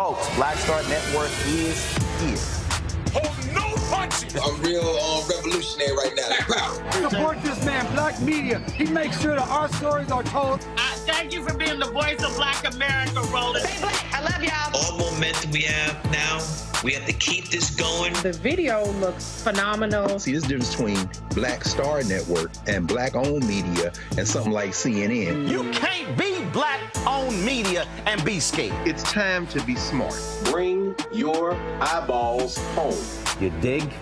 Folks, Black Star Network is here. Hold no punches! I'm real revolutionary right now. Black power. Support this man, Black Media. He makes sure that our stories are told. Thank you for being the voice of Black America, Roland. Stay black. I love y'all. All momentum we have now, we have to keep this going. The video looks phenomenal. See, this difference between Black Star Network and Black-owned media and something like CNN. You can't be Black-owned media and be scared. It's time to be smart. Bring your eyeballs home. You dig?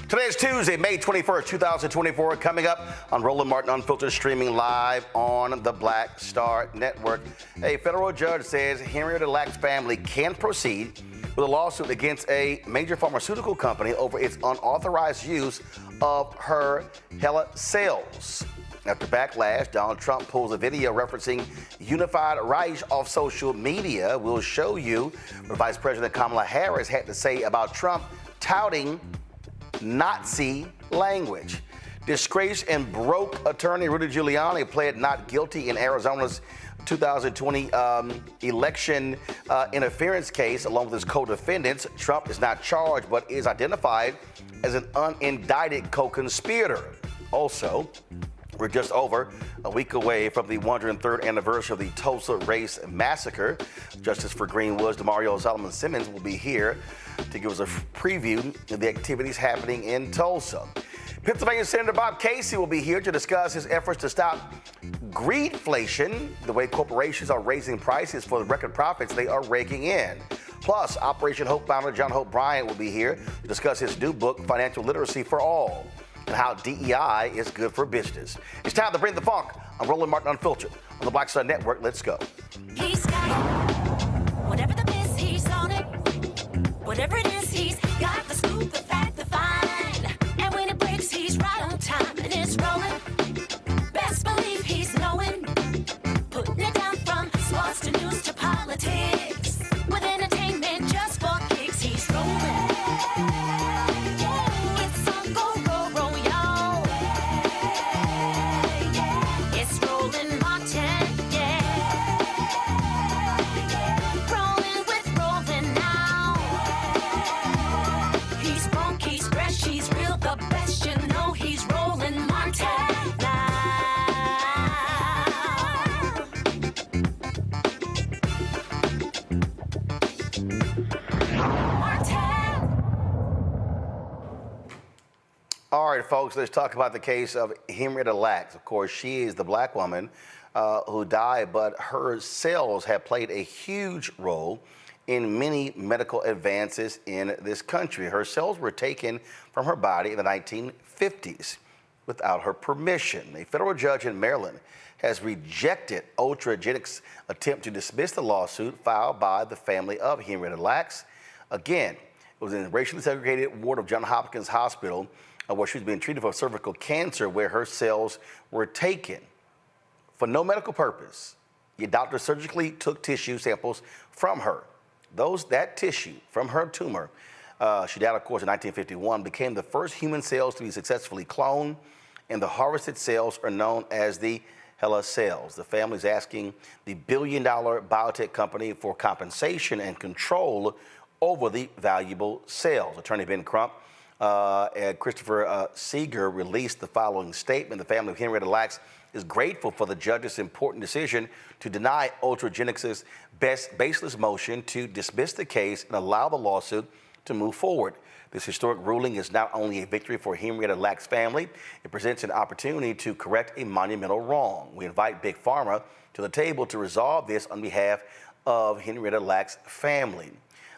Today is Tuesday, May 21st, 2024. Coming up on Roland Martin Unfiltered, streaming live on the Black Star Network. A federal judge says Henrietta Lacks' family can proceed with a lawsuit against a major pharmaceutical company over its unauthorized use of her HeLa cells. After backlash, Donald Trump pulls a video referencing unified Reich off social media. We'll show you what Vice President Kamala Harris had to say about Trump touting Nazi language. Disgraced and broke attorney Rudy Giuliani pled not guilty in Arizona's 2020 election interference case along with his co-defendants. Trump is not charged but is identified as an unindicted co-conspirator. Also, we're just over a week away from the 103rd anniversary of the Tulsa Race Massacre. Justice for Greenwood's Damario Solomon-Simmons will be here to give us a preview of the activities happening in Tulsa. Pennsylvania Senator Bob Casey will be here to discuss his efforts to stop greedflation, the way corporations are raising prices for the record profits they are raking in. Plus, Operation Hope founder John Hope Bryant will be here to discuss his new book, Financial Literacy for All, and how DEI is good for business. It's time to bring the funk. I'm Roland Martin Unfiltered on the Black Star Network. Let's go. He's got it. Whatever the miss, he's on it. Whatever it is, he's got the scoop, the fact, the find. And when it breaks, he's right on time and it's rolling. Best believe he's knowing. Putting it down from sports to news to politics. With entertainment just for kicks, he's rolling. It's on go, roll, roll, y'all. It's rolling Martin, yeah. Rolling with rolling now. He's funk, he's fresh, he's real, the best, you know he's rolling Martin now. All right, folks, let's talk about the case of Henrietta Lacks. Of course, she is the black woman who died, but her cells have played a huge role in many medical advances in this country. Her cells were taken from her body in the 1950s without her permission. A federal judge in Maryland has rejected Ultragenyx's attempt to dismiss the lawsuit filed by the family of Henrietta Lacks. Again, it was in a racially segregated ward of Johns Hopkins Hospital where she was being treated for cervical cancer, where her cells were taken for no medical purpose. Your doctor surgically took tissue samples from her. That tissue from her tumor, she died, of course, in 1951, became the first human cells to be successfully cloned, and the harvested cells are known as the HeLa cells. The family is asking the billion-dollar biotech company for compensation and control over the valuable cells. Attorney Ben Crump And Christopher Seeger released the following statement. The family of Henrietta Lacks is grateful for the judge's important decision to deny Ultragenyx's baseless motion to dismiss the case and allow the lawsuit to move forward. This historic ruling is not only a victory for Henrietta Lacks' family, it presents an opportunity to correct a monumental wrong. We invite Big Pharma to the table to resolve this on behalf of Henrietta Lacks' family.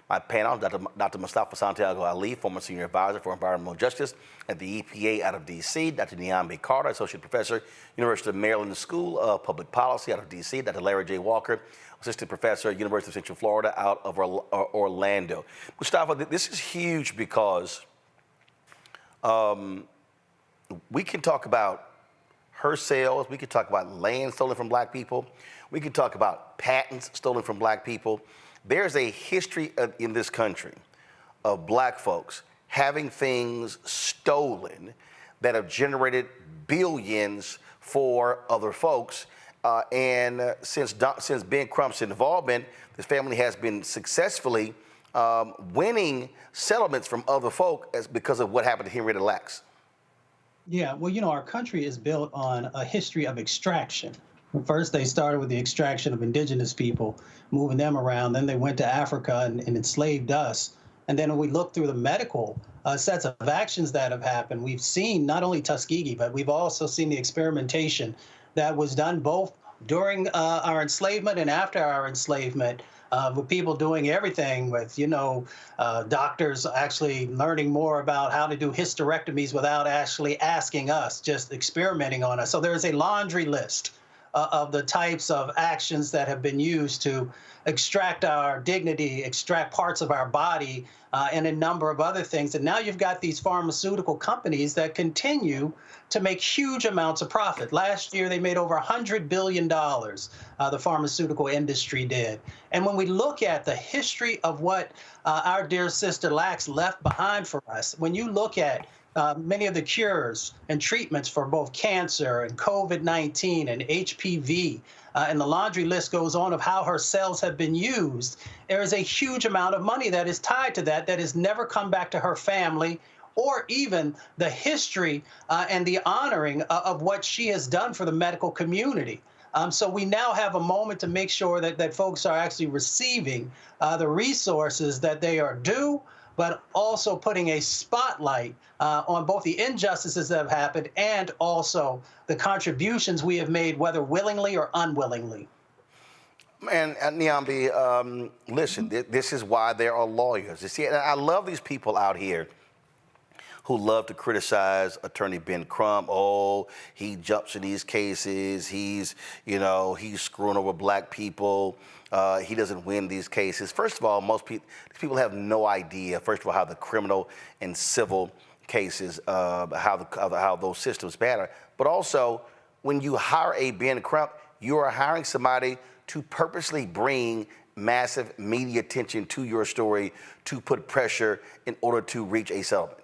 My panel, Dr. Mustafa Santiago Ali, former senior advisor for environmental justice at the EPA out of D.C., Dr. Niambi Carter, associate professor, University of Maryland School of Public Policy out of D.C., Dr. Larry J. Walker, assistant professor, University of Central Florida out of Orlando. Mustafa, this is huge because we can talk about her sales, we can talk about land stolen from black people, we can talk about patents stolen from black people. There's a history in this country of black folks having things stolen that have generated billions for other folks. And since Ben Crump's involvement, this family has been successfully winning settlements from other folk because of what happened to Henrietta Lacks. Yeah, well, our country is built on a history of extraction. First, they started with the extraction of indigenous people, moving them around. Then they went to Africa and enslaved us. And then when we look through the medical sets of actions that have happened, we've seen not only Tuskegee, but we've also seen the experimentation that was done both during our enslavement and after our enslavement, with people doing everything with, doctors actually learning more about how to do hysterectomies without actually asking us, just experimenting on us. So there's a laundry list of the types of actions that have been used to extract our dignity, extract parts of our body, and a number of other things. And now you've got these pharmaceutical companies that continue to make huge amounts of profit. Last year, they made over $100 billion, the pharmaceutical industry did. And when we look at the history of what our dear sister Lacks left behind for us, when you look at many of the cures and treatments for both cancer and COVID-19 and HPV, and the laundry list goes on of how her cells have been used, there is a huge amount of money that is tied to that has never come back to her family, or even the history and the honoring of what she has done for the medical community. So we now have a moment to make sure that folks are actually receiving the resources that they are due, but also putting a spotlight on both the injustices that have happened and also the contributions we have made, whether willingly or unwillingly. And Niambi, listen, this is why there are lawyers. You see, and I love these people out here who love to criticize Attorney Ben Crump. Oh, he jumps in these cases. He's screwing over black people. He doesn't win these cases. First of all, these people have no idea, first of all, how the criminal and civil cases, how those systems matter. But also, when you hire a Ben Crump, you are hiring somebody to purposely bring massive media attention to your story, to put pressure in order to reach a settlement.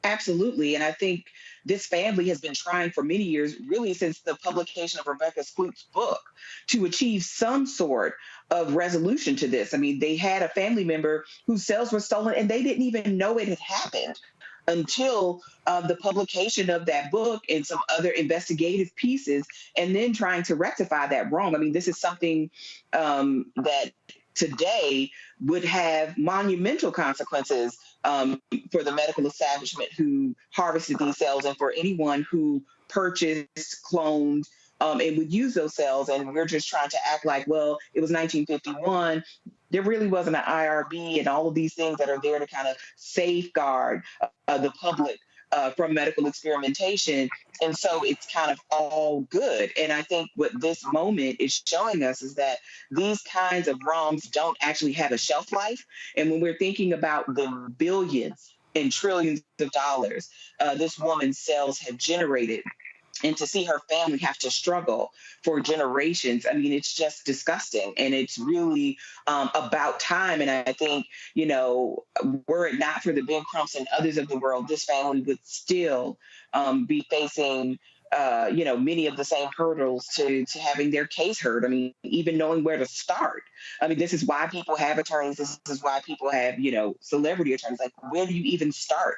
Absolutely. And I think this family has been trying for many years, really since the publication of Rebecca Skloot's book, to achieve some sort of resolution to this. I mean, they had a family member whose cells were stolen and they didn't even know it had happened until the publication of that book and some other investigative pieces, and then trying to rectify that wrong. I mean, this is something that today would have monumental consequences for the medical establishment who harvested these cells and for anyone who purchased, cloned, and would use those cells. And we're just trying to act like, well, it was 1951. There really wasn't an IRB and all of these things that are there to kind of safeguard the public from medical experimentation. And so it's kind of all good. And I think what this moment is showing us is that these kinds of wrongs don't actually have a shelf life. And when we're thinking about the billions and trillions of dollars this woman's cells have generated, and to see her family have to struggle for generations, I mean, it's just disgusting. And it's really about time. And I think, were it not for the Ben Crumps and others of the world, this family would still be facing many of the same hurdles to having their case heard. I mean, even knowing where to start. I mean, this is why people have attorneys. This is why people have, celebrity attorneys. Like, where do you even start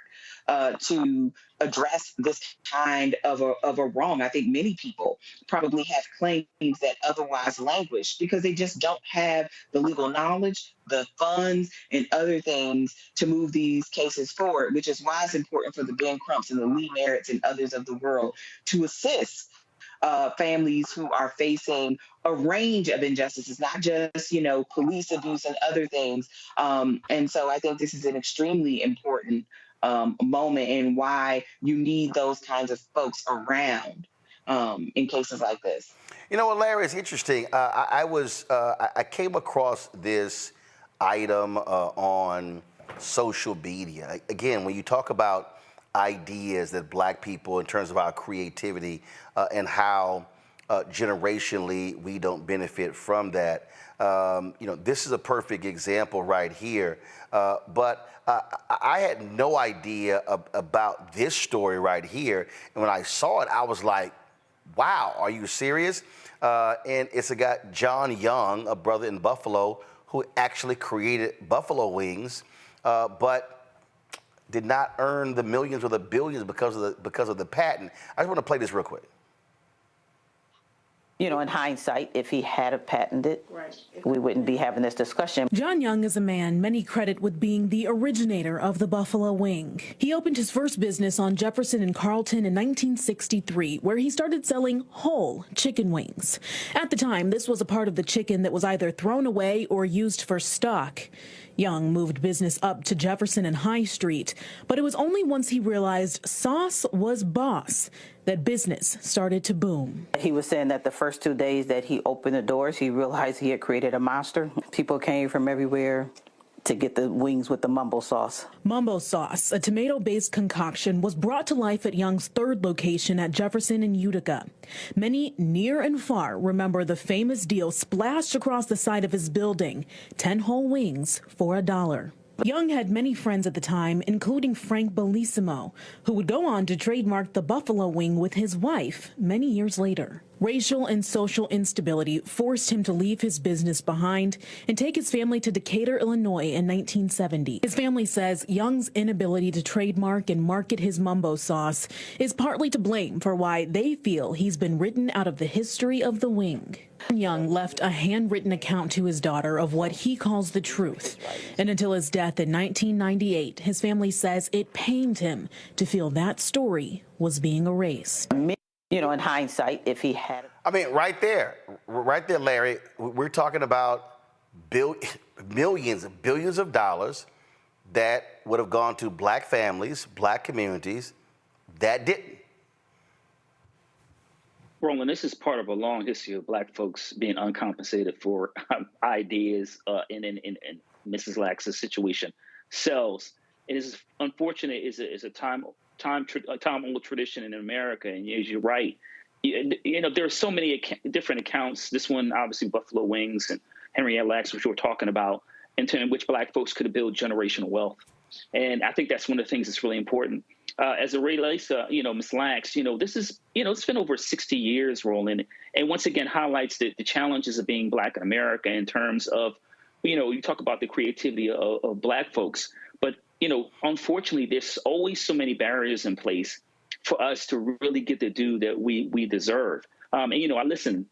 to address this kind of a wrong? I think many people probably have claims that otherwise languish because they just don't have the legal knowledge, the funds, and other things to move these cases forward, which is why it's important for the Ben Crumps and the Lee Merritts and others of the world to assist families who are facing a range of injustices, not just, police abuse and other things. And so I think this is an extremely important moment and why you need those kinds of folks around in cases like this. You know what, Larry, it's interesting. I came across this item on social media. Again, when you talk about ideas that black people, in terms of our creativity and how generationally we don't benefit from that, this is a perfect example right here. But I had no idea about this story right here. And when I saw it, I was like, wow, are you serious? And it's a guy, John Young, a brother in Buffalo, who actually created buffalo wings, but did not earn the millions or the billions because of the patent. I just want to play this real quick. In hindsight, if he had patented, we wouldn't be having this discussion. John Young is a man many credit with being the originator of the buffalo wing. He opened his first business on Jefferson and Carlton in 1963, where he started selling whole chicken wings. At the time, this was a part of the chicken that was either thrown away or used for stock. Young moved business up to Jefferson and High Street, but it was only once he realized sauce was boss that business started to boom. He was saying that the first 2 days that he opened the doors, he realized he had created a monster. People came from everywhere to get the wings with the mumbo sauce. Mumbo sauce, a tomato-based concoction, was brought to life at Young's third location at Jefferson and Utica. Many near and far remember the famous deal splashed across the side of his building, 10 whole wings for $1. Young had many friends at the time, including Frank Bellissimo, who would go on to trademark the buffalo wing with his wife many years later. Racial and social instability forced him to leave his business behind and take his family to Decatur, Illinois in 1970. His family says Young's inability to trademark and market his mumbo sauce is partly to blame for why they feel he's been written out of the history of the wing. Young left a handwritten account to his daughter of what he calls the truth. And until his death in 1998, his family says it pained him to feel that story was being erased. In hindsight, if he had... I mean, right there, Larry, we're talking about millions and billions of dollars that would have gone to black families, black communities that didn't. Roland, this is part of a long history of black folks being uncompensated for ideas in Mrs. Lacks' situation. Cells. It is unfortunate. Is a time-old tradition in America, and as you're right, there are so many different accounts. This one, obviously, Buffalo Wings and Henrietta Lacks, which we're talking about, in which black folks could build generational wealth. And I think that's one of the things that's really important. As it relates to, Ms. Lacks, this is, it's been over 60 years, Roland, and once again highlights the challenges of being black in America in terms of, you talk about the creativity of black folks, but, unfortunately, there's always so many barriers in place for us to really get the due that we deserve. And, I listen.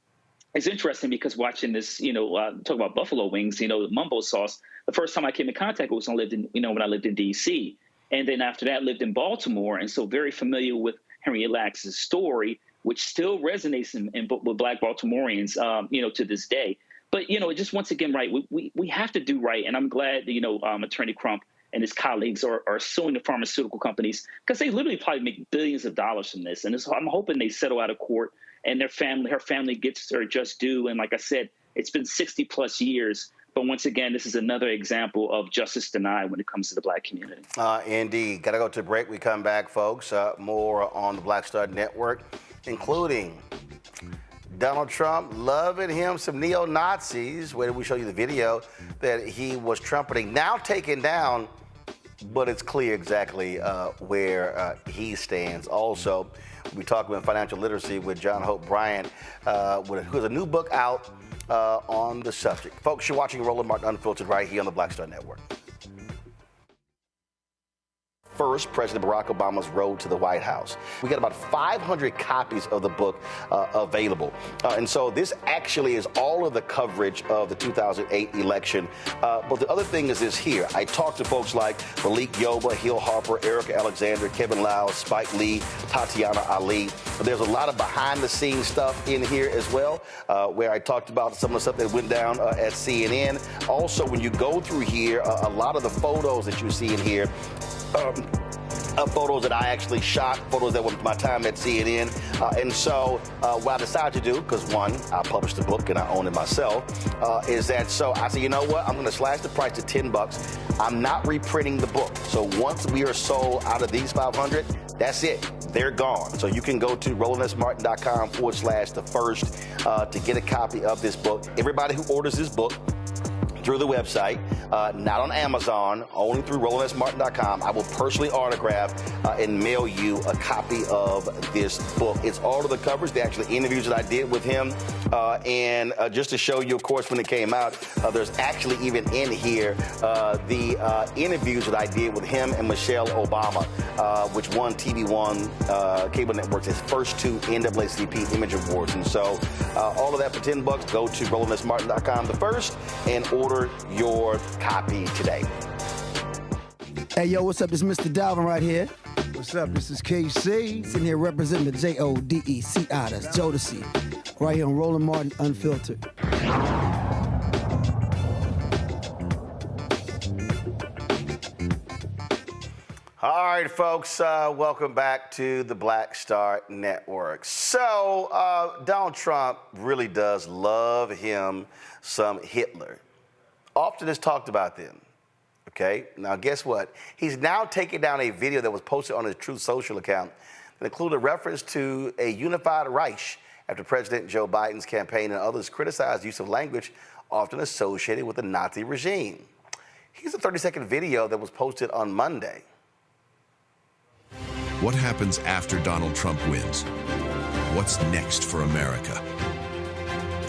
It's interesting because watching this, talk about buffalo wings, the mumbo sauce. The first time I came in contact with when I lived in D.C. And then after that, lived in Baltimore. And so very familiar with Henrietta Lacks' story, which still resonates with black Baltimoreans, to this day. But, just once again, right, we have to do right. And I'm glad, Attorney Crump and his colleagues are suing the pharmaceutical companies because they literally probably make billions of dollars from this. And I'm hoping they settle out of court and her family gets their just due. And like I said, it's been 60 plus years. But once again, this is another example of justice denied when it comes to the black community. Indeed. Got to go to a break. We come back, folks. More on the Black Star Network, including Donald Trump loving him some neo-Nazis. Where we show you the video that he was trumpeting, now taking down but it's clear exactly where he stands. Also, we talk about financial literacy with John Hope Bryant, who has a new book out on the subject. Folks, you're watching Roland Martin Unfiltered right here on the Black Star Network. First, President Barack Obama's road to the White House. We got about 500 copies of the book available. And so this actually is all of the coverage of the 2008 election. But the other thing is this here. I talked to folks like Malik Yoba, Hill Harper, Erica Alexander, Kevin Lau, Spike Lee, Tatiana Ali. There's a lot of behind-the-scenes stuff in here as well, where I talked about some of the stuff that went down at CNN. Also, when you go through here, a lot of the photos that you see in here, photos that I actually shot, photos that were my time at CNN. And so what I decided to do, because one, I published the book and I own it myself, is that so I said, you know what, I'm going to slash the price to $10. I'm not reprinting the book. So once we are sold out of these 500, that's it. They're gone. So you can go to RolandSMartin.com/the-first to get a copy of this book. Everybody who orders this book through the website, not on Amazon, only through RolandSMartin.com. I will personally autograph and mail you a copy of this book. It's all of the coverage, the actual interviews that I did with him. And just to show you, of course, when it came out, there's actually even in here the interviews that I did with him and Michelle Obama, which won TV One cable networks its first 2 NAACP Image Awards. And so all of that for $10. Go to RolandSMartin.com the first and order your copy today. Hey, yo, what's up? This is Mr. Dalvin right here. What's up? This is KC. Sitting here representing the JODECI. That's Jodeci. Right here on Roland Martin Unfiltered. All right, folks, welcome back to the Black Star Network. So Donald Trump really does love him some Hitler. Often is talked about them. Okay, now guess what? He's now taken down a video that was posted on his Truth Social account that included a reference to a unified Reich after President Joe Biden's campaign and others criticized use of language often associated with the Nazi regime. Here's a 30-second video that was posted on Monday. What happens after Donald Trump wins? What's next for America?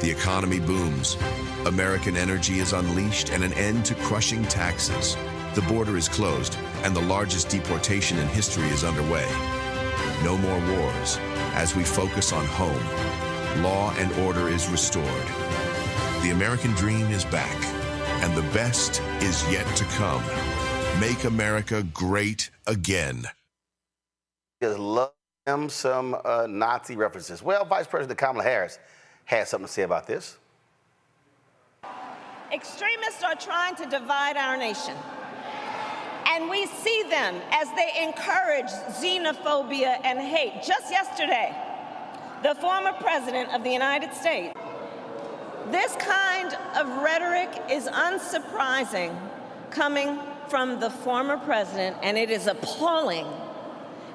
The economy booms. American energy is unleashed and an end to crushing taxes. The border is closed and the largest deportation in history is underway. No more wars as we focus on home. Law and order is restored. The American dream is back and the best is yet to come. Make America great again. Just love him some Nazi references. Well, Vice President Kamala Harris had something to say about this. Extremists are trying to divide our nation. And we see them as they encourage xenophobia and hate. Just yesterday, the former president of the United States. This kind of rhetoric is unsurprising coming from the former president, and it is appalling.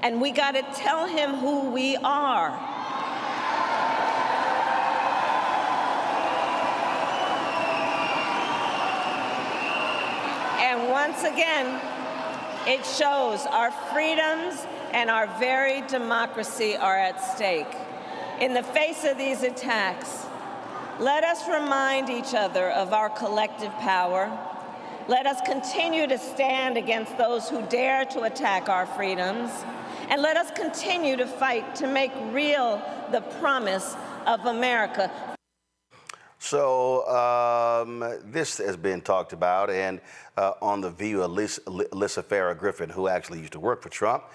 And we got to tell him who we are. And once again, it shows our freedoms and our very democracy are at stake. In the face of these attacks, let us remind each other of our collective power. Let us continue to stand against those who dare to attack our freedoms. And let us continue to fight to make real the promise of America. So this has been talked about, and on The View, Alyssa Farah Griffin, who actually used to work for Trump,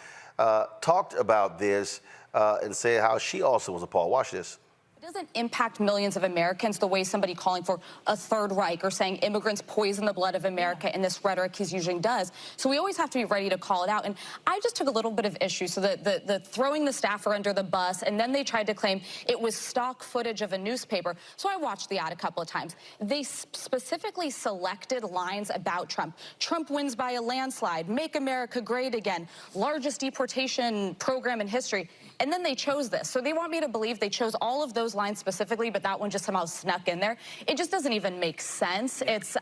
talked about this and said how she also was appalled. Watch this. It doesn't impact millions of Americans the way somebody calling for a third Reich or saying immigrants poison the blood of America in this rhetoric he's using does. So we always have to be ready to call it out. And I just took a little bit of issue. So the throwing the staffer under the bus, and then they tried to claim it was stock footage of a newspaper. So I watched the ad a couple of times. They specifically selected lines about Trump. Trump wins by a landslide, make America great again, largest deportation program in history. And then they chose this. So they want me to believe they chose all of those lines specifically, but that one just somehow snuck in there. It just doesn't even make sense. It's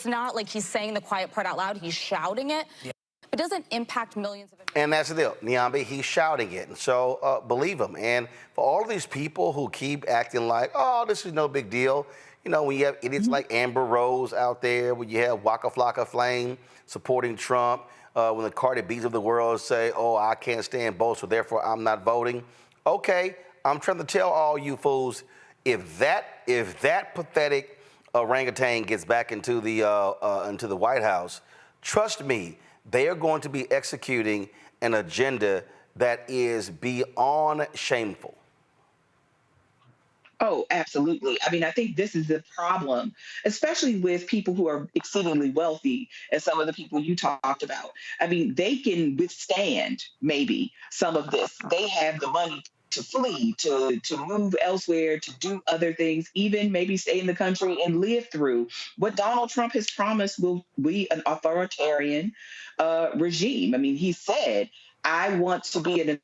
not like he's saying the quiet part out loud. He's shouting it. Yeah. It doesn't impact millions of Americans. And that's the deal. Nyambe, he's shouting it. And so believe him. And for all of these people who keep acting like, oh, this is no big deal. You know, when you have idiots like Amber Rose out there, when you have Waka Flocka Flame supporting Trump, when the Cardi B's of the world say, oh, I can't stand both, so therefore I'm not voting. Okay, I'm trying to tell all you fools, if that pathetic orangutan gets back into the White House, trust me, they are going to be executing an agenda that is beyond shameful. Oh, absolutely. I mean, I think this is the problem, especially with people who are exceedingly wealthy, as some of the people you talked about. I mean, they can withstand maybe some of this. They have the money to flee, to move elsewhere, to do other things, even maybe stay in the country and live through what Donald Trump has promised will be an authoritarian regime. I mean, he said, I want to be an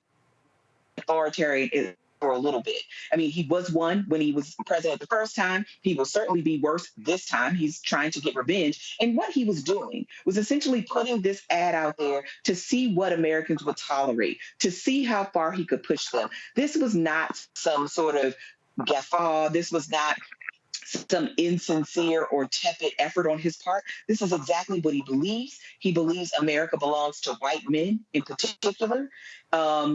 authoritarian for a little bit. I mean, he was one when he was president the first time. He will certainly be worse this time. He's trying to get revenge. And what he was doing was essentially putting this ad out there to see what Americans would tolerate, to see how far he could push them. This was not some sort of guffaw. This was not some insincere or tepid effort on his part. This is exactly what he believes. He believes America belongs to white men in particular.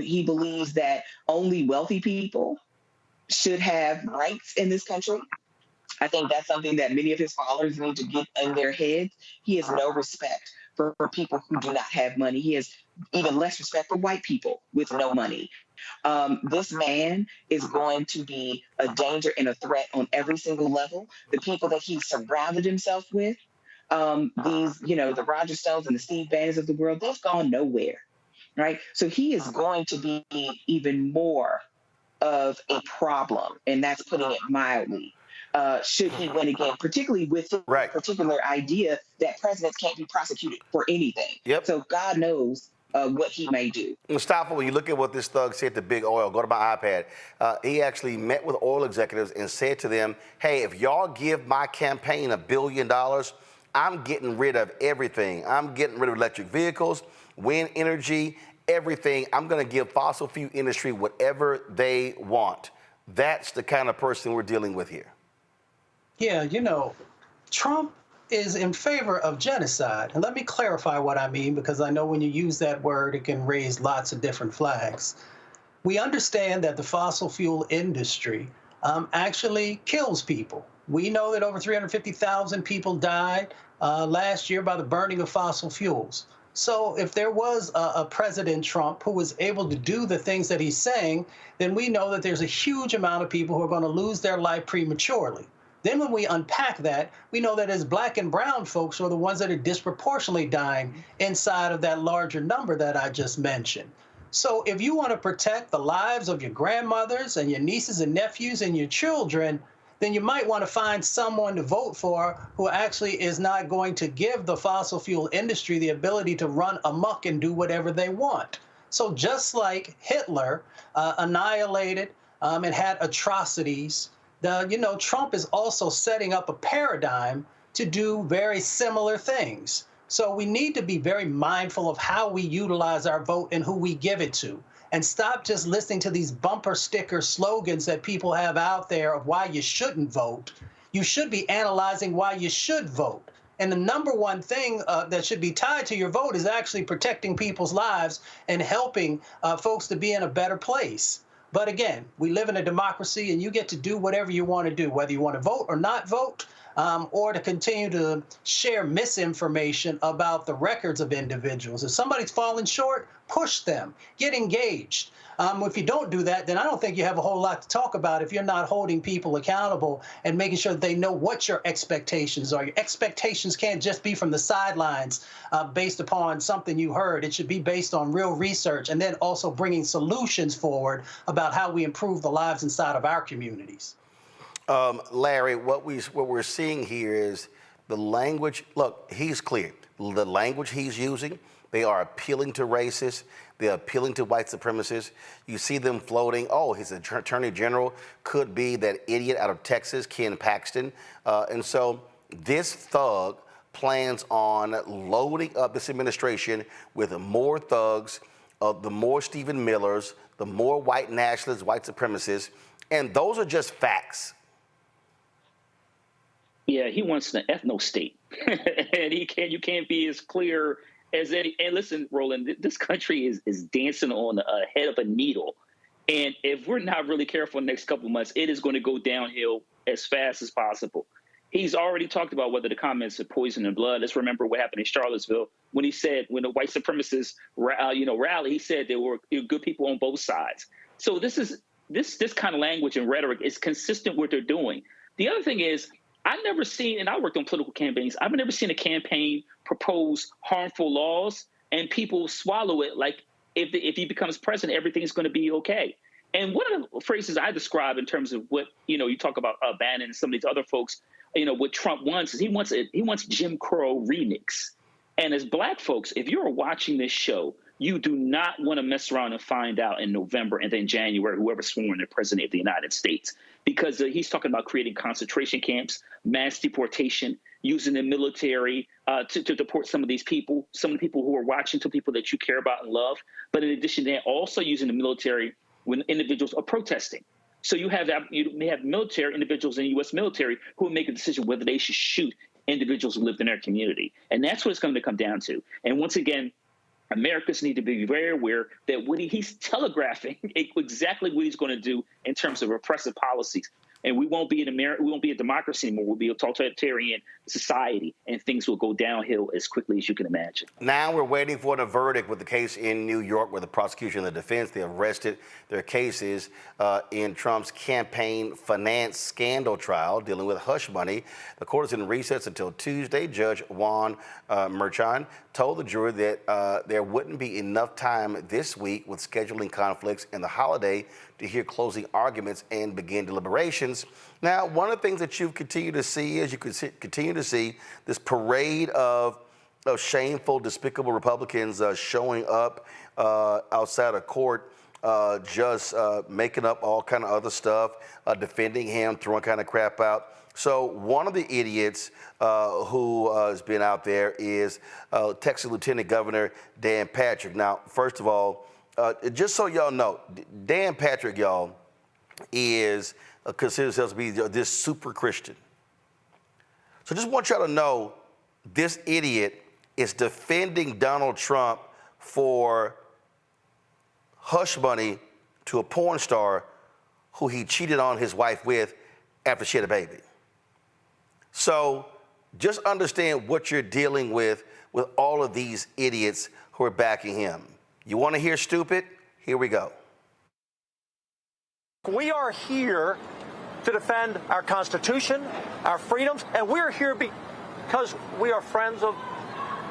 He believes that only wealthy people should have rights in this country. I think that's something that many of his followers need to get in their heads. He has no respect for people who do not have money. He has even less respect for white people with no money. This man is going to be a danger and a threat on every single level. The people that he surrounded himself with, the Roger Stones and the Steve Bannons of the world, they've gone nowhere, right? So he is going to be even more of a problem, and that's putting it mildly. Should he win again, particularly with the particular idea that presidents can't be prosecuted for anything. Yep. So God knows what he may do. Mustafa, when you look at what this thug said to Big Oil, go to my iPad. He actually met with oil executives and said to them, hey, if y'all give my campaign $1 billion, I'm getting rid of everything. I'm getting rid of electric vehicles, wind energy, everything. I'm going to give fossil fuel industry whatever they want. That's the kind of person we're dealing with here. Yeah, Trump is in favor of genocide. And let me clarify what I mean, because I know when you use that word, it can raise lots of different flags. We understand that the fossil fuel industry actually kills people. We know that over 350,000 people died last year by the burning of fossil fuels. So if there was a President Trump who was able to do the things that he's saying, then we know that there's a huge amount of people who are going to lose their life prematurely. Then when we unpack that, we know that as black and brown folks are the ones that are disproportionately dying inside of that larger number that I just mentioned. So if you want to protect the lives of your grandmothers and your nieces and nephews and your children, then you might want to find someone to vote for who actually is not going to give the fossil fuel industry the ability to run amok and do whatever they want. So just like Hitler annihilated and had atrocities, Trump is also setting up a paradigm to do very similar things. So we need to be very mindful of how we utilize our vote and who we give it to, and stop just listening to these bumper sticker slogans that people have out there of why you shouldn't vote. You should be analyzing why you should vote. And the number one thing that should be tied to your vote is actually protecting people's lives and helping folks to be in a better place. But again, we live in a democracy, and you get to do whatever you want to do, whether you want to vote or not vote, or to continue to share misinformation about the records of individuals. If somebody's falling short, push them, get engaged. If you don't do that, then I don't think you have a whole lot to talk about if you're not holding people accountable and making sure that they know what your expectations are. Your expectations can't just be from the sidelines based upon something you heard. It should be based on real research, and then also bringing solutions forward about how we improve the lives inside of our communities. Larry, what we're seeing here is the language. Look, he's clear. The language he's using, They are appealing to racists. They're appealing to white supremacists. You see them floating, oh, his attorney general could be that idiot out of Texas, Ken Paxton. And so this thug plans on loading up this administration with more thugs, the more Stephen Millers, the more white nationalists, white supremacists. And those are just facts. Yeah, he wants an ethno state. And you can't be as clear as any. And listen, Roland, this country is dancing on the head of a needle. And if we're not really careful in the next couple of months, it is going to go downhill as fast as possible. He's already talked about whether the comments are poison in blood. Let's remember what happened in Charlottesville when he said, when the white supremacists rally, he said there were good people on both sides. So this kind of language and rhetoric is consistent with what they're doing. The other thing is, I've never seen, and I worked on political campaigns, I've never seen a campaign propose harmful laws and people swallow it like if he becomes president, everything's going to be okay. And one of the phrases I describe in terms of what, you talk about Bannon and some of these other folks, what Trump wants is he wants Jim Crow remix. And as black folks, if you're watching this show, you do not want to mess around and find out in November and then January, whoever's sworn the president of the United States, because he's talking about creating concentration camps, mass deportation, using the military to deport some of these people, some of the people who are watching, to people that you care about and love. But in addition to that, also using the military when individuals are protesting. So you may have military individuals in the U.S. military who will make a decision whether they should shoot individuals who live in their community. And that's what it's going to come down to. And once again, Americans need to be very aware that he's telegraphing exactly what he's going to do in terms of repressive policies. And we won't be a democracy anymore. We'll be a totalitarian society, and things will go downhill as quickly as you can imagine. Now we're waiting for the verdict with the case in New York where the prosecution and the defense, they arrested their cases in Trump's campaign finance scandal trial dealing with hush money. The court is in recess until Tuesday. Judge Juan Merchan told the jury that there wouldn't be enough time this week with scheduling conflicts and the holiday to hear closing arguments and begin deliberations. Now, one of the things that you continue to see is this parade of shameful, despicable Republicans showing up outside of court, just making up all kind of other stuff, defending him, throwing kind of crap out. So one of the idiots who has been out there is Texas Lieutenant Governor Dan Patrick. Now, first of all, just so y'all know, Dan Patrick, y'all, is considers himself to be this super Christian. So just want y'all to know, this idiot is defending Donald Trump for hush money to a porn star who he cheated on his wife with after she had a baby. So just understand what you're dealing with all of these idiots who are backing him. You want to hear stupid? Here we go. We are here to defend our Constitution, our freedoms, and we're here because we are friends of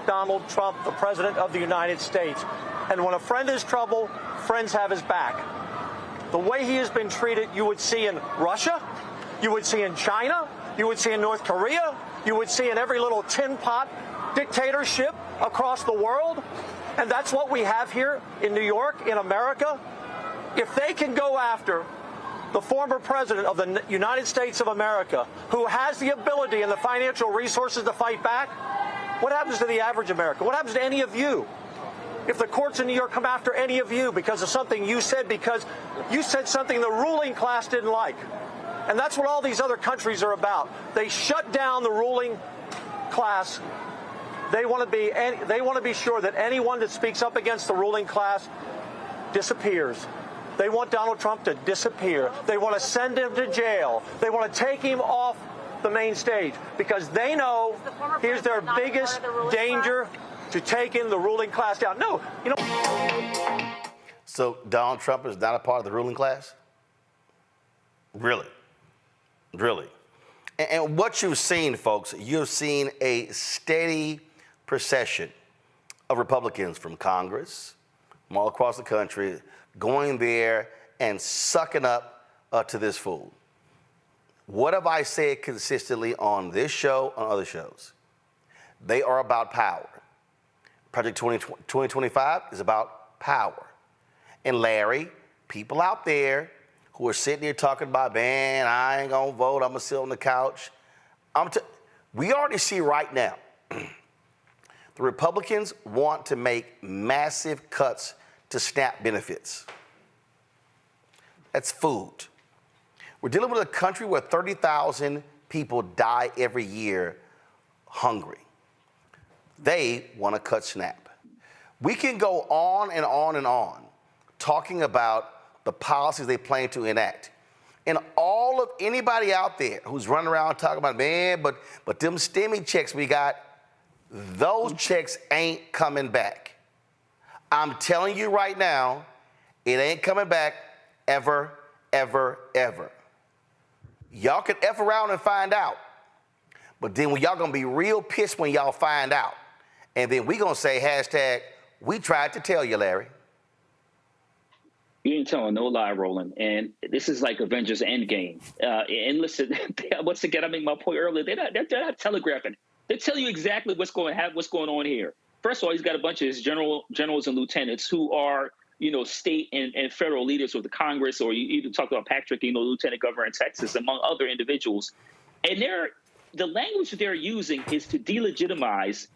Donald Trump, the President of the United States. And when a friend is in trouble, friends have his back. The way he has been treated, you would see in Russia, you would see in China, you would see in North Korea, you would see in every little tin pot dictatorship across the world. And that's what we have here in New York, in America. If they can go after the former president of the United States of America, who has the ability and the financial resources to fight back, what happens to the average American? What happens to any of you? If the courts in New York come after any of you because of something you said, because you said something the ruling class didn't like. And that's what all these other countries are about. They shut down the ruling class. They want to be sure that anyone that speaks up against the ruling class disappears. They want Donald Trump to disappear. They want to send him to jail. They want to take him off the main stage because they know here's their biggest danger to taking the ruling class down. No, you know. So Donald Trump is not a part of the ruling class? Really? Really? And what you've seen, folks, you've seen a steady procession of Republicans from Congress, from all across the country, going there and sucking up to this fool. What have I said consistently on this show, on other shows? They are about power. Project 2025 is about power. And Larry, people out there who are sitting here talking about, man, I ain't gonna vote, I'm gonna sit on the couch. We already see right now, the Republicans want to make massive cuts to SNAP benefits. That's food. We're dealing with a country where 30,000 people die every year hungry. They want to cut SNAP. We can go on and on and on talking about the policies they plan to enact. And all of anybody out there who's running around talking about, man, but them stimmy checks we got, those checks ain't coming back. I'm telling you right now, it ain't coming back ever, ever, ever. Y'all can F around and find out. But then y'all gonna be real pissed when y'all find out. And then we gonna say hashtag, we tried to tell you, Larry. You ain't telling no lie, Roland. And this is like Avengers Endgame. And listen, once again, I made my point earlier. They're not telegraphing. They tell you exactly what's going on here. First of all, he's got a bunch of his generals and lieutenants who are, state and federal leaders of the Congress, or you even talk about Patrick, lieutenant governor in Texas, among other individuals. And the language they're using is to delegitimize,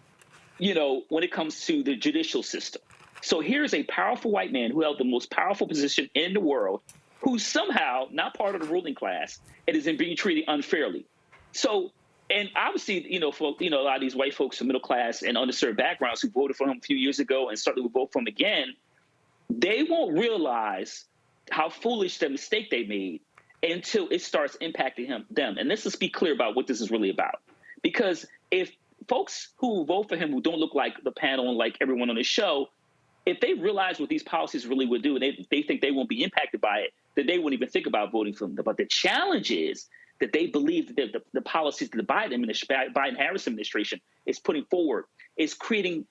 when it comes to the judicial system. So here's a powerful white man who held the most powerful position in the world, who's somehow not part of the ruling class and is being treated unfairly. So, and obviously, a lot of these white folks from middle class and underserved backgrounds who voted for him a few years ago and certainly will vote for him again, they won't realize how foolish the mistake they made until it starts impacting them. And let's just be clear about what this is really about. Because if folks who vote for him who don't look like the panel and like everyone on the show, if they realize what these policies really would do and they think they won't be impacted by it, then they won't even think about voting for them. But the challenge is that they believe that the policies that the Biden-Harris administration is putting forward is trying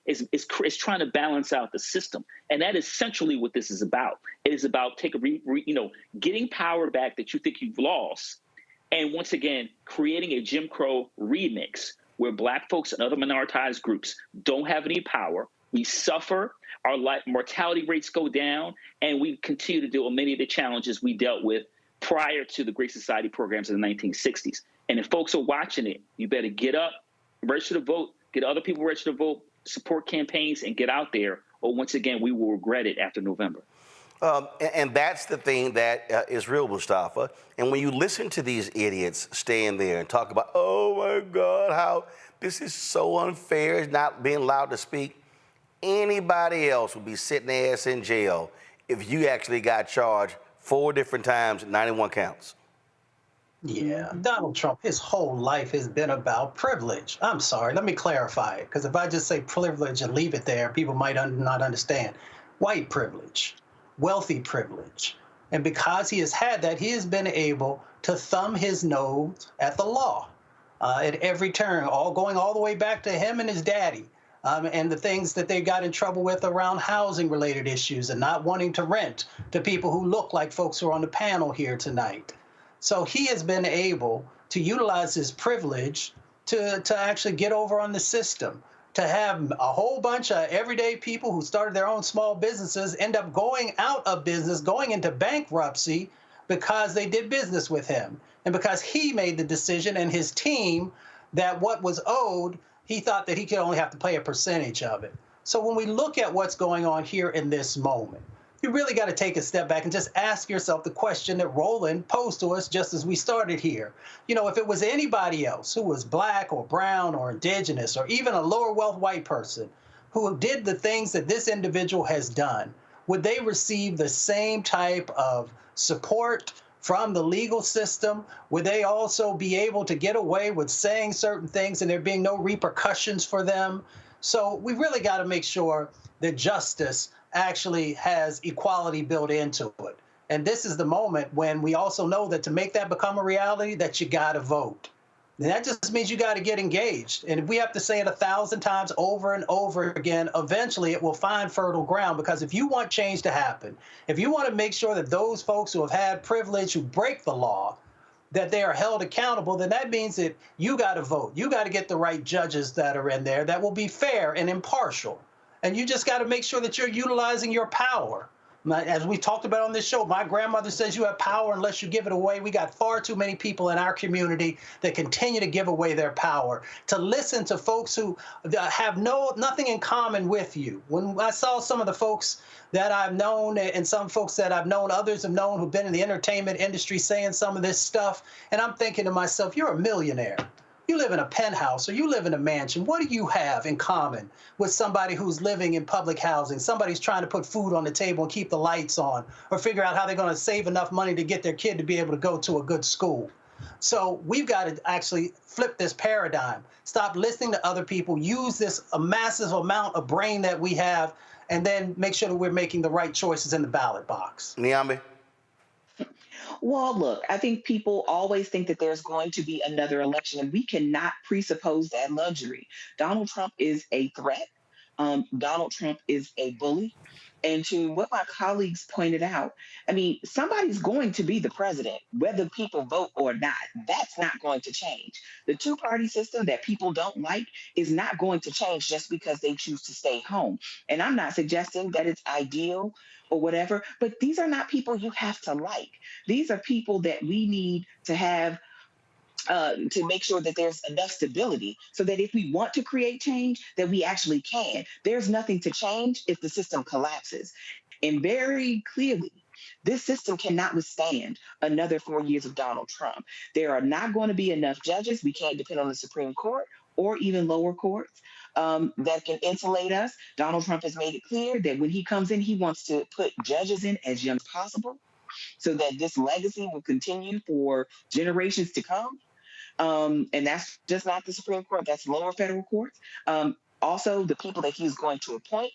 to balance out the system. And that is centrally what this is about. It is about getting power back that you think you've lost. And once again, creating a Jim Crow remix where Black folks and other minoritized groups don't have any power. We suffer, our mortality rates go down, and we continue to deal with many of the challenges we dealt with prior to the Great Society programs in the 1960s. And if folks are watching it, you better get up, register to vote, get other people registered to vote, support campaigns, and get out there, or once again, we will regret it after November. And that's the thing that is real, Mustafa. And when you listen to these idiots stand there and talk about, oh my God, how this is so unfair, not being allowed to speak, anybody else would be sitting their ass in jail if you actually got charged 4 different times, 91 counts. Yeah, Donald Trump, his whole life has been about privilege. I'm sorry, let me clarify it, because if I just say privilege and leave it there, people might not understand. White privilege, wealthy privilege. And because he has had that, he has been able to thumb his nose at the law at every turn, going all the way back to him and his daddy. And the things that they got in trouble with around housing-related issues and not wanting to rent to people who look like folks who are on the panel here tonight. So he has been able to utilize his privilege to actually get over on the system, to have a whole bunch of everyday people who started their own small businesses end up going out of business, going into bankruptcy because they did business with him. And because he made the decision and his team that what was owed, he thought that he could only have to pay a percentage of it. So when we look at what's going on here in this moment, you really got to take a step back and just ask yourself the question that Roland posed to us just as we started here. If it was anybody else who was Black or brown or indigenous or even a lower wealth white person who did the things that this individual has done, would they receive the same type of support from the legal system? Would they also be able to get away with saying certain things and there being no repercussions for them? So we really got to make sure that justice actually has equality built into it. And this is the moment when we also know that to make that become a reality, that you got to vote. And that just means you got to get engaged. And if we have to say it 1,000 times over and over again, eventually it will find fertile ground. Because if you want change to happen, if you want to make sure that those folks who have had privilege, who break the law, that they are held accountable, then that means that you got to vote. You got to get the right judges that are in there that will be fair and impartial. And you just got to make sure that you're utilizing your power. As we talked about on this show, my grandmother says you have power unless you give it away. We got far too many people in our community that continue to give away their power. To listen to folks who have nothing in common with you. When I saw some of the folks that I've known and some folks that I've known, others have known who've been in the entertainment industry saying some of this stuff, and I'm thinking to myself, you're a millionaire. You live in a penthouse or you live in a mansion. What do you have in common with somebody who's living in public housing? Somebody's trying to put food on the table and keep the lights on, or figure out how they're going to save enough money to get their kid to be able to go to a good school. So we've got to actually flip this paradigm. Stop listening to other people. Use this a massive amount of brain that we have, and then make sure that we're making the right choices in the ballot box. Niambi? Well, look, I think people always think that there's going to be another election, and we cannot presuppose that luxury. Donald Trump is a threat. Donald Trump is a bully. And to what my colleagues pointed out, I mean, somebody's going to be the president, whether people vote or not. That's not going to change. The two-party system that people don't like is not going to change just because they choose to stay home. And I'm not suggesting that it's ideal or whatever, but these are not people you have to like. These are people that we need to have to make sure that there's enough stability so that if we want to create change, that we actually can. There's nothing to change if the system collapses. And very clearly, this system cannot withstand another 4 years of Donald Trump. There are not going to be enough judges. We can't depend on the Supreme Court or even lower courts that can insulate us. Donald Trump has made it clear that when he comes in, he wants to put judges in as young as possible so that this legacy will continue for generations to come. And that's just not the Supreme Court, that's lower federal courts. Also, the people that he's going to appoint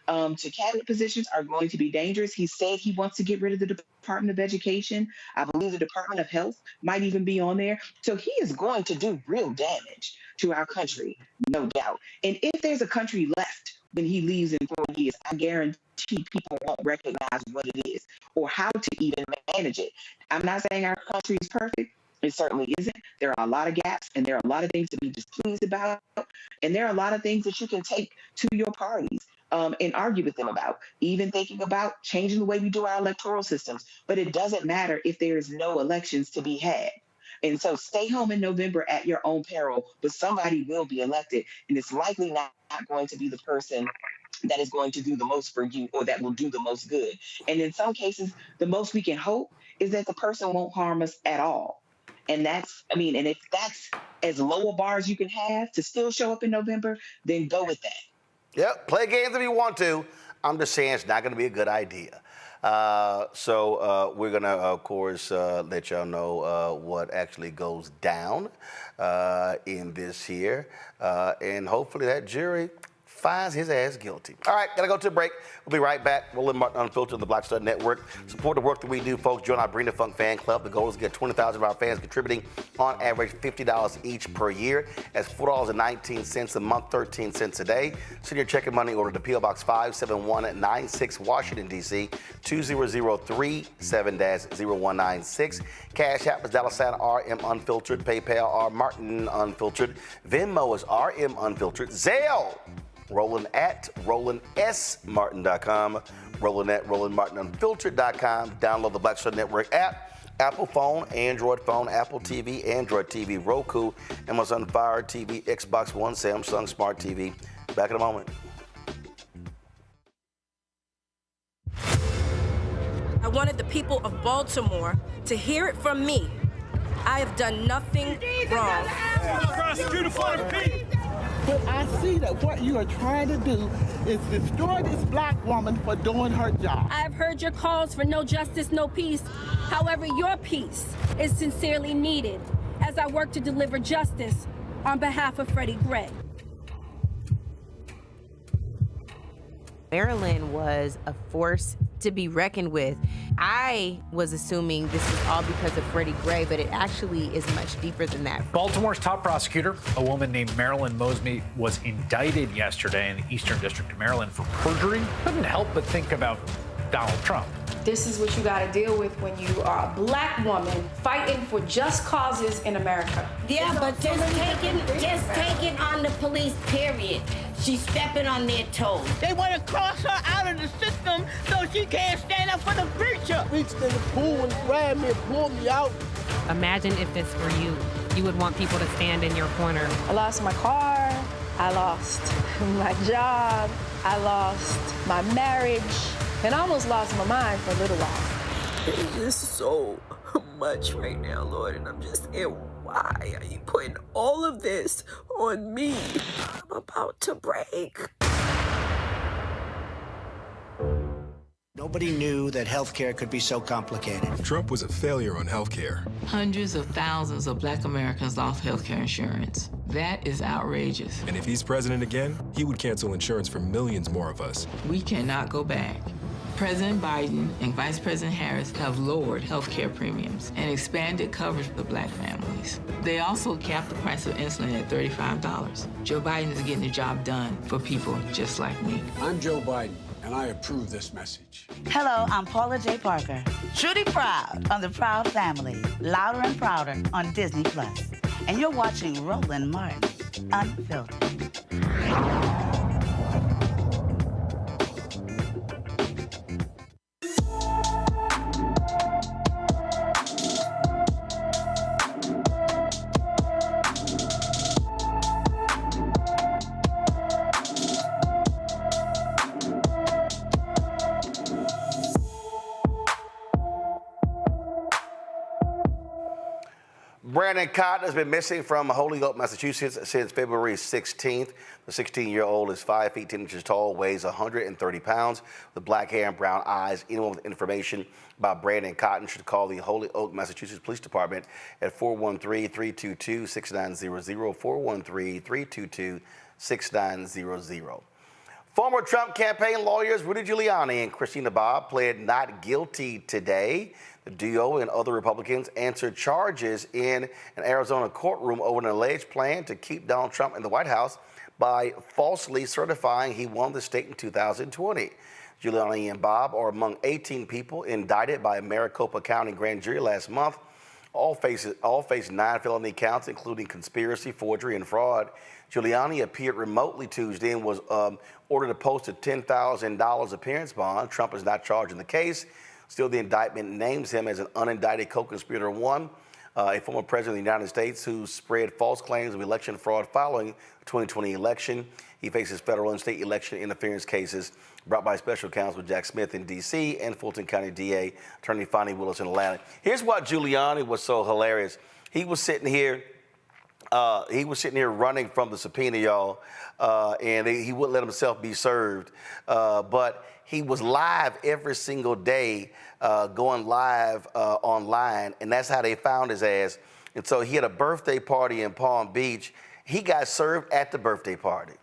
to cabinet positions are going to be dangerous. He said he wants to get rid of the Department of Education. I believe the Department of Health might even be on there. So he is going to do real damage to our country, no doubt. And if there's a country left when he leaves in 4 years, I guarantee people won't recognize what it is or how to even manage it. I'm not saying our country is perfect. It certainly isn't. There are a lot of gaps, and there are a lot of things to be displeased about, and there are a lot of things that you can take to your parties and argue with them about, even thinking about changing the way we do our electoral systems. But it doesn't matter if there is no elections to be had. And so stay home in November at your own peril, but somebody will be elected, and it's likely not going to be the person that is going to do the most for you or that will do the most good. And in some cases, the most we can hope is that the person won't harm us at all. And that's, I mean, and if that's as low a bar as you can have to still show up in November, then go with that. Yep, play games if you want to. I'm just saying it's not going to be a good idea. So we're going to, of course, let y'all know what actually goes down in this here. And hopefully that jury finds his ass guilty. All right, gotta go to a break. We'll be right back. Roland Martin Unfiltered on the Black Star Network. Support the work that we do, folks. Join our Bring the Funk fan club. The goal is to get 20,000 of our fans contributing on average $50 each per year. That's $4.19 a month, 13 cents a day. Send your check and money order to P.O. Box 57196, Washington, D.C. 20037-0196. Cash App is $RM Unfiltered. PayPal R Martin Unfiltered. Venmo is RM Unfiltered. Zelle, Roland at RolandSMartin.com. Roland at RolandMartinUnfiltered.com. Download the Black Star Network app. Apple phone, Android phone, Apple TV, Android TV, Roku, Amazon Fire TV, Xbox One, Samsung Smart TV. Back in a moment. I wanted the people of Baltimore to hear it from me. I have done nothing wrong. Prosecutor for the people. But I see that what you are trying to do is destroy this black woman for doing her job. I have heard your calls for no justice, no peace. However, your peace is sincerely needed as I work to deliver justice on behalf of Freddie Gray. Maryland was a force to be reckoned with. I was assuming this was all because of Freddie Gray, but it actually is much deeper than that. Baltimore's top prosecutor, a woman named Marilyn Mosby, was indicted yesterday in the Eastern District of Maryland for perjury. Couldn't help but think about Donald Trump. This is what you got to deal with when you are a black woman fighting for just causes in America. Yeah, but just take it on the police, period. She's stepping on their toes. They want to cross her out of the system so she can't stand up for the future. Reached in the pool and grabbed me and pulled me out. Imagine if this were you. You would want people to stand in your corner. I lost my car. I lost my job. I lost my marriage. And I almost lost my mind for a little while. It's just so much right now, Lord, and I'm just saying, why are you putting all of this on me? I'm about to break. Nobody knew that healthcare could be so complicated. Trump was a failure on healthcare. Hundreds of thousands of Black Americans lost healthcare insurance. That is outrageous. And if he's president again, he would cancel insurance for millions more of us. We cannot go back. President Biden and Vice President Harris have lowered healthcare premiums and expanded coverage for Black families. They also capped the price of insulin at $35. Joe Biden is getting the job done for people just like me. I'm Joe Biden, and I approve this message. Hello, I'm Paula J. Parker. Truly proud on the Proud Family, louder and prouder on Disney+. And you're watching Roland Martin, Unfiltered. Brandon Cotton has been missing from Holyoke, Massachusetts since February 16th. The 16-year-old is 5 feet 10 inches tall, weighs 130 pounds, with black hair and brown eyes. Anyone with information about Brandon Cotton should call the Holyoke, Massachusetts Police Department at 413-322-6900, 413-322-6900. Former Trump campaign lawyers Rudy Giuliani and Christina Bobb pled not guilty today. The duo and other Republicans answered charges in an Arizona courtroom over an alleged plan to keep Donald Trump in the White House by falsely certifying he won the state in 2020. Giuliani and Bobb are among 18 people indicted by a Maricopa County grand jury last month. All face 9 felony counts, including conspiracy, forgery, and fraud. Giuliani appeared remotely Tuesday and was ordered to post a $10,000 appearance bond. Trump is not charged in the case. Still, the indictment names him as an unindicted co-conspirator one, a former president of the United States who spread false claims of election fraud following the 2020 election. He faces federal and state election interference cases brought by special counsel Jack Smith in D.C. and Fulton County DA Attorney Fonnie Willis in Atlanta. Here's why Giuliani was so hilarious. He was sitting here running from the subpoena, y'all, and he wouldn't let himself be served. But he was live every single day, going live online, and that's how they found his ass. And so he had a birthday party in Palm Beach. He got served at the birthday party.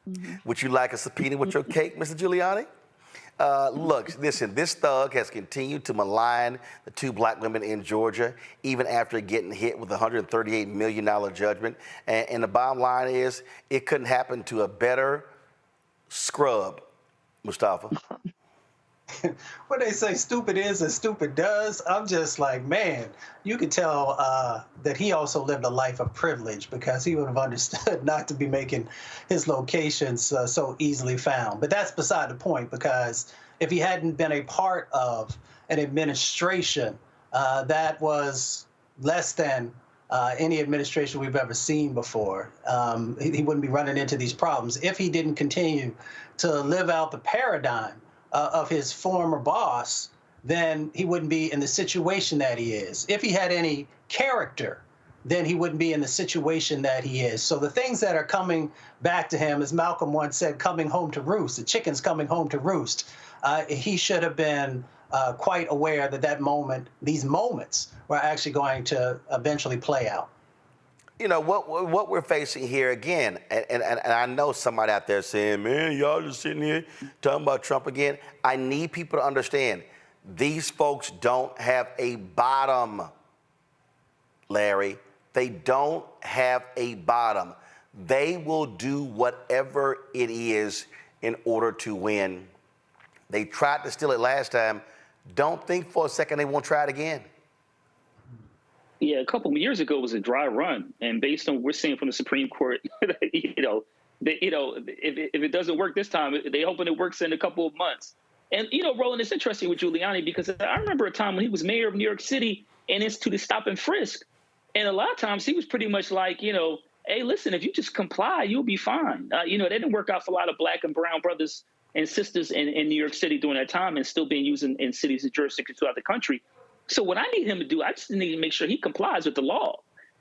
Mm-hmm. Would you like a subpoena with your cake, Mr. Giuliani? Look, listen, this thug has continued to malign the 2 black women in Georgia, even after getting hit with a $138 million judgment. And the bottom line is, it couldn't happen to a better scrub, Mustafa. When they say stupid is and stupid does, I'm just like, man, you could tell that he also lived a life of privilege, because he would have understood not to be making his locations so easily found. But that's beside the point, because if he hadn't been a part of an administration that was less than any administration we've ever seen before, he wouldn't be running into these problems. If he didn't continue to live out the paradigm of his former boss, then he wouldn't be in the situation that he is. If he had any character, then he wouldn't be in the situation that he is. So the things that are coming back to him, as Malcolm once said, coming home to roost, the chicken's coming home to roost, he should have been quite aware that these moments were actually going to eventually play out. You know, what we're facing here again, and I know somebody out there saying, man, y'all just sitting here talking about Trump again. I need people to understand, these folks don't have a bottom, Larry. They don't have a bottom. They will do whatever it is in order to win. They tried to steal it last time. Don't think for a second they won't try it again. Yeah, a couple of years ago was a dry run, and based on what we're seeing from the Supreme Court, you know, if it doesn't work this time, they hoping it works in a couple of months. And, Roland, it's interesting with Giuliani because I remember a time when he was mayor of New York City and instituted stop and frisk. And a lot of times he was pretty much like, hey, listen, if you just comply, you'll be fine. That didn't work out for a lot of black and brown brothers and sisters in New York City during that time and still being used in cities and jurisdictions throughout the country. So what I need him to do, I just need to make sure he complies with the law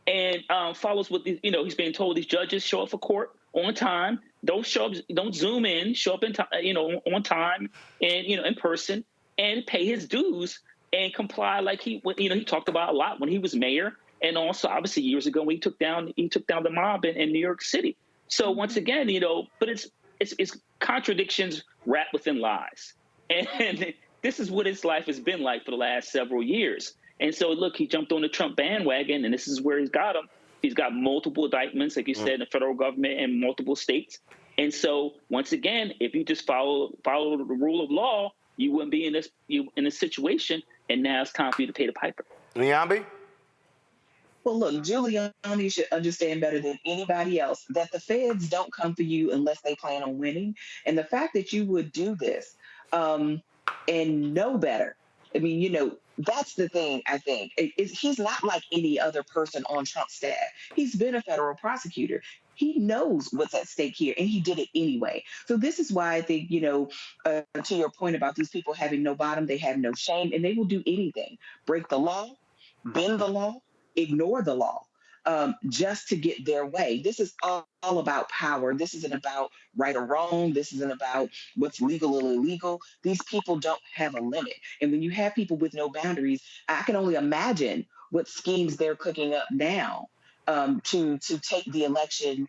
and follows what, he's being told these judges show up for court on time. Don't show up, don't zoom in, show up in time, on time and, in person and pay his dues and comply like he talked about a lot when he was mayor. And also obviously years ago when he took down the mob in New York City. So once again, but it's contradictions wrapped within lies. And this is what his life has been like for the last several years. And so look, he jumped on the Trump bandwagon and this is where he's got him. He's got multiple indictments, like you said, in the federal government and multiple states. And so, once again, if you just follow the rule of law, you wouldn't be in this situation. And now it's time for you to pay the piper. Nyambi? Well, look, Giuliani should understand better than anybody else that the feds don't come for you unless they plan on winning. And the fact that you would do this and know better, I mean, that's the thing, I think. He's not like any other person on Trump's staff. He's been a federal prosecutor. He knows what's at stake here, and he did it anyway. So this is why I think, to your point about these people having no bottom, they have no shame, and they will do anything. Break the law, bend the law, ignore the law, just to get their way. This is all about power. This isn't about right or wrong. This isn't about what's legal or illegal. These people don't have a limit. And when you have people with no boundaries, I can only imagine what schemes they're cooking up now to take the election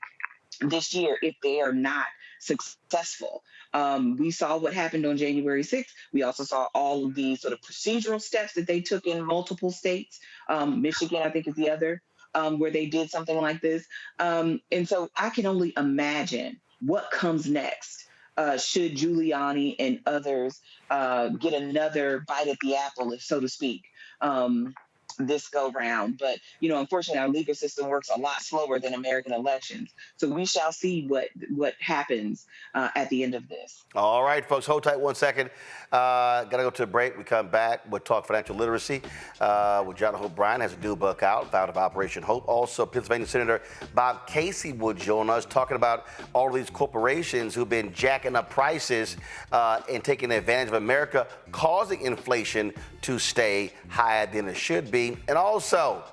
this year if they are not successful. We saw what happened on January 6th. We also saw all of these sort of procedural steps that they took in multiple states. Michigan, I think, is the other, where they did something like this. And so I can only imagine what comes next should Giuliani and others get another bite at the apple, if so to speak, this go round. But, unfortunately, our legal system works a lot slower than American elections. So we shall see what happens at the end of this. All right, folks, hold tight 1 second. Got to go to a break. We come back. We'll talk financial literacy with John Hope Bryan has a new book out, founder of Operation Hope. Also, Pennsylvania Senator Bob Casey will join us talking about all of these corporations who've been jacking up prices and taking advantage of America, causing inflation to stay higher than it should be. And also,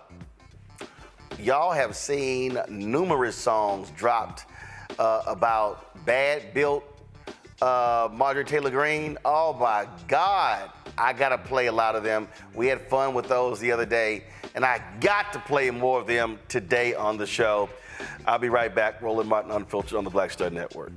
y'all have seen numerous songs dropped about bad-built Marjorie Taylor Greene. Oh, my God. I got to play a lot of them. We had fun with those the other day, and I got to play more of them today on the show. I'll be right back. Roland Martin Unfiltered on the Black Star Network.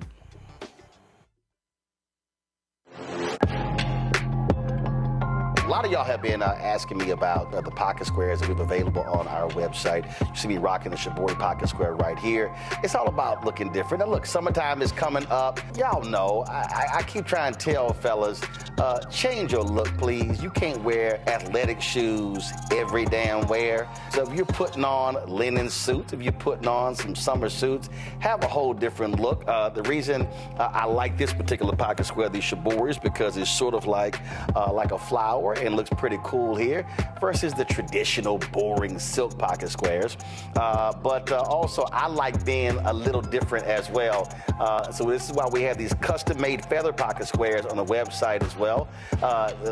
A lot of y'all have been asking me about the pocket squares that we have available on our website. You see me rocking the Shibori pocket square right here. It's all about looking different. Now look, summertime is coming up. Y'all know, I keep trying to tell fellas, change your look, please. You can't wear athletic shoes every damn wear. So if you're putting on linen suits, if you're putting on some summer suits, have a whole different look. The reason I like this particular pocket square, the Shibori, is because it's sort of like a flower and looks pretty cool here versus the traditional boring silk pocket squares. But also I like being a little different as well. So this is why we have these custom-made feather pocket squares on the website as well.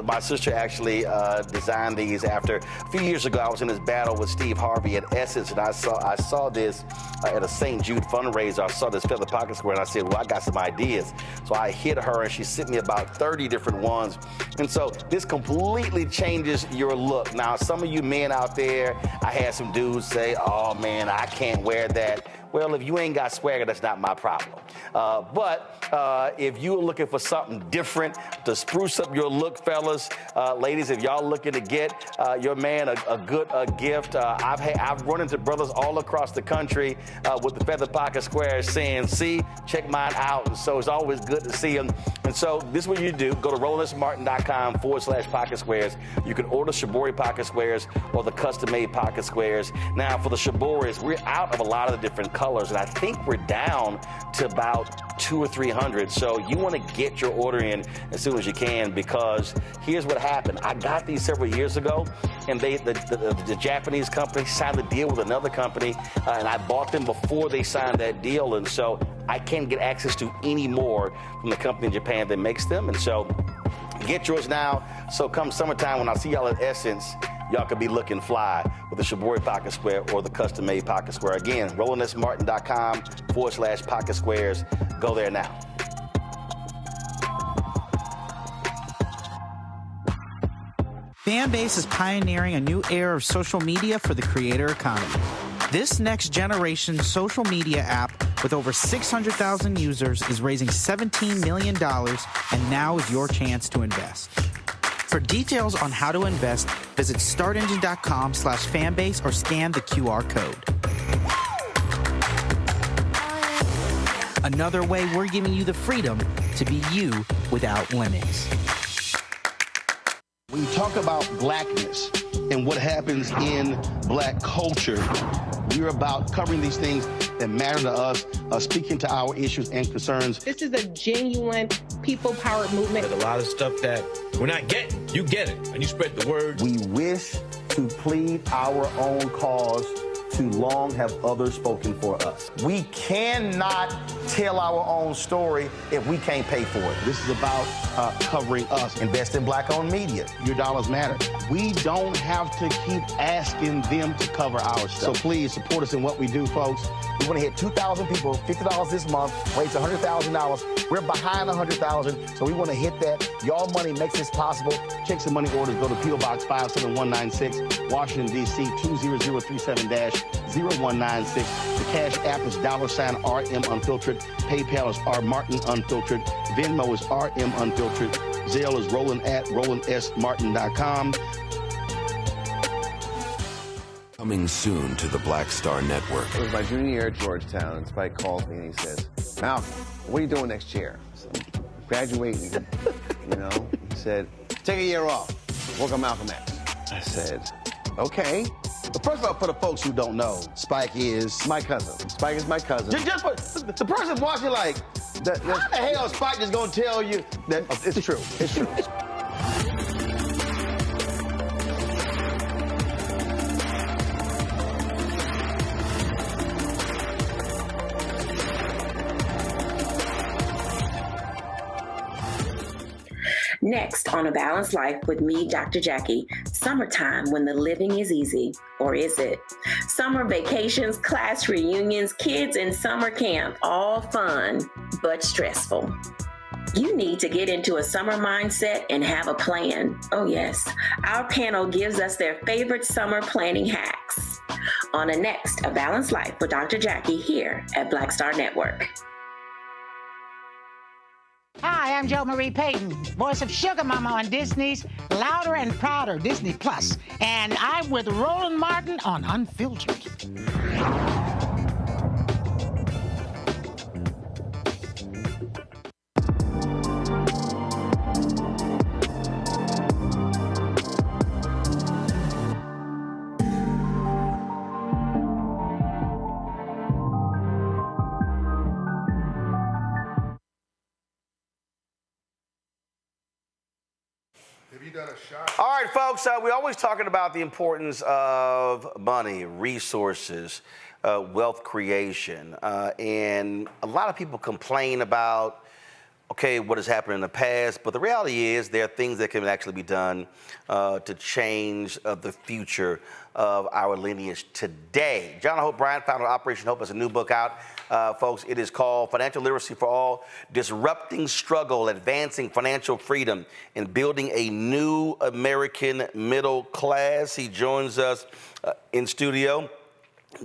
My sister actually designed these after a few years ago. I was in this battle with Steve Harvey at Essence, and I saw this at a St. Jude fundraiser. I saw this feather pocket square, and I said, well, I got some ideas. So I hit her, and she sent me about 30 different ones. And so this completely changes your look. Now, some of you men out there, I had some dudes say, oh, man, I can't wear that. Well, if you ain't got swagger, that's not my problem. But if you're looking for something different to spruce up your look, fellas, ladies, if y'all looking to get your man a good gift, I've run into brothers all across the country with the feather pocket squares saying, see, check mine out. And so it's always good to see them. And so this is what you do. Go to RolandSMartin.com/pocket squares. You can order Shibori pocket squares or the custom-made pocket squares. Now, for the Shiboris, we're out of a lot of the different colors, and I think we're down to about 200 or 300. So you want to get your order in as soon as you can, because here's what happened. I got these several years ago, and the Japanese company signed a deal with another company, and I bought them before they signed that deal, and so I can't get access to any more from the company in Japan that makes them, and so get yours now. So come summertime, when I see y'all at Essence, y'all could be looking fly with the Shibori Pocket Square or the custom-made Pocket Square. Again, RolandSMartin.com/pocket squares. Go there now. Fanbase is pioneering a new era of social media for the creator economy. This next generation social media app with over 600,000 users is raising $17 million, and now is your chance to invest. For details on how to invest, visit startengine.com/fanbase or scan the QR code. Another way we're giving you the freedom to be you without limits. When you talk about blackness and what happens in black culture, we're about covering these things that matter to us, speaking to our issues and concerns. This is a genuine people-powered movement. There's a lot of stuff that we're not getting. You get it, and you spread the word. We wish to plead our own cause. Too long have others spoken for us. We cannot tell our own story if we can't pay for it. This is about covering us. Invest in black-owned media. Your dollars matter. We don't have to keep asking them to cover our stuff. So please support us in what we do, folks. We want to hit 2,000 people, $50 this month, raise $100,000. We're behind 100,000, so we want to hit that. Y'all money makes this possible. Checks and money orders go to P.O. Box 57196, Washington, D.C. 20037-0196. The Cash App is $RM Unfiltered. PayPal is R Martin Unfiltered. Venmo is RM Unfiltered. Zelle is Roland@RolandSMartin.com. Coming soon to the Black Star Network. It was my junior year at Georgetown, and Spike calls me and he says, Malcolm, what are you doing next year? So, graduating, you know. He said, take a year off, work on Malcolm X. I said, okay. But first of all, for the folks who don't know, Spike is my cousin. Spike is my cousin. Just for the person watching, like, how the hell is Spike just gonna tell you that it's true? It's true. Next on A Balanced Life with me, Dr. Jackie, summertime when the living is easy, or is it? Summer vacations, class reunions, kids in summer camp, all fun, but stressful. You need to get into a summer mindset and have a plan. Oh yes, our panel gives us their favorite summer planning hacks. On A Balanced Life with Dr. Jackie here at Black Star Network. Hi, I'm Jo Marie Payton, voice of Sugar Mama on Disney's Louder and Prouder Disney Plus, and I'm with Roland Martin on Unfiltered. All right, folks, we're always talking about the importance of money, resources, wealth creation. And a lot of people complain about, okay, what has happened in the past, but the reality is there are things that can actually be done to change the future of our lineage today. John Hope Bryant, founder of Operation Hope, has a new book out. Folks, it is called Financial Literacy for All, Disrupting Struggle, Advancing Financial Freedom, and Building a New American Middle Class. He joins us in studio.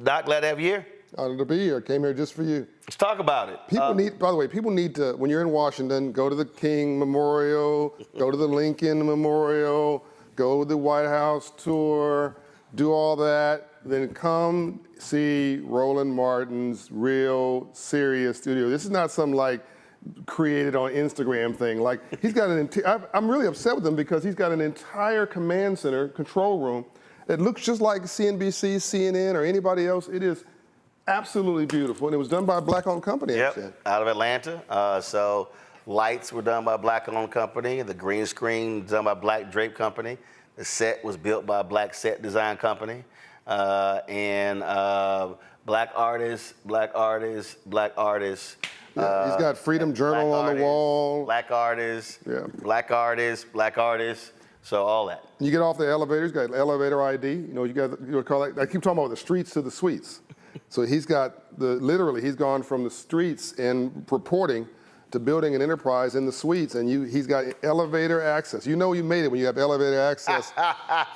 Doc, glad to have you here. Honored to be here. Came here just for you. Let's talk about it. People need, by the way, people need to, when you're in Washington, go to the King Memorial, go to the Lincoln Memorial, go to the White House tour, do all that, then come see Roland Martin's real, serious studio. This is not some like created on Instagram thing. Like he's got I'm really upset with him because he's got an entire command center, control room, that looks just like CNBC, CNN, or anybody else. It is Absolutely beautiful, and it was done by a black-owned company. Yep, out of Atlanta. So lights were done by a black-owned company. The green screen done by a black drape company. The set was built by a black set design company. And black artists. Yeah, he's got Freedom Journal on the wall. Black artists. Yeah. Black artists. So all that. You get off the elevator, he's got elevator ID. You know, you call that. I keep talking about the streets to the suites. So he's got literally he's gone from the streets and reporting to building an enterprise in the suites, and he's got elevator access. You know you made it when you have elevator access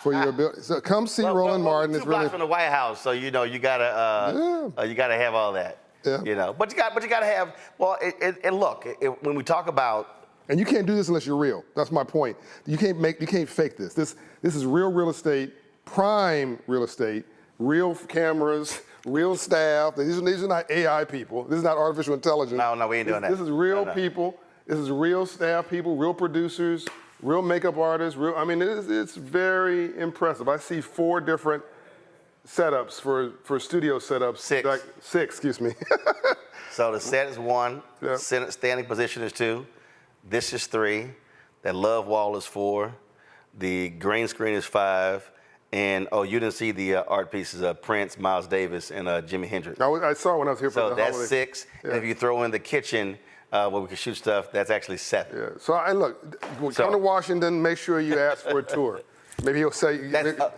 for your building. So come see Roland Martin. Two blocks from the White House, so you know you gotta have all that. Yeah. You know, but you gotta have. Well, and look, when we talk about, and you can't do this unless you're real. That's my point. You can't fake this. This is real estate, prime real estate, real cameras, real staff. These are not AI people. This is not artificial intelligence. No, we ain't doing that. This is real people. This is real staff people, real producers, real makeup artists. I mean, it's very impressive. I see 4 different setups for studio setups. 6. 6, excuse me. So the set is 1. Yep. Standing position is 2. This is 3. That love wall is 4. The green screen is 5. And you didn't see the art pieces of Prince, Miles Davis, and Jimi Hendrix. I saw when I was here for the holiday. So that's 6. Yeah. And if you throw in the kitchen where we can shoot stuff, that's actually 7. Yeah. So come to Washington, make sure you ask for a tour. Maybe he'll say.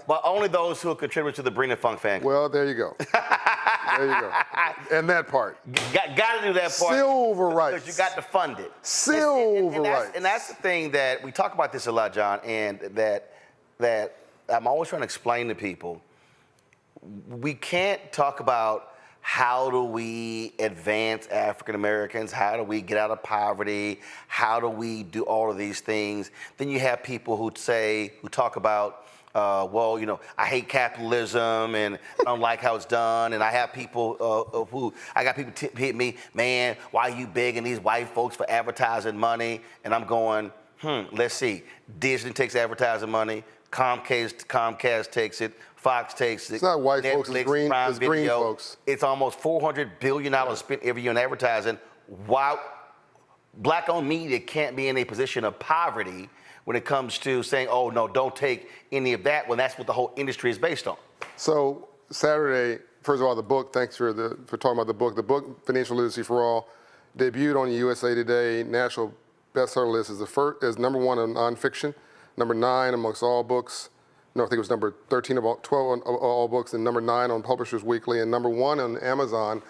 But only those who contribute to the Brina Funk fan. Well, there you go. There you go. And that part. Got to do that part. Silver rights. Because you got to fund it. Silver rights. And that's the thing that we talk about this a lot, John, and that I'm always trying to explain to people. We can't talk about how do we advance African Americans, how do we get out of poverty, how do we do all of these things. Then you have people who talk about, well, you know, I hate capitalism and I don't like how it's done. And I have people hit me, man, why are you begging these white folks for advertising money? And I'm going, let's see. Disney takes advertising money. Comcast takes it. Fox takes it. It's not white Netflix, folks, it's green folks. It's almost $400 billion spent every year in advertising. Why black-owned media can't be in a position of poverty when it comes to saying, oh, no, don't take any of that, when that's what the whole industry is based on. So Saturday, first of all, the book, thanks for talking about the book. The book, Financial Literacy for All, debuted on USA Today national bestseller list as #1 in nonfiction, #9 amongst all books. No, I think it was number 13 of 12 on all books, and #9 on Publishers Weekly, and #1 on Amazon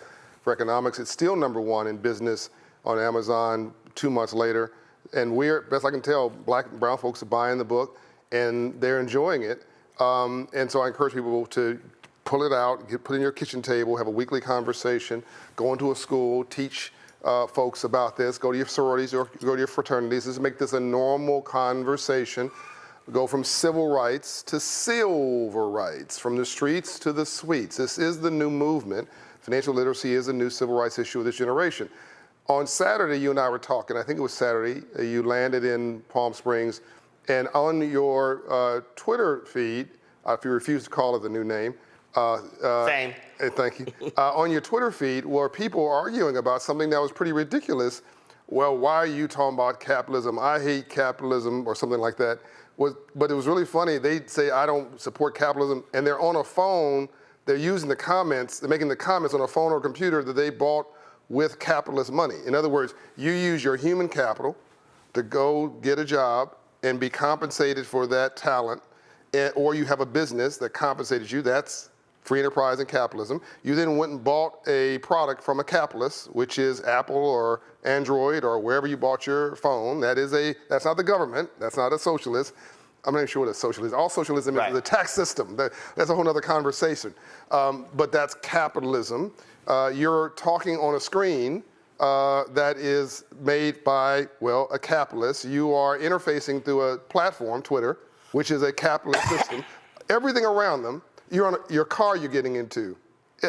for economics. It's still #1 in business on Amazon 2 months later. And best I can tell, black and brown folks are buying the book, and they're enjoying it. And so I encourage people to pull it out, put it in your kitchen table, have a weekly conversation, go into a school, teach folks about this, go to your sororities or go to your fraternities. Just make this a normal conversation. Go from civil rights to silver rights, from the streets to the suites. This is the new movement. Financial literacy is a new civil rights issue of this generation. On Saturday, you and I were talking, I think it was Saturday, you landed in Palm Springs, and on your Twitter feed, if you refuse to call it the new name, Same. Thank you. On your Twitter feed were people arguing about something that was pretty ridiculous. Well, why are you talking about capitalism? I hate capitalism, or something like that. But it was really funny. They'd say, I don't support capitalism, and they're on a phone. They're using the comments. They're making the comments on a phone or computer that they bought with capitalist money. In other words, you use your human capital to go get a job and be compensated for that talent, or you have a business that compensated you. That's free enterprise and capitalism. You then went and bought a product from a capitalist, which is Apple or Android or wherever you bought your phone. That's not the government. That's not a socialist. I'm not even sure what a socialist is. All socialism is the tax system. That's a whole other conversation. But that's capitalism. You're talking on a screen that is made by, a capitalist. You are interfacing through a platform, Twitter, which is a capitalist system. Everything around them, your car you're getting into,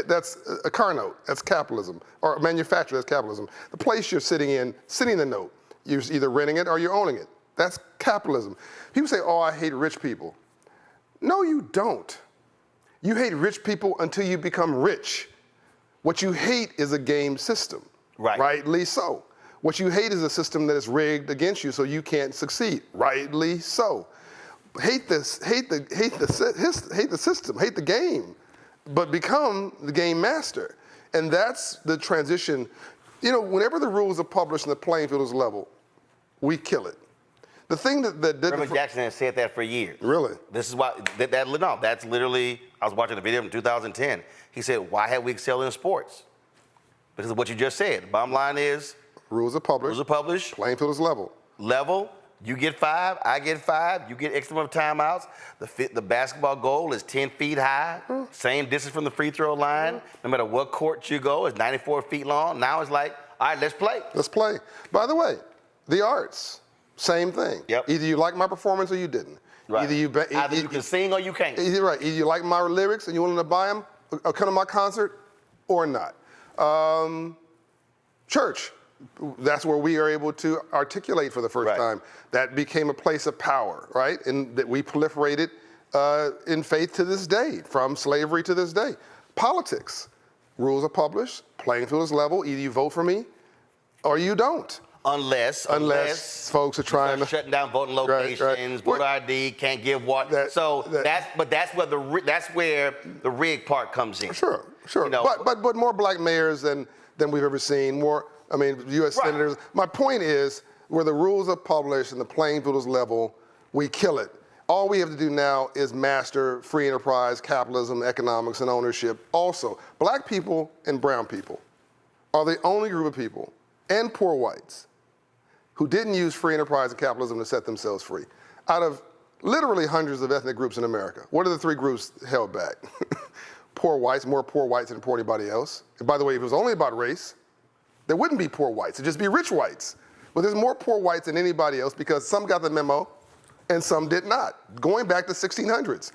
that's a car note, that's capitalism. Or a manufacturer, that's capitalism. The place you're sitting in the note, you're either renting it or you're owning it. That's capitalism. People say, oh, I hate rich people. No, you don't. You hate rich people until you become rich. What you hate is a game system. Right. Rightly so. What you hate is a system that is rigged against you so you can't succeed. Rightly so. Hate the system, hate the game, but become the game master. And that's the transition. You know, whenever the rules are published and the playing field is level, we kill it. The thing that Reverend Jackson has said that for years. Really? This is why, that's literally, I was watching a video from 2010. He said, why have we excelled in sports? Because of what you just said. Bottom line is, rules are published. Rules are published. Playing field is level. Level. You get 5, I get 5, you get X amount of timeouts. The basketball goal is 10 feet high, same distance from the free throw line. No matter what court you go, it's 94 feet long. Now it's like, all right, let's play. Let's play. By the way, the arts, same thing. Yep. Either you like my performance or you didn't. Right. Either you can sing or you can't. Right. Either you like my lyrics and you willing to buy them or come to my concert or not. Church. That's where we are able to articulate for the first time. That became a place of power, right? And that we proliferated in faith to this day, from slavery to this day. Politics. Rules are published, playing field is level. Either you vote for me or you don't. Unless folks are trying to shutting down voting locations, voter ID, can't give what. That's where the rig part comes in. Sure. You know, but more black mayors than we've ever seen. More, I mean, U.S. senators. My point is, where the rules are published and the playing field is level, we kill it. All we have to do now is master free enterprise, capitalism, economics, and ownership. Also, black people and brown people are the only group of people, and poor whites, who didn't use free enterprise and capitalism to set themselves free. Out of literally hundreds of ethnic groups in America, what are the 3 groups held back? Poor whites, more poor whites than poor anybody else. And by the way, if it was only about race, there wouldn't be poor whites, it'd just be rich whites. But there's more poor whites than anybody else because some got the memo and some did not. Going back to 1600s,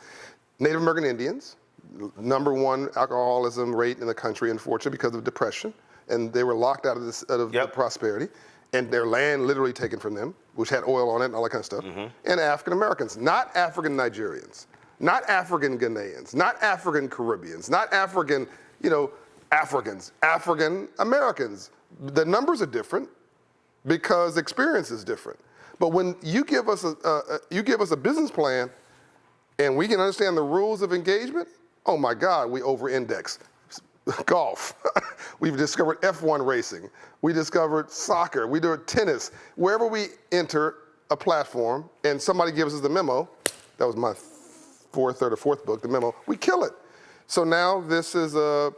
Native American Indians, #1 alcoholism rate in the country, unfortunately, because of depression, and they were locked out of the prosperity, and their land literally taken from them, which had oil on it and all that kind of stuff. And African Americans, not African Nigerians, not African Ghanaians, not African Caribbeans, not African, Africans, African Americans. The numbers are different because experience is different. But when you give us a business plan and we can understand the rules of engagement, oh my God, we over-index. Golf. We've discovered F1 racing. We discovered soccer. We do tennis. Wherever we enter a platform and somebody gives us the memo, that was my third or fourth book, the memo, we kill it. So now this is a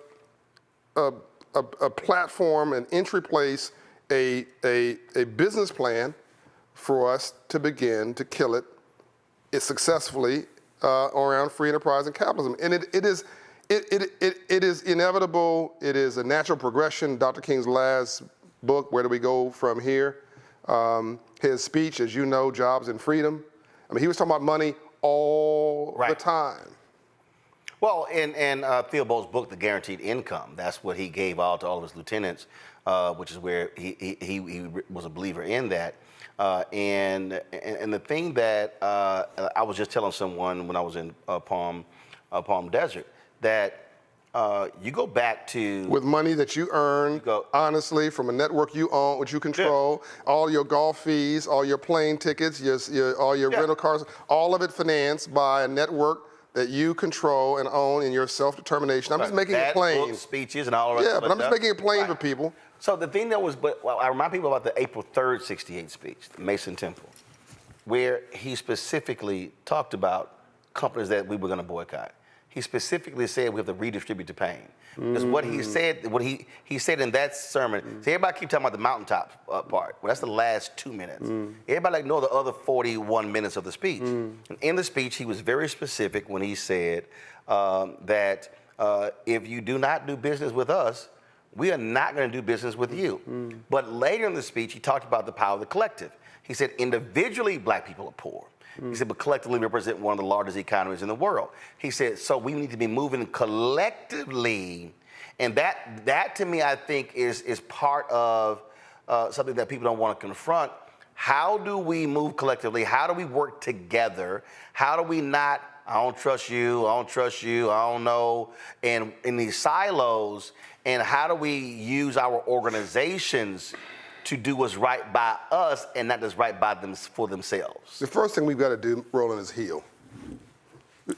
platform, an entry place, a business plan for us to begin to kill it successfully around free enterprise and capitalism. And it is inevitable. It is a natural progression. Dr. King's last book, Where Do We Go From Here? His speech, as you know, Jobs and Freedom. I mean, he was talking about money all the time. Well, in Theobald's book, The Guaranteed Income, that's what he gave out to all of his lieutenants, which is where he was a believer in that. And the thing that I was just telling someone when I was in Palm Desert, that you go back to... With money that you earn, honestly, from a network you own, which you control, all your golf fees, all your plane tickets, all your rental cars, all of it financed by a network that you control and own in your self-determination. I'm just making it plain. Books, speeches, and all of that. Yeah, but I'm just making it plain for people. So the thing that was, I remind people about the April 3rd, 68 speech, the Mason Temple, where he specifically talked about companies that we were going to boycott. He specifically said we have to redistribute the pain. Because what he said, he said in that sermon, see, everybody keep talking about the mountaintop part. Well, that's the last 2 minutes. Everybody know the other 41 minutes of the speech. And in the speech, he was very specific when he said that if you do not do business with us, we are not going to do business with you. But later in the speech, he talked about the power of the collective. He said individually, black people are poor. He said, but collectively represent one of the largest economies in the world. He said, so we need to be moving collectively. And that to me, I think, is part of something that people don't want to confront. How do we move collectively? How do we work together? How do we not, I don't trust you, I don't trust you, I don't know, and in these silos, and how do we use our organizations to do what's right by us and not just right by them for themselves? The first thing we've got to do, Roland, is heal.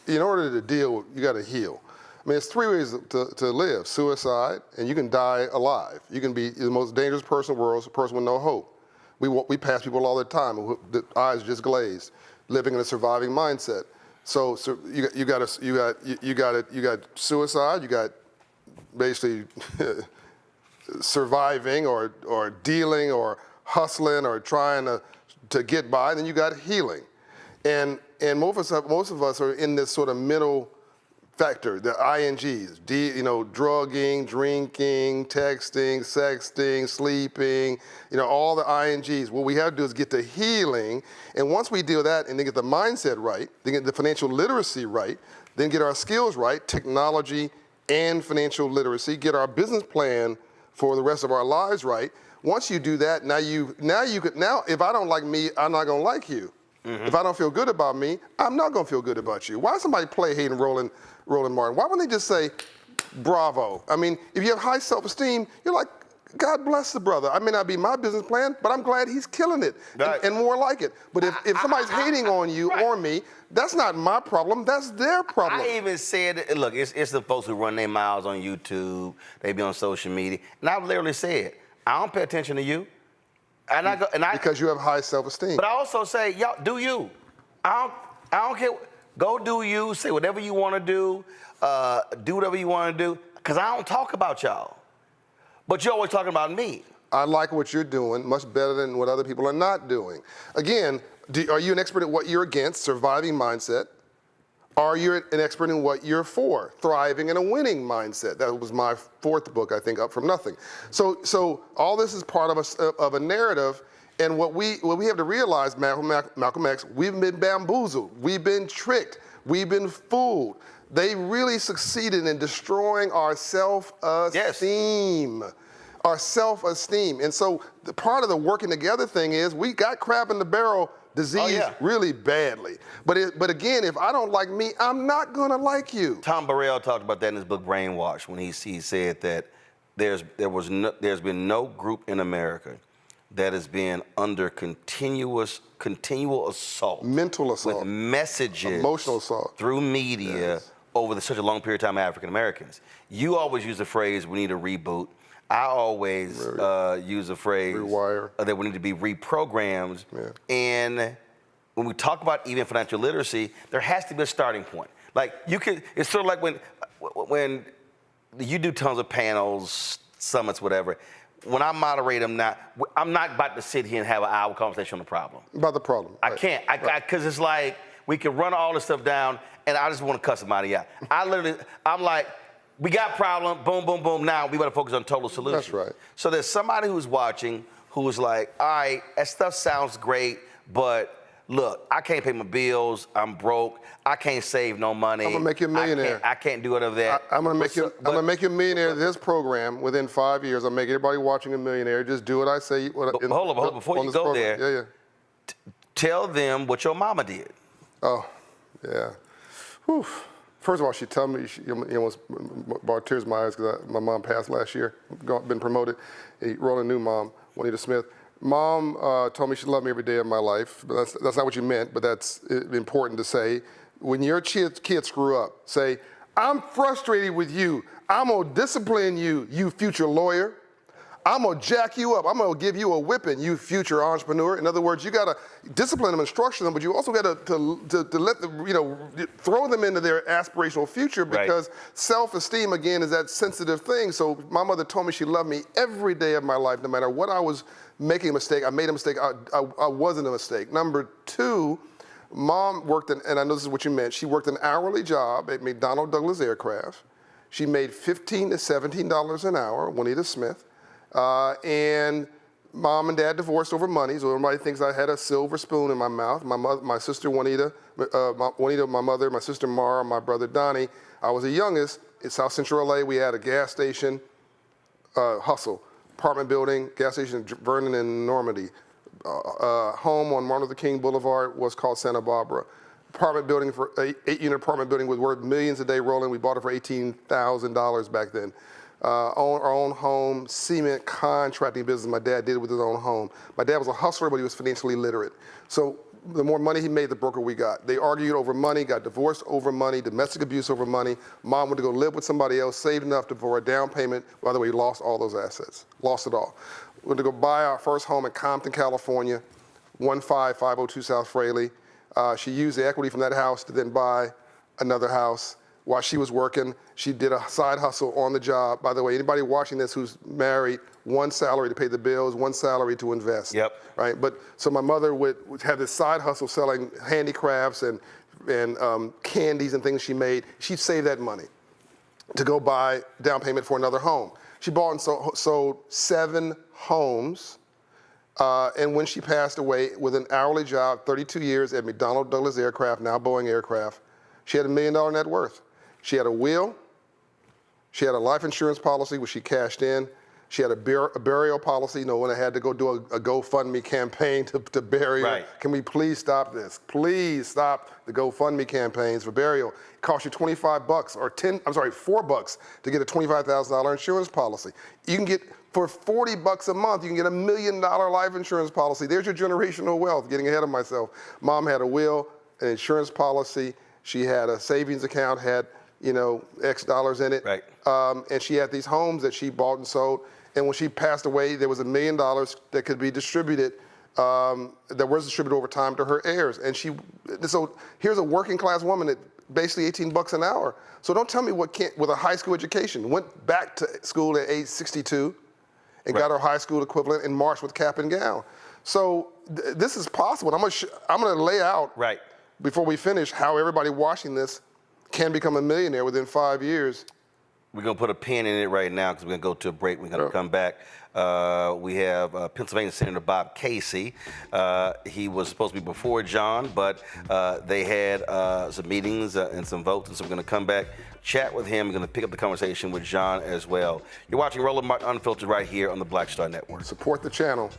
In order to deal, you got to heal. I mean, there's three ways to live: suicide, and you can die alive. You can be the most dangerous person in the world, a person with no hope. We pass people all the time, the eyes just glazed, living in a surviving mindset. So you got suicide, you got basically surviving or dealing or hustling or trying to get by, and then you got healing. And most of us are in this sort of middle factor, the INGs, drugging, drinking, texting, sexting, sleeping, all the INGs. What we have to do is get the healing, and once we do that and then get the mindset right, then get the financial literacy right, then get our skills right, technology and financial literacy, get our business plan for the rest of our lives right. Once you do that, now if I don't like me, I'm not gonna like you. Mm-hmm. If I don't feel good about me, I'm not gonna feel good about you. Why somebody play hating Roland Martin? Why wouldn't they just say, bravo? I mean, if you have high self-esteem, you're like, God bless the brother. I may not be my business plan, but I'm glad he's killing it, right, and more like it. But if somebody's hating on you or me, that's not my problem, that's their problem. I even said, look, it's the folks who run their mouths on YouTube, they be on social media, and I've literally said, I don't pay attention to you. Because you have high self-esteem. But I also say, y'all, do you. I don't care. Go do you, say whatever you want to do whatever you want to do, because I don't talk about y'all. But you're always talking about me. I like what you're doing much better than what other people are not doing. Again, are you an expert at what you're against, surviving mindset? Are you an expert in what you're for, thriving in a winning mindset? That was my fourth book, I think, Up From Nothing. So all this is part of a narrative, and what we have to realize, Malcolm X, we've been bamboozled, we've been tricked, we've been fooled. They really succeeded in destroying our self-esteem. Yes. Our self-esteem. And so part of the working together thing is we got crab in the barrel disease really badly. But again, if I don't like me, I'm not gonna like you. Tom Burrell talked about that in his book Brainwash when he said that there's been no group in America that has been under continual assault. Mental assault. With messages. Emotional assault. Through media over such a long period of time, African Americans. You always use the phrase, we need a reboot. I always use the phrase rewire. That we need to be reprogrammed. Yeah. And when we talk about even financial literacy, there has to be a starting point. Like it's sort of like when you do tons of panels, summits, whatever. When I moderate them now, I'm not about to sit here and have an hour conversation on the problem. About the problem. I can't, because it's like we can run all this stuff down, and I just want to cuss somebody out. I'm like, we got problem, boom, boom, boom. Now we better focus on total solution. That's right. So there's somebody who's watching who's like, all right, that stuff sounds great, but look, I can't pay my bills. I'm broke. I can't save no money. I'm gonna make you a millionaire. I can't do any of that. I'm gonna make you a millionaire. This program within 5 years, I'll make everybody watching a millionaire. Just do what I say. Hold on, before you go program. there. Tell them what your mama did. Oh, yeah. Whew. First of all, she told me, she almost brought tears in my eyes because my mom passed last year, been promoted. Roland knew Mom, Juanita Smith. Mom told me she loved me every day of my life. But that's not what you meant, but that's important to say. When your kids screw up, say, I'm frustrated with you. I'm gonna discipline you, you future lawyer. I'm gonna jack you up. I'm gonna give you a whipping, you future entrepreneur. In other words, you gotta discipline them and structure them, but you also gotta to let them, throw them into their aspirational future, because self-esteem, again, is that sensitive thing. So my mother told me she loved me every day of my life, no matter what I was making a mistake. I made a mistake, I wasn't a mistake. Number two, Mom worked and I know this is what you meant, she worked an hourly job at McDonnell Douglas Aircraft. She made $15 to $17 an hour, Juanita Smith. And Mom and Dad divorced over money, so everybody thinks I had a silver spoon in my mouth. My sister Juanita, my mother, my sister Mara, my brother Donnie. I was the youngest. In South Central LA, we had a gas station, hustle, apartment building, gas station, Vernon and Normandy. home on Martin Luther King Boulevard was called Santa Barbara. Apartment building for 8-unit apartment building was worth millions a day rolling. We bought it for $18,000 back then. Own our own home, cement contracting business my dad did with his own home. My dad was a hustler, but he was financially literate. So the more money he made, the broker we got. They argued over money, got divorced over money, domestic abuse over money. Mom went to go live with somebody else, saved enough for a down payment. By the way, he lost all those assets, lost it all. We went to go buy our first home in Compton, California, 15502 South Fraley. She used the equity from that house to then buy another house. While she was working, she did a side hustle on the job. By the way, anybody watching this who's married, one salary to pay the bills, one salary to invest. Yep. Right. But so my mother would have this side hustle selling handicrafts and candies and things she made. She'd save that money to go buy down payment for another home. She bought and sold 7 homes. And when she passed away with an hourly job, 32 years at McDonnell Douglas Aircraft, now Boeing Aircraft, she had $1 million net worth. She had a will. She had a life insurance policy, which she cashed in. She had a burial policy. When I had to go do a GoFundMe campaign to bury her. Can we please stop this? Please stop the GoFundMe campaigns for burial. It costs you $25 or $4 to get a $25,000 insurance policy. You can get, for $40 a month, you can get $1 million life insurance policy. There's your generational wealth, getting ahead of myself. Mom had a will, an insurance policy. She had a savings account, had X dollars in it. Right. And she had these homes that she bought and sold. And when she passed away, there was $1 million that could be distributed, that was distributed over time to her heirs. And so here's a working class woman at basically $18 an hour. So don't tell me with a high school education, went back to school at age 62 and got her high school equivalent and marched with cap and gown. So this is possible. I'm gonna lay out before we finish how everybody watching this can become a millionaire within 5 years. We're going to put a pin in it right now because we're going to go to a break. We're going to come back. We have Pennsylvania Senator Bob Casey. He was supposed to be before John, but they had some meetings and some votes, and so we're going to come back, chat with him. We're going to pick up the conversation with John as well. You're watching Roland Martin Unfiltered right here on the Black Star Network. Support the channel.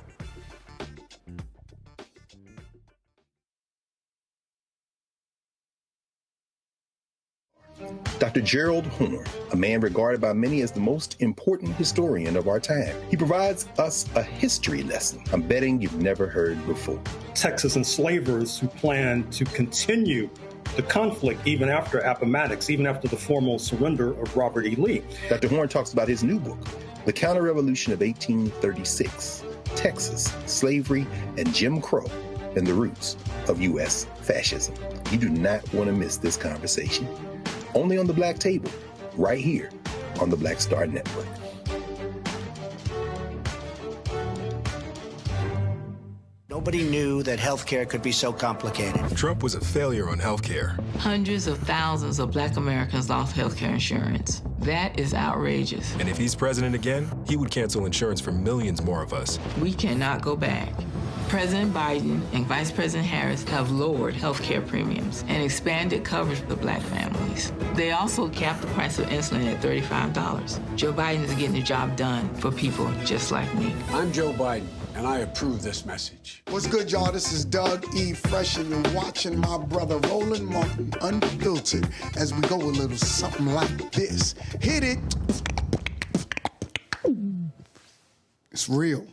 Dr. Gerald Horne, a man regarded by many as the most important historian of our time. He provides us a history lesson I'm betting you've never heard before. Texas enslavers who planned to continue the conflict even after Appomattox, even after the formal surrender of Robert E. Lee. Dr. Horne talks about his new book, The Counter-Revolution of 1836, Texas, Slavery, and Jim Crow, and the Roots of U.S. Fascism. You do not want to miss this conversation. Only on the Black Table, right here on the Black Star Network. Nobody knew that healthcare could be so complicated. Trump was a failure on healthcare. Hundreds of thousands of Black Americans lost healthcare insurance. That is outrageous. And if he's president again, he would cancel insurance for millions more of us. We cannot go back. President Biden and Vice President Harris have lowered healthcare premiums and expanded coverage for Black families. They also capped the price of insulin at $35. Joe Biden is getting the job done for people just like me. I'm Joe Biden, and I approve this message. What's good, y'all? This is Doug E. Fresh, and you're watching my brother Roland Martin Unfiltered as we go a little something like this. Hit it. It's real.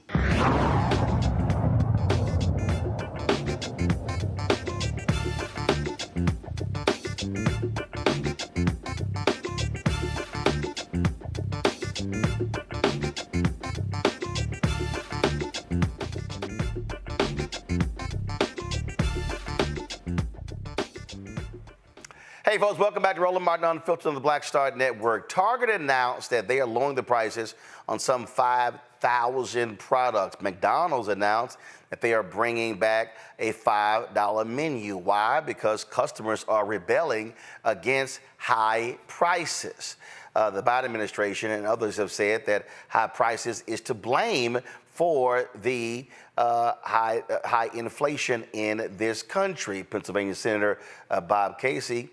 Hey folks, welcome back to Roland Martin Unfiltered on the Black Star Network. Target announced that they are lowering the prices on some 5,000 products. McDonald's announced that they are bringing back a $5 menu. Why? Because customers are rebelling against high prices. The Biden administration and others have said that high prices is to blame for the high inflation in this country. Pennsylvania Senator Bob Casey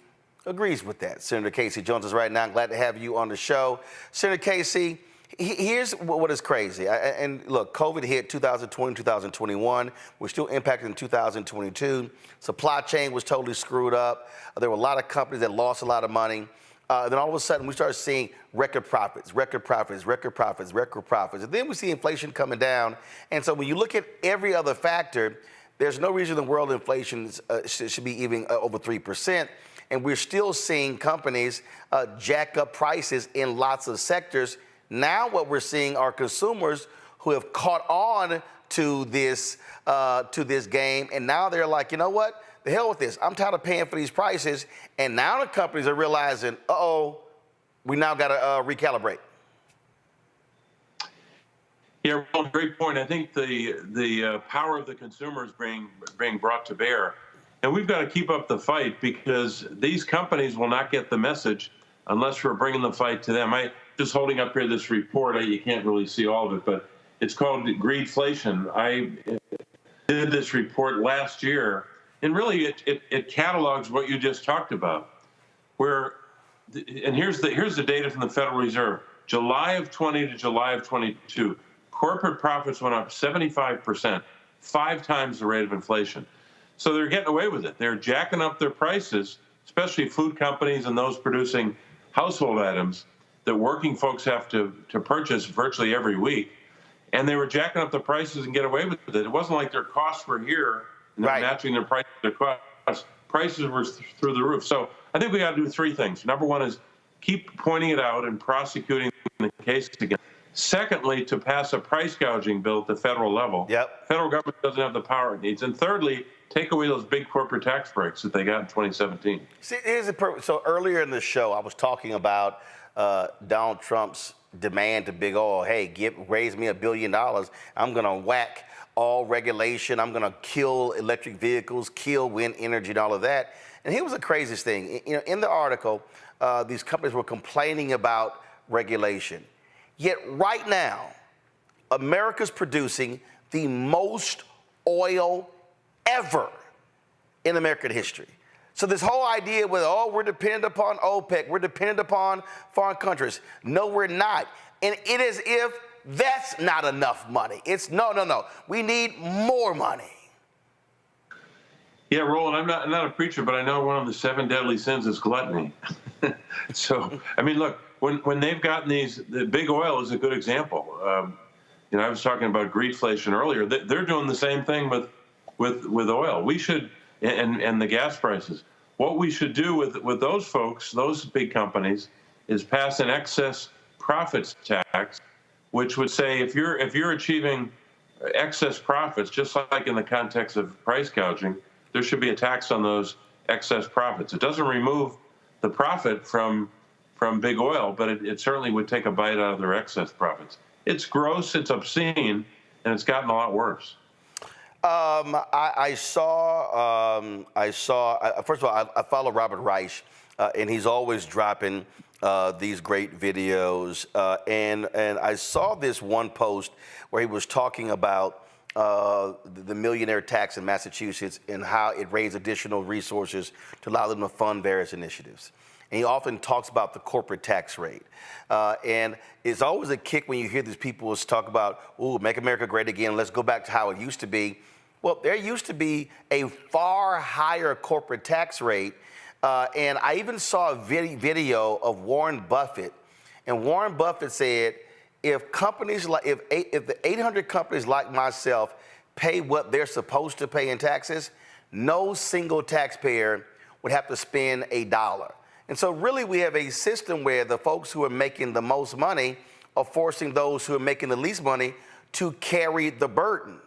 agrees with that. Senator Casey joins us right now. I'm glad to have you on the show. Senator Casey, Here's what is crazy. And look, COVID hit 2020, 2021. We're still impacted in 2022. Supply chain was totally screwed up. There were a lot of companies that lost a lot of money. Then all of a sudden, we started seeing record profits, record profits, record profits, record profits. And then we see inflation coming down. And so when you look at every other factor, there's no reason the world inflation should be even over 3%. And we're still seeing companies jack up prices in lots of sectors. Now what we're seeing are consumers who have caught on to this game, and now they're like, you know what? The hell with this. I'm tired of paying for these prices. And now the companies are realizing, uh-oh, we now got to recalibrate. Yeah, well, great point. I think the power of the consumer is being brought to bear. And we've got to keep up the fight because these companies will not get the message unless we're bringing the fight to them. I just holding up here this report. You can't really see all of it, but it's called Greedflation. I did this report last year. And really, it catalogs what you just talked about. And here's the data from the Federal Reserve. July of 20 to July of 22, corporate profits went up 75%, 5 times the rate of inflation. So they're getting away with it. They're jacking up their prices, especially food companies and those producing household items that working folks have to purchase virtually every week. And they were jacking up the prices and get away with it. It wasn't like their costs were here. And they're matching their price to their costs. Prices were through the roof. So I think we got to do 3 things. Number 1 is keep pointing it out and prosecuting the case again. Secondly, to pass a price gouging bill at the federal level. Yep. Federal government doesn't have the power it needs. And thirdly, take away those big corporate tax breaks that they got in 2017. See, so earlier in the show, I was talking about Donald Trump's demand to Big Oil. Hey, raise me $1 billion. I'm going to whack all regulation. I'm going to kill electric vehicles, kill wind energy, and all of that. And here was the craziest thing. You know, in the article, these companies were complaining about regulation. Yet right now, America's producing the most oil ever in American history. So this whole idea with, we're dependent upon OPEC, we're dependent upon foreign countries. No, we're not. And it is if that's not enough money. It's no. We need more money. Yeah, Roland, I'm not a preacher, but I know one of the 7 deadly sins is gluttony. So, I mean, look, when they've gotten the big oil is a good example. You know, I was talking about greedflation earlier. They're doing the same thing with oil. We should, and the gas prices. What we should do with those folks, those big companies, is pass an excess profits tax, which would say if you're achieving excess profits, just like in the context of price gouging, there should be a tax on those excess profits. It doesn't remove the profit from big oil, but it certainly would take a bite out of their excess profits. It's gross, it's obscene, and it's gotten a lot worse. I saw. First of all, I follow Robert Reich, and he's always dropping these great videos. And I saw this one post where he was talking about the millionaire tax in Massachusetts and how it raised additional resources to allow them to fund various initiatives. And he often talks about the corporate tax rate. And it's always a kick when you hear these people talk about, ooh, make America great again, let's go back to how it used to be. Well, there used to be a far higher corporate tax rate. And I even saw a video of Warren Buffett. And Warren Buffett said, if the 800 companies like myself pay what they're supposed to pay in taxes, no single taxpayer would have to spend $1. And so really we have a system where the folks who are making the most money are forcing those who are making the least money to carry the burden.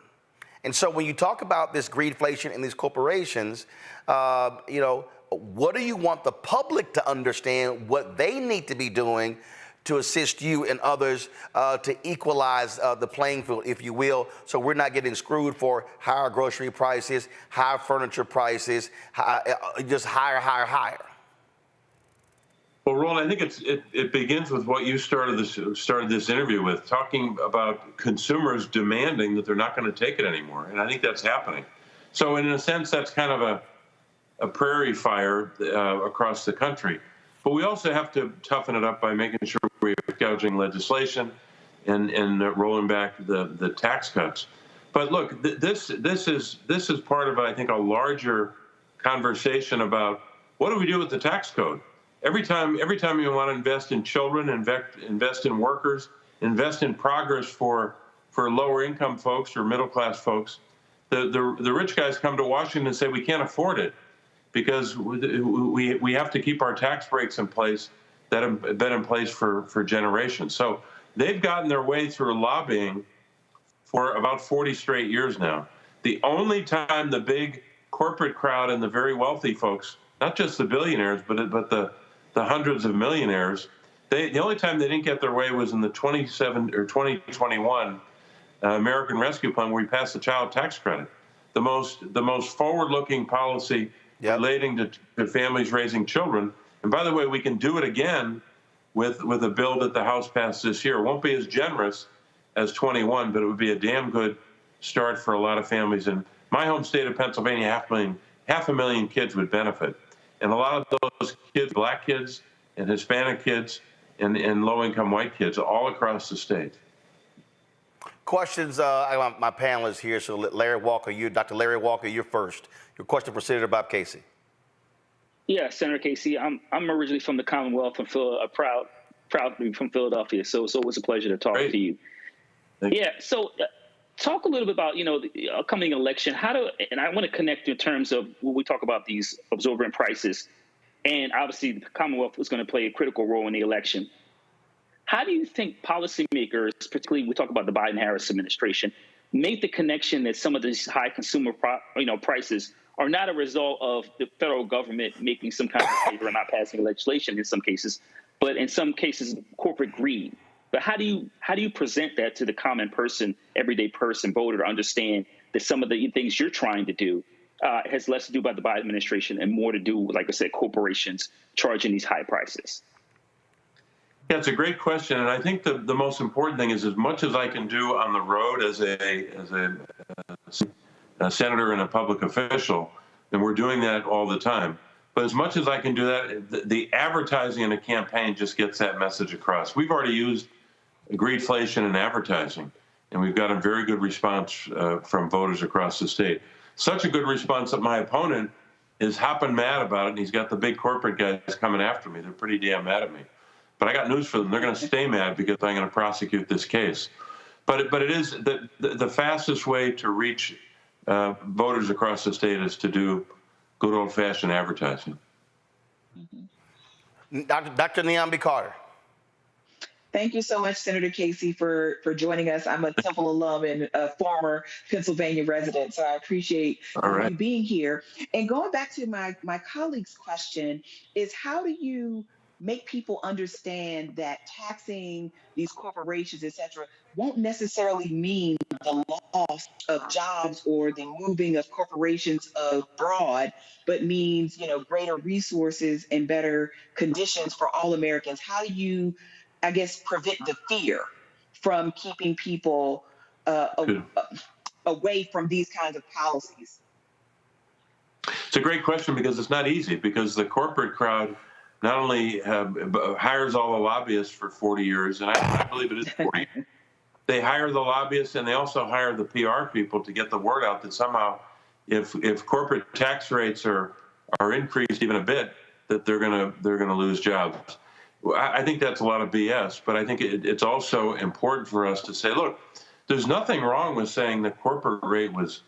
And so when you talk about this greedflation in these corporations, you know, what do you want the public to understand what they need to be doing to assist you and others to equalize the playing field, if you will, so we're not getting screwed for higher grocery prices, higher furniture prices, just higher. Well, Roland, I think it begins with what you started this interview with, talking about consumers demanding that they're not going to take it anymore, and I think that's happening. So in a sense, that's kind of a prairie fire across the country. But we also have to toughen it up by making sure we have gouging legislation. and rolling back the tax cuts. But look, this is part of, I think, a larger conversation about what do we do with the tax code. Every time you want to invest in children, invest in workers, invest in progress for lower income folks or middle class folks, the rich guys come to Washington and say we can't afford it because we have to keep our tax breaks in place that have been in place for generations. So they've gotten their way through lobbying for about 40 straight years now. The only time the big corporate crowd and the very wealthy folks, not just the billionaires, but the hundreds of millionaires, the only time they didn't get their way was in the 2021 American Rescue Plan, where we passed the child tax credit, the most forward-looking policy relating to families raising children. And by the way, we can do it again with a bill that the House passed this year. It won't be as generous as 21, but it would be a damn good start for a lot of families. In my home state of Pennsylvania, half a million kids would benefit. And a lot of those kids, black kids and Hispanic kids and low-income white kids all across the state. Questions, I got my panelists here, so Larry Walker, Dr. Larry Walker, you're first. Your question for Senator Bob Casey. Yeah, Senator Casey, I'm originally from the Commonwealth and proud to be from Philadelphia, so it's always a pleasure to talk to you. Yeah, so talk a little bit about, the upcoming election. And I want to connect in terms of when we talk about these absorbent prices, and obviously the Commonwealth is going to play a critical role in the election. How do you think policymakers, particularly we talk about the Biden-Harris administration, make the connection that some of these high consumer prices are not a result of the federal government making some kind of favor or not passing legislation in some cases, but in some cases corporate greed? But how do you present that to the common person, everyday person, voter, to understand that some of the things you're trying to do has less to do by the Biden administration and more to do with, like I said, corporations charging these high prices? Yeah, it's a great question, and I think the most important thing is, as much as I can do on the road as a senator and a public official, and we're doing that all the time. But as much as I can do that, the advertising in a campaign just gets that message across. We've already used greedflation in advertising, and we've got a very good response from voters across the state. Such a good response that my opponent is hopping mad about it, and he's got the big corporate guys coming after me. They're pretty damn mad at me. But I got news for them. They're going to stay mad because I'm going to prosecute this case. But it is the fastest way to reach voters across the state is to do good old-fashioned advertising. Dr. Niambi Carter. Thank you so much, Senator Casey, for joining us. I'm a Temple alum and a former Pennsylvania resident, so I appreciate you being here. And going back to my colleague's question is, how do you make people understand that taxing these corporations, et cetera, won't necessarily mean the loss of jobs or the moving of corporations abroad, but means, greater resources and better conditions for all Americans? How do you, I guess, prevent the fear from keeping people away from these kinds of policies? It's a great question because it's not easy, because the corporate crowd not only hires all the lobbyists for 40 years, and I believe it is 40, they hire the lobbyists and they also hire the PR people to get the word out that somehow if corporate tax rates are increased even a bit, that they're gonna lose jobs. I think that's a lot of BS, but I think it's also important for us to say, look, there's nothing wrong with saying the corporate rate was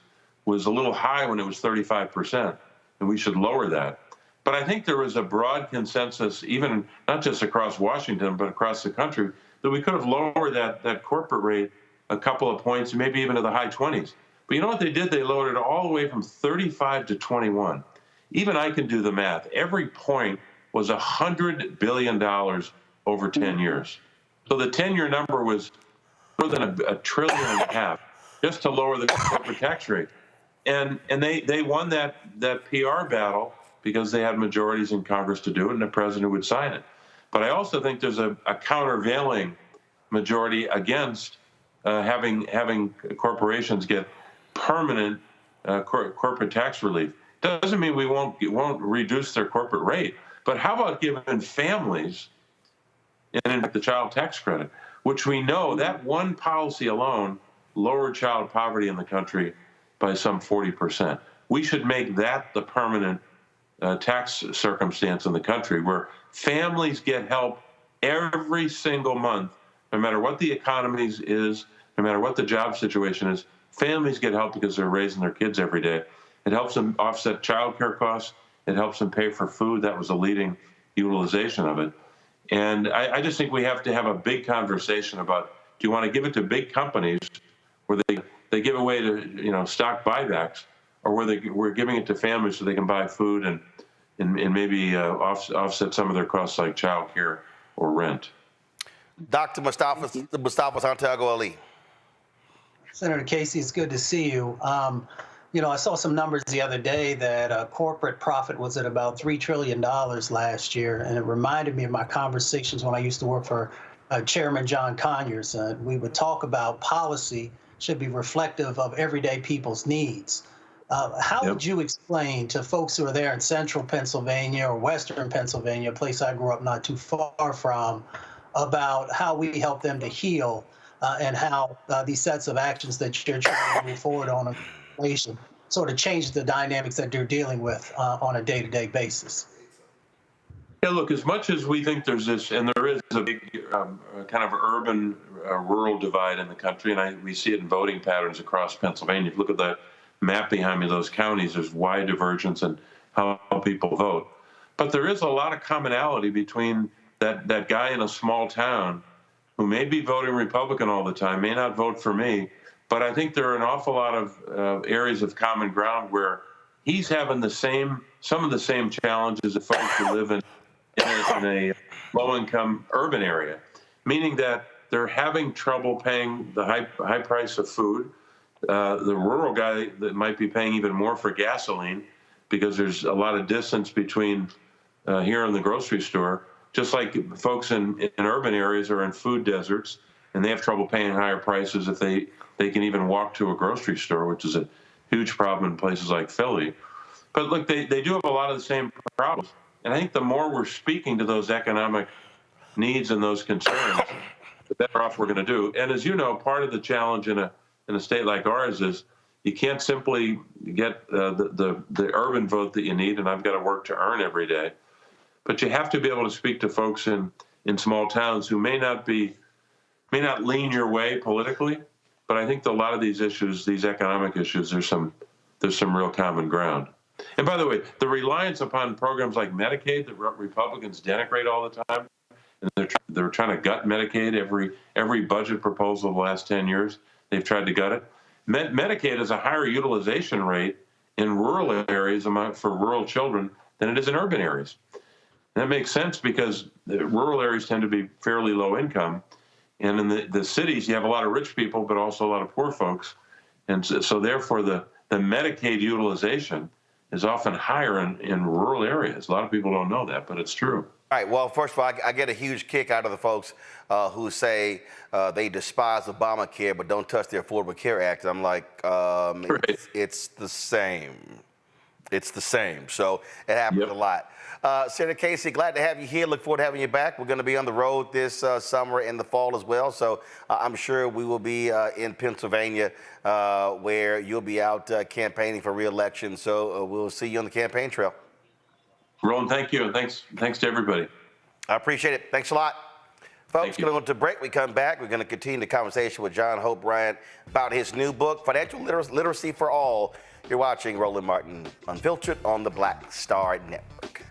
a little high when it was 35%, and we should lower that. But I think there was a broad consensus, even not just across Washington, but across the country, that we could have lowered that corporate rate a couple of points, maybe even to the high 20s. But you know what they did? They lowered it all the way from 35 to 21. Even I can do the math. Every point was $100 billion over 10 years. So the 10-year number was more than $1.5 trillion just to lower the corporate tax rate. And they won that PR battle because they had majorities in Congress to do it, and the president would sign it. But I also think there's a countervailing majority against having corporations get permanent corporate tax relief. Doesn't mean we won't reduce their corporate rate, but how about giving families and the child tax credit? which we know that one policy alone lowered child poverty in the country by some 40%. We should make that the permanent tax circumstance in the country, where families get help every single month, no matter what the economy is, no matter what the job situation is. Families get help because they're raising their kids every day. It helps them offset childcare costs. It helps them pay for food. That was the leading utilization of it. And I just think we have to have a big conversation about, do you want to give it to big companies where they give away to stock buybacks, or where we're giving it to families so they can buy food and maybe offset some of their costs like childcare or rent. Dr. Mustafa Santiago Ali. Senator Casey, it's good to see you. I saw some numbers the other day that corporate profit was at about $3 trillion last year, and it reminded me of my conversations when I used to work for Chairman John Conyers. We would talk about policy should be reflective of everyday people's needs. How would you explain to folks who are there in central Pennsylvania or western Pennsylvania, a place I grew up not too far from, about how we help them to heal and how these sets of actions that you're trying to move forward on inflation sort of change the dynamics that they're dealing with on a day-to-day basis? Yeah, look, as much as we think there's this, and there is a big kind of urban-rural divide in the country, and we see it in voting patterns across Pennsylvania. If you look at the map behind me, those counties, there's wide divergence in how people vote. But there is a lot of commonality between that guy in a small town who may be voting Republican all the time, may not vote for me, but I think there are an awful lot of areas of common ground where he's having some of the same challenges as folks who live in a low-income urban area, meaning that they're having trouble paying the high price of food. The rural guy that might be paying even more for gasoline because there's a lot of distance between here and the grocery store, just like folks in urban areas are in food deserts, and they have trouble paying higher prices if they can even walk to a grocery store, which is a huge problem in places like Philly. But look, they do have a lot of the same problems. And I think the more we're speaking to those economic needs and those concerns, the better off we're going to do. And as you know, part of the challenge in a state like ours is you can't simply get the urban vote that you need, and I've got to work to earn every day. But you have to be able to speak to folks in small towns who may not lean your way politically, but I think a lot of these issues, these economic issues, there's some real common ground. And by the way, the reliance upon programs like Medicaid that Republicans denigrate all the time, and they're trying to gut Medicaid every budget proposal of the last 10 years, they've tried to gut it. Medicaid has a higher utilization rate in rural areas for rural children than it is in urban areas. And that makes sense because the rural areas tend to be fairly low income. And in the cities, you have a lot of rich people, but also a lot of poor folks. And so therefore, the Medicaid utilization is often higher in rural areas. A lot of people don't know that, but it's true. All right, well, first of all, I get a huge kick out of the folks who say they despise Obamacare but don't touch the Affordable Care Act. I'm like, it's the same. It's the same. So it happens a lot. Senator Casey, glad to have you here. Look forward to having you back. We're going to be on the road this summer and the fall as well. So I'm sure we will be in Pennsylvania where you'll be out campaigning for re-election. So we'll see you on the campaign trail. Roland, thank you. Thanks to everybody. I appreciate it. Thanks a lot. Folks, going to go to break. We come back. We're going to continue the conversation with John Hope Bryant about his new book, Financial Literacy for All. You're watching Roland Martin Unfiltered on the Black Star Network.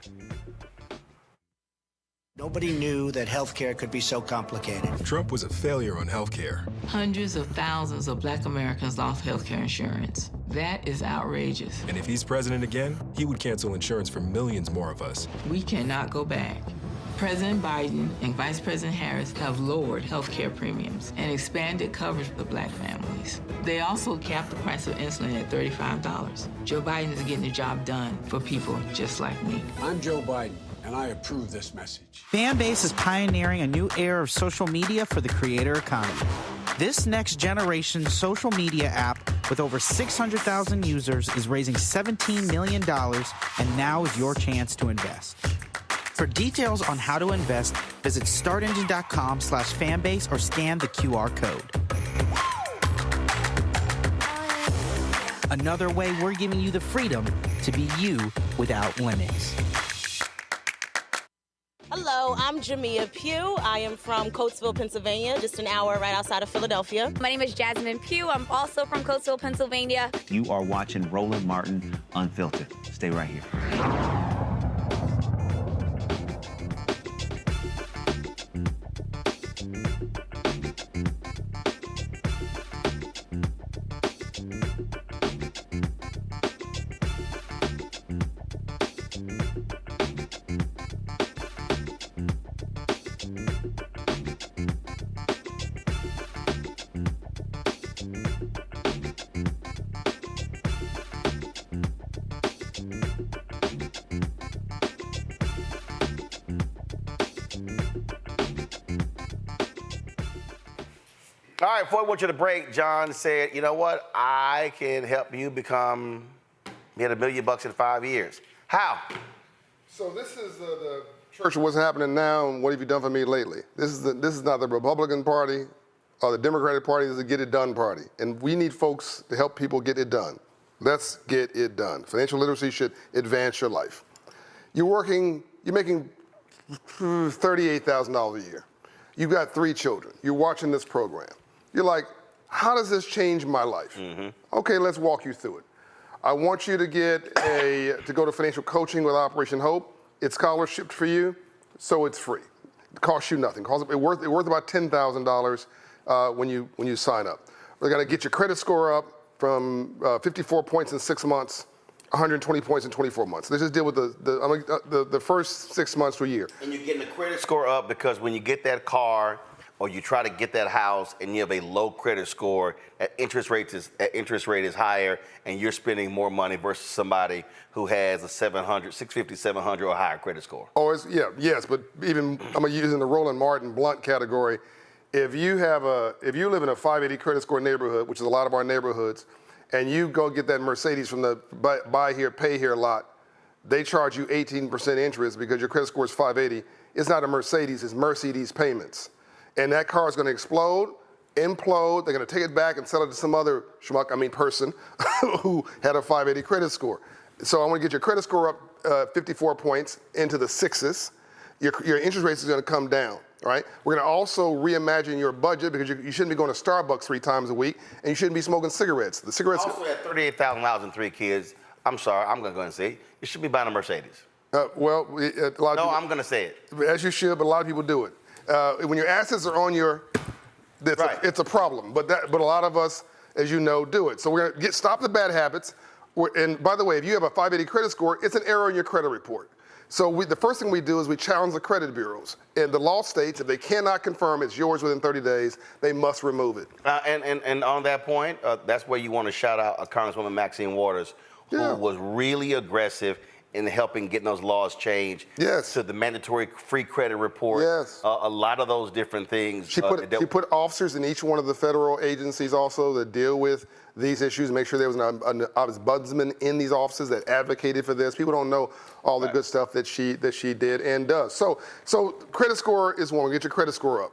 Nobody knew that healthcare could be so complicated. Trump was a failure on healthcare. Hundreds of thousands of Black Americans lost healthcare insurance. That is outrageous. And if he's president again, he would cancel insurance for millions more of us. We cannot go back. President Biden and Vice President Harris have lowered healthcare premiums and expanded coverage for Black families. They also capped the price of insulin at $35. Joe Biden is getting the job done for people just like me. I'm Joe Biden, and I approve this message. Fanbase is pioneering a new era of social media for the creator economy. This next generation social media app with over 600,000 users is raising $17 million, and now is your chance to invest. For details on how to invest, visit startengine.com/fanbase or scan the QR code. Another way we're giving you the freedom to be you without limits. Hello, I'm Jamia Pugh. I am from Coatesville, Pennsylvania, just an hour right outside of Philadelphia. My name is Jasmine Pugh. I'm also from Coatesville, Pennsylvania. You are watching Roland Martin Unfiltered. Stay right here. All right, before I went to the break, John said, you know what? I can help you become, get $1 million in 5 years. How? So this is the church of what's happening now and what have you done for me lately? This is not the Republican Party or the Democratic Party, this is the Get It Done Party. And we need folks to help people get it done. Let's get it done. Financial literacy should advance your life. You're making $38,000 a year. You've got 3 children. You're watching this program. You're like, how does this change my life? Mm-hmm. Okay, let's walk you through it. I want you to to go to financial coaching with Operation Hope. It's scholarship for you, so it's free. It costs you nothing. It's worth about $10,000 when you sign up. We're gonna get your credit score up from 54 points in 6 months, 120 points in 24 months. Let's just deal with the first 6 months to a year. And you're getting the credit score up because when you get that car or you try to get that house and you have a low credit score, that interest rate is higher and you're spending more money versus somebody who has a 650, 700 or higher credit score. Oh, yes, but even I'm using the Roland Martin blunt category. If you live in a 580 credit score neighborhood, which is a lot of our neighborhoods, and you go get that Mercedes from the buy here, pay here lot, they charge you 18% interest because your credit score is 580. It's not a Mercedes, it's Mercedes payments. And that car is going to implode. They're going to take it back and sell it to some other person who had a 580 credit score. So I want to get your credit score up 54 points into the 6s. Your interest rates is going to come down. All right. We're going to also reimagine your budget because you shouldn't be going to Starbucks 3 times a week, and you shouldn't be smoking cigarettes. The cigarettes. Also at $38,000 and 3 kids. I'm sorry. I'm going to go and say it. You should be buying a Mercedes. A lot of people, I'm going to say it. As you should, but a lot of people do it. When your assets are on it's a problem. But a lot of us, as you know, do it. So we're going to stop the bad habits. And by the way, if you have a 580 credit score, it's an error in your credit report. So the first thing we do is we challenge the credit bureaus. And the law states if they cannot confirm it's yours within 30 days, they must remove it. And on that point, that's where you want to shout out Congresswoman Maxine Waters, who was really aggressive in helping getting those laws changed. Yes. To the mandatory free credit report. Yes. A lot of those different things. She put officers in each one of the federal agencies also that deal with these issues, make sure there was an ombudsman in these offices that advocated for this. People don't know all the good stuff that she did and does. So credit score is one. We get your credit score up.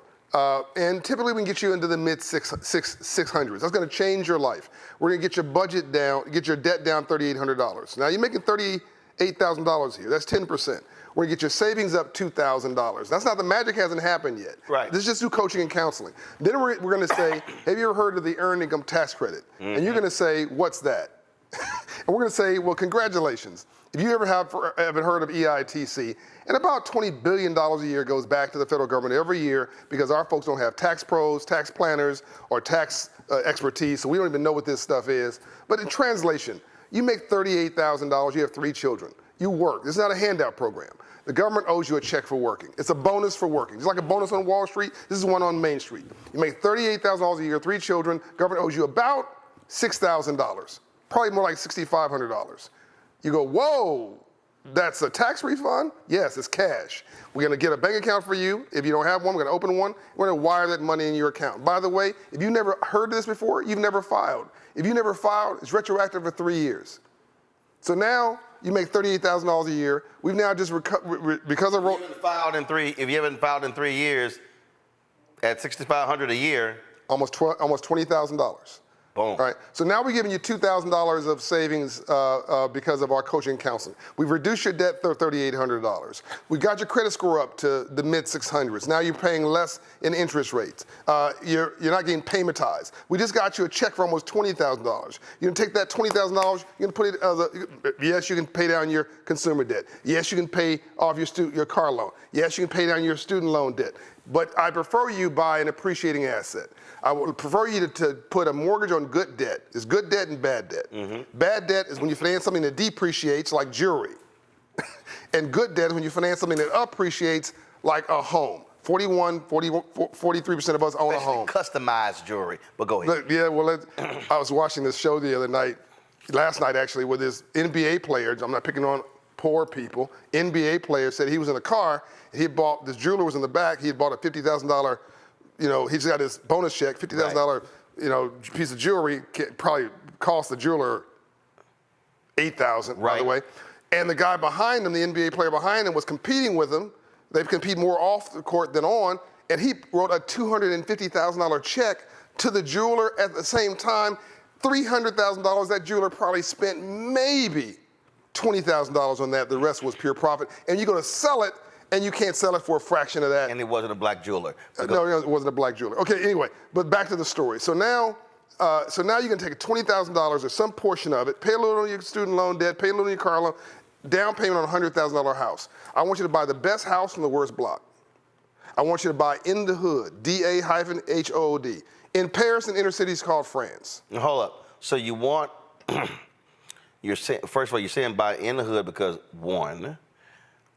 And typically we can get you into the mid 600s. That's going to change your life. We're going to get your budget down, get your debt down $3,800. Now you're making $38,000 here. That's 10%. We're gonna get your savings up $2,000. That's not, the magic hasn't happened yet. Right. This is just through coaching and counseling. Then we're gonna say, have you ever heard of the Earned Income Tax Credit? Mm-hmm. And you're gonna say, what's that? And we're gonna say, well, congratulations. If you ever haven't heard of EITC, and about $20 billion a year goes back to the federal government every year because our folks don't have tax pros, tax planners, or tax expertise, so we don't even know what this stuff is. But in translation, you make $38,000, you have 3 children. You work. This is not a handout program. The government owes you a check for working. It's a bonus for working. It's like a bonus on Wall Street. This is one on Main Street. You make $38,000 a year, 3 children. Government owes you about $6,000, probably more like $6,500. You go, whoa, that's a tax refund? Yes, it's cash. We're gonna get a bank account for you. If you don't have one, we're gonna open one. We're gonna wire that money in your account. By the way, if you never heard this before, you've never filed. If you never filed, it's retroactive for 3 years. So now you make $38,000 a year. We've now just because of if you haven't filed in 3 years, at $6,500 a year, almost $20,000. Boom. All right. So now we're giving you $2,000 of savings because of our coaching and counseling. We've reduced your debt to $3,800. We got your credit score up to the mid 600s. Now you're paying less in interest rates. You're not getting paymentized. We just got you a check for almost $20,000. You can take that $20,000. You can put it. Yes, you can pay down your consumer debt. Yes, you can pay off your car loan. Yes, you can pay down your student loan debt. But I prefer you buy an appreciating asset. I would prefer you to put a mortgage on good debt. There's good debt and bad debt. Bad debt is when you finance something that depreciates, like jewelry. And good debt is when you finance something that appreciates, like a home. 43% of us own a home. Customized jewelry, but go ahead. Look, yeah, well, I was watching this show the other night, last night actually, with this NBA player. I'm not picking on poor people. NBA player said he was in a car. He bought, this jeweler was in the back. He had bought a $50,000, he's got his bonus check, $50,000, piece of jewelry. Probably cost the jeweler $8,000, by the way. And the guy behind him, the NBA player behind him, was competing with him. They compete more off the court than on. And he wrote a $250,000 check to the jeweler at the same time. $300,000, that jeweler probably spent maybe $20,000 on that. The rest was pure profit. And you're going to sell it, and you can't sell it for a fraction of that. And it wasn't a black jeweler. No, it wasn't a black jeweler. Okay, anyway, but back to the story. So now you can take $20,000 or some portion of it, pay a little on your student loan debt, pay a little on your car loan, down payment on a $100,000 house. I want you to buy the best house from the worst block. I want you to buy in the hood, D-A-H-O-O-D. In Paris and inner cities called France. Now, hold up. So you want, first of all, you're saying buy in the hood because, one,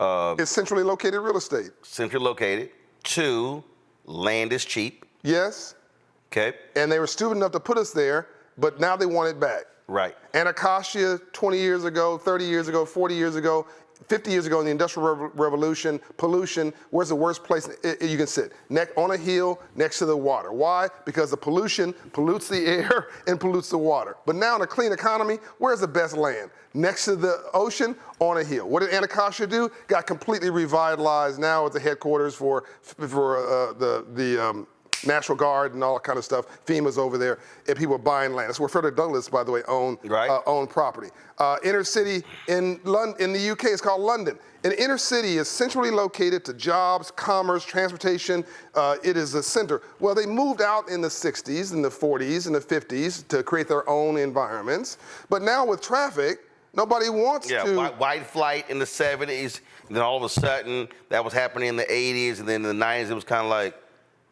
it's centrally located real estate. Centrally located. Two, land is cheap. Yes. Okay. And they were stupid enough to put us there, but now they want it back. Right. Anacostia, 20 years ago, 30 years ago, 40 years ago, 50 years ago in the Industrial Revolution, pollution, where's the worst place you can sit? On a hill next to the water. Why? Because the pollution pollutes the air and pollutes the water. But now in a clean economy, where's the best land? Next to the ocean, on a hill. What did Anacostia do? Got completely revitalized. Now it's the headquarters for the National Guard and all that kind of stuff. FEMA's over there, and people are buying land. That's where Frederick Douglass, by the way, owned property. Inner city in the UK is called London. An inner city is centrally located to jobs, commerce, transportation. It is a center. Well, they moved out in the 60s and the 40s and the 50s to create their own environments. But now with traffic, nobody wants to. Yeah, white flight in the 70s, and then all of a sudden that was happening in the 80s, and then in the 90s it was kind of like,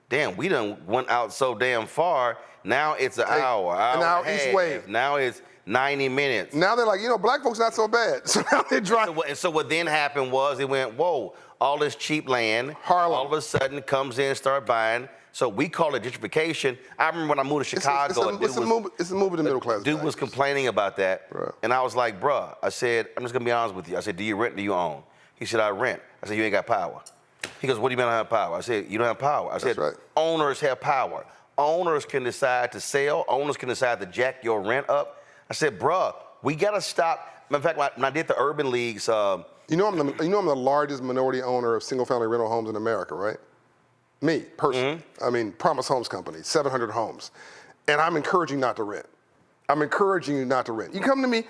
damn, we done went out so damn far. Now it's an hour and a half. East wave. Now it's 90 minutes. Now they're like, black folks not so bad. So now they drive. So what then happened was they went, whoa, all this cheap land, Harlem, all of a sudden comes in and start buying. So we call it gentrification. I remember when I moved to Chicago. It's a move of the middle class. Dude was complaining about that. Right. And I was like, bruh, I said, I'm just going to be honest with you. I said, do you rent or do you own? He said, I rent. I said, you ain't got power. He goes, what do you mean I don't have power? I said, you don't have power. I said, owners have power. Owners can decide to sell. Owners can decide to jack your rent up. I said, bruh, we got to stop. In fact, when I did the urban leagues. I'm the largest minority owner of single-family rental homes in America, right? Me, personally. I mean, Promise Homes Company, 700 homes. And I'm encouraging not to rent. I'm encouraging you not to rent. You come to me,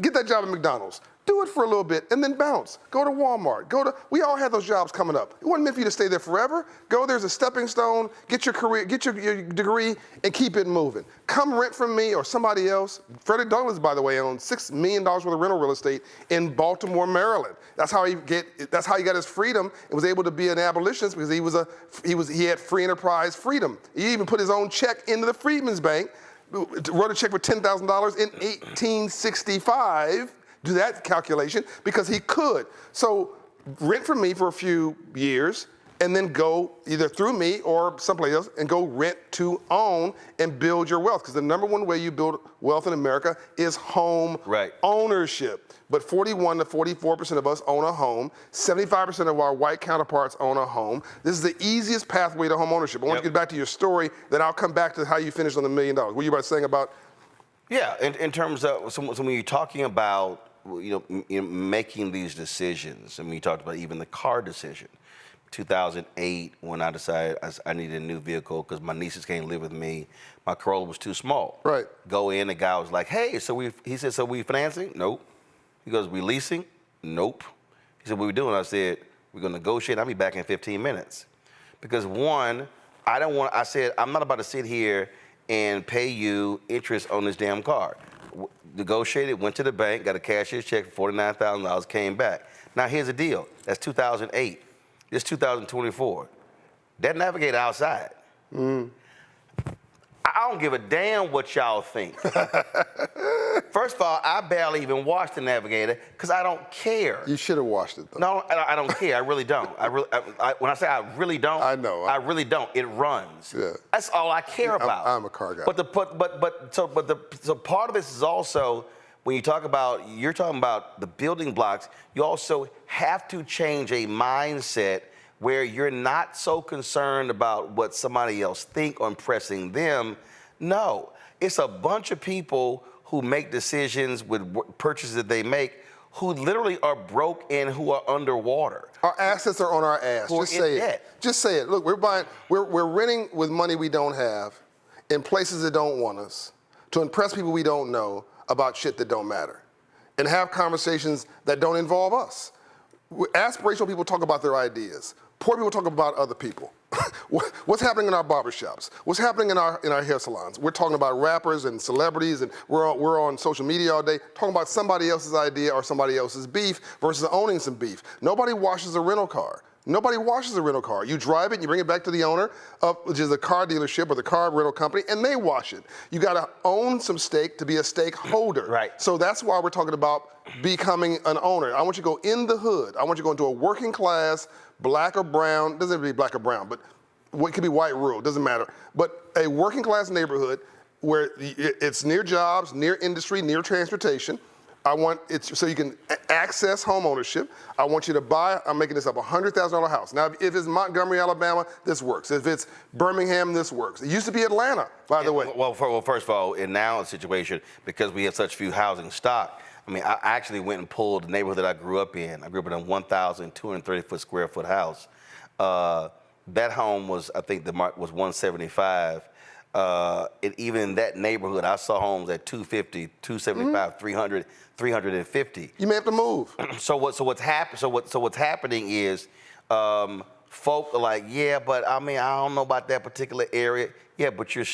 get that job at McDonald's. Do it for a little bit and then bounce. Go to Walmart. We all have those jobs coming up. It wasn't meant for you to stay there forever. Go there as a stepping stone, get your career, get your degree, and keep it moving. Come rent from me or somebody else. Frederick Douglass, by the way, owned $6 million worth of rental real estate in Baltimore, Maryland. That's how he got his freedom and was able to be an abolitionist because he had free enterprise freedom. He even put his own check into the Freedmen's Bank, wrote a check for $10,000 in 1865. Do that calculation because he could. So rent from me for a few years and then go either through me or someplace else and go rent to own and build your wealth. Because the number one way you build wealth in America is home ownership. But 41 to 44% of us own a home. 75% of our white counterparts own a home. This is the easiest pathway to home ownership. I want to get back to your story, then I'll come back to how you finished on the $1 million. What were you about saying about Yeah, in terms of, so when you're talking about, making these decisions, I mean, you talked about even the car decision. 2008, when I decided I needed a new vehicle because my nieces can't live with me, my Corolla was too small. Right. Go in, the guy was like, hey, he said, so we financing? Nope. He goes, we leasing? Nope. He said, what we doing? I said, we're gonna negotiate. I'll be back in 15 minutes. Because one, I said, I'm not about to sit here and pay you interest on this damn car. Negotiated, went to the bank, got a cashier's check for $49,000, came back. Now here's the deal, that's 2008. It's 2024. That Navigator outside. I don't give a damn what y'all think. First of all, I barely even watched the Navigator because I don't care. You should have watched it, though. No, I don't care. I really don't. When I say I really don't, I know. I really don't. It runs. Yeah. That's all I care about. I'm a car guy. So part of this is also when you're talking about the building blocks. You also have to change a mindset where you're not so concerned about what somebody else think or impressing them. No, it's a bunch of people who make decisions with purchases that they make who literally are broke and who are underwater. Our assets are on our ass. Just say it. Just say it. Look, we're renting with money we don't have in places that don't want us to impress people we don't know about shit that don't matter and have conversations that don't involve us. Aspirational people talk about their ideas. Poor people talk about other people. What's happening in our barbershops? What's happening in our hair salons? We're talking about rappers and celebrities, and we're on social media all day talking about somebody else's idea or somebody else's beef versus owning some beef. Nobody washes a rental car. Nobody washes a rental car. You drive it, and you bring it back to the owner, which is the car dealership or the car rental company, and they wash it. You got to own some stake to be a stakeholder. Right. So that's why we're talking about becoming an owner. I want you to go in the hood. I want you to go into a working class, black or brown, doesn't have to be black or brown, but it could be white, rural, doesn't matter. But a working class neighborhood where it's near jobs, near industry, near transportation. I want it so you can access home ownership. I want you to buy, I'm making this up, a $100,000 house. Now, if it's Montgomery, Alabama, this works. If it's Birmingham, this works. It used to be Atlanta, by the way. Well, first of all, in now a situation, because we have such few housing stock, I mean, I actually went and pulled the neighborhood that I grew up in. I grew up in a 1,230 square foot house. That home was, I think the mark was 175. And even in that neighborhood, I saw homes at 250, 275, 300, 350. You may have to move. So what's happening is folk are like, yeah, but I mean, I don't know about that particular area. Yeah, but you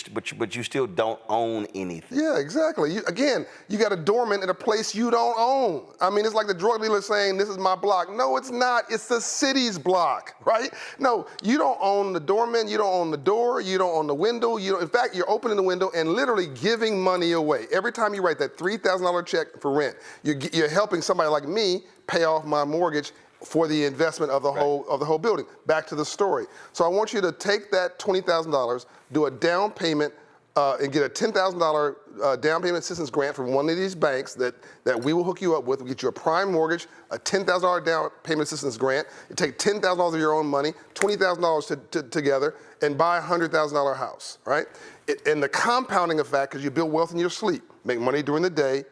still don't own anything. Yeah, exactly. You got a doorman at a place you don't own. I mean, it's like the drug dealer saying, this is my block. No, it's not. It's the city's block, right? No, you don't own the doorman. You don't own the door. You don't own the window. In fact, you're opening the window and literally giving money away. Every time you write that $3,000 check for rent, you're helping somebody like me pay off my mortgage for the investment of the whole building. Back to the story. So I want you to take that $20,000, do a down payment, and get a $10,000 down payment assistance grant from one of these banks that we will hook you up with. We'll get you a prime mortgage, a $10,000 down payment assistance grant. You take $10,000 of your own money, $20,000 together, and buy a $100,000 house, right? And the compounding effect, because you build wealth in your sleep, make money during the day.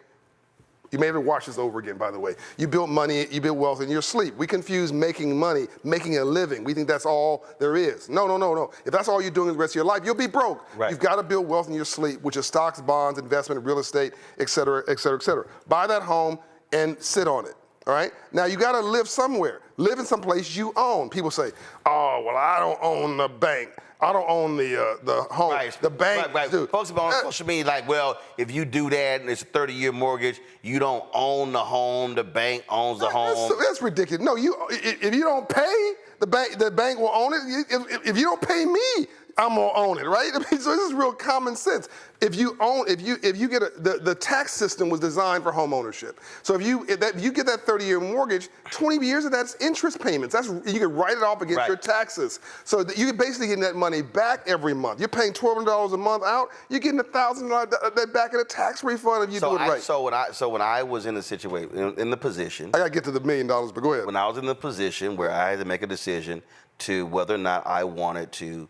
You may have to watch this over again, by the way. You build money, you build wealth in your sleep. We confuse making money, making a living. We think that's all there is. No. If that's all you're doing the rest of your life, you'll be broke. Right. You've got to build wealth in your sleep, which is stocks, bonds, investment, real estate, et cetera, et cetera, et cetera. Buy that home and sit on it, all right? Now, you got to live somewhere. Live in some place you own. People say, oh, well, I don't own the bank. I don't own the home. Right. The bank. Right. Folks are on social media like, well, if you do that and it's a 30-year mortgage, you don't own the home. The bank owns the home. That's ridiculous. No, if you don't pay, the bank will own it. If you don't pay me, I'm gonna own it, right? I mean, so this is real common sense. If you get the tax system was designed for home ownership. So if you get that 30-year mortgage, 20 years of that's interest payments. You can write it off against your taxes. So you're basically getting that money back every month. You're paying $1,200 a month out. You're getting $1,000 back in a tax refund if you do it right. So when I was in the situation, in the position, I gotta get to the $1 million, but go ahead. When I was in the position where I had to make a decision to whether or not I wanted to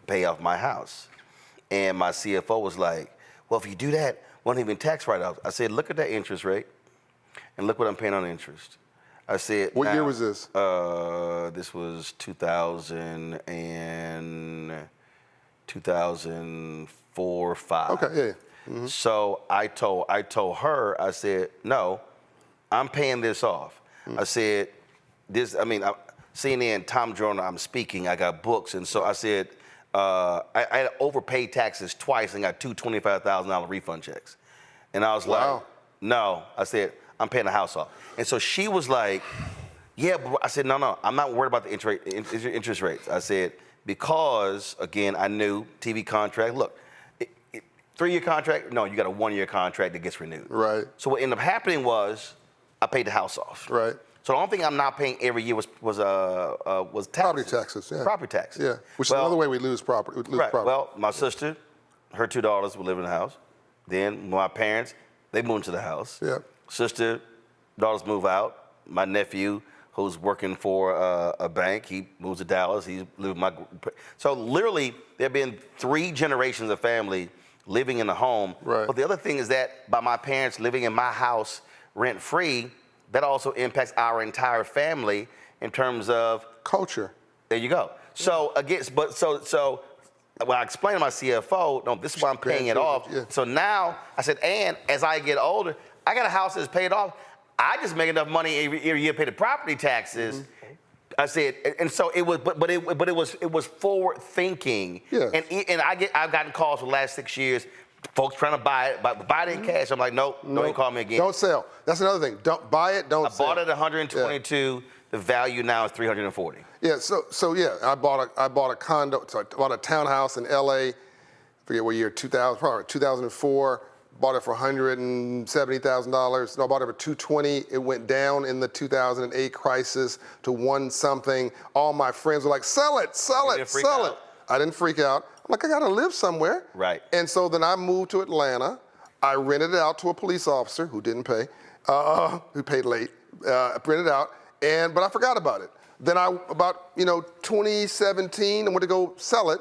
pay off my house. And my CFO was like, well, if you do that, wasn't even tax write-offs. I said, look at that interest rate, and look what I'm paying on interest. I said, what now, year was this? This was 2004, 5. Okay, yeah. Mm-hmm. So I told her, I said, no, I'm paying this off. I said, CNN, Tom Joyner, I'm speaking, I got books, and so I said, I overpaid taxes twice and got two $25,000 refund checks. And I was like, no. I said, I'm paying the house off. And so she was like, yeah, but I said, no, I'm not worried about the interest rates. I said, because, again, I knew TV contract, look, 3-year contract, no, you got a 1-year contract that gets renewed. Right. So what ended up happening was I paid the house off. Right. So the only thing I'm not paying every year was taxes. Property taxes, yeah. Property taxes. Yeah, which is another way we lose property. Right. Well, my sister, her 2 daughters would live in the house. Then my parents, they moved into the house. Yeah. Sister, daughters move out. My nephew, who's working for a bank, he moves to Dallas. He's living my. So literally, there have been 3 generations of family living in the home. Right. But the other thing is that by my parents living in my house rent-free, that also impacts our entire family in terms of culture. There you go. So again, so when I explained to my CFO, no, this is why I'm paying it off. Yeah. So now I said, and as I get older, I got a house that's paid off. I just make enough money every year to pay the property taxes. Mm-hmm. I said, and so it was, but it was forward thinking. Yeah. And I've gotten calls for the last 6 years. Folks trying to buy it in cash. I'm like, nope, don't even call me again. Don't sell. That's another thing. Don't buy it, don't sell. I bought it at 122. Yeah. The value now is 340. Yeah, so yeah, I bought a condo, so I bought a townhouse in LA, I forget what year, 2004, bought it for $170,000. No, I bought it for $220. It went down in the 2008 crisis to one something. All my friends were like, sell it. I didn't freak out. I'm like, I gotta live somewhere. Right. And so then I moved to Atlanta. I rented it out to a police officer who didn't pay, who paid late. I rented it out, but I forgot about it. Then about 2017, I went to go sell it,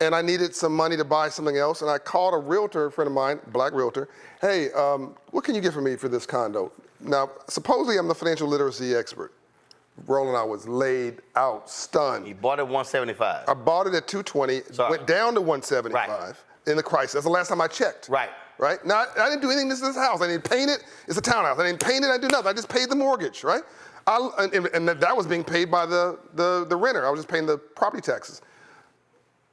and I needed some money to buy something else, and I called a realtor, a friend of mine, black realtor. Hey, what can you get for me for this condo? Now, supposedly I'm the financial literacy expert. Roland, I was laid out, stunned. You bought it at 175. I bought it at 220, went down to 175 in the crisis. That's the last time I checked. Right. Right? Now, I didn't do anything to this house. I didn't paint it. It's a townhouse. I didn't paint it. I didn't do nothing. I just paid the mortgage, right? And that was being paid by the renter. I was just paying the property taxes.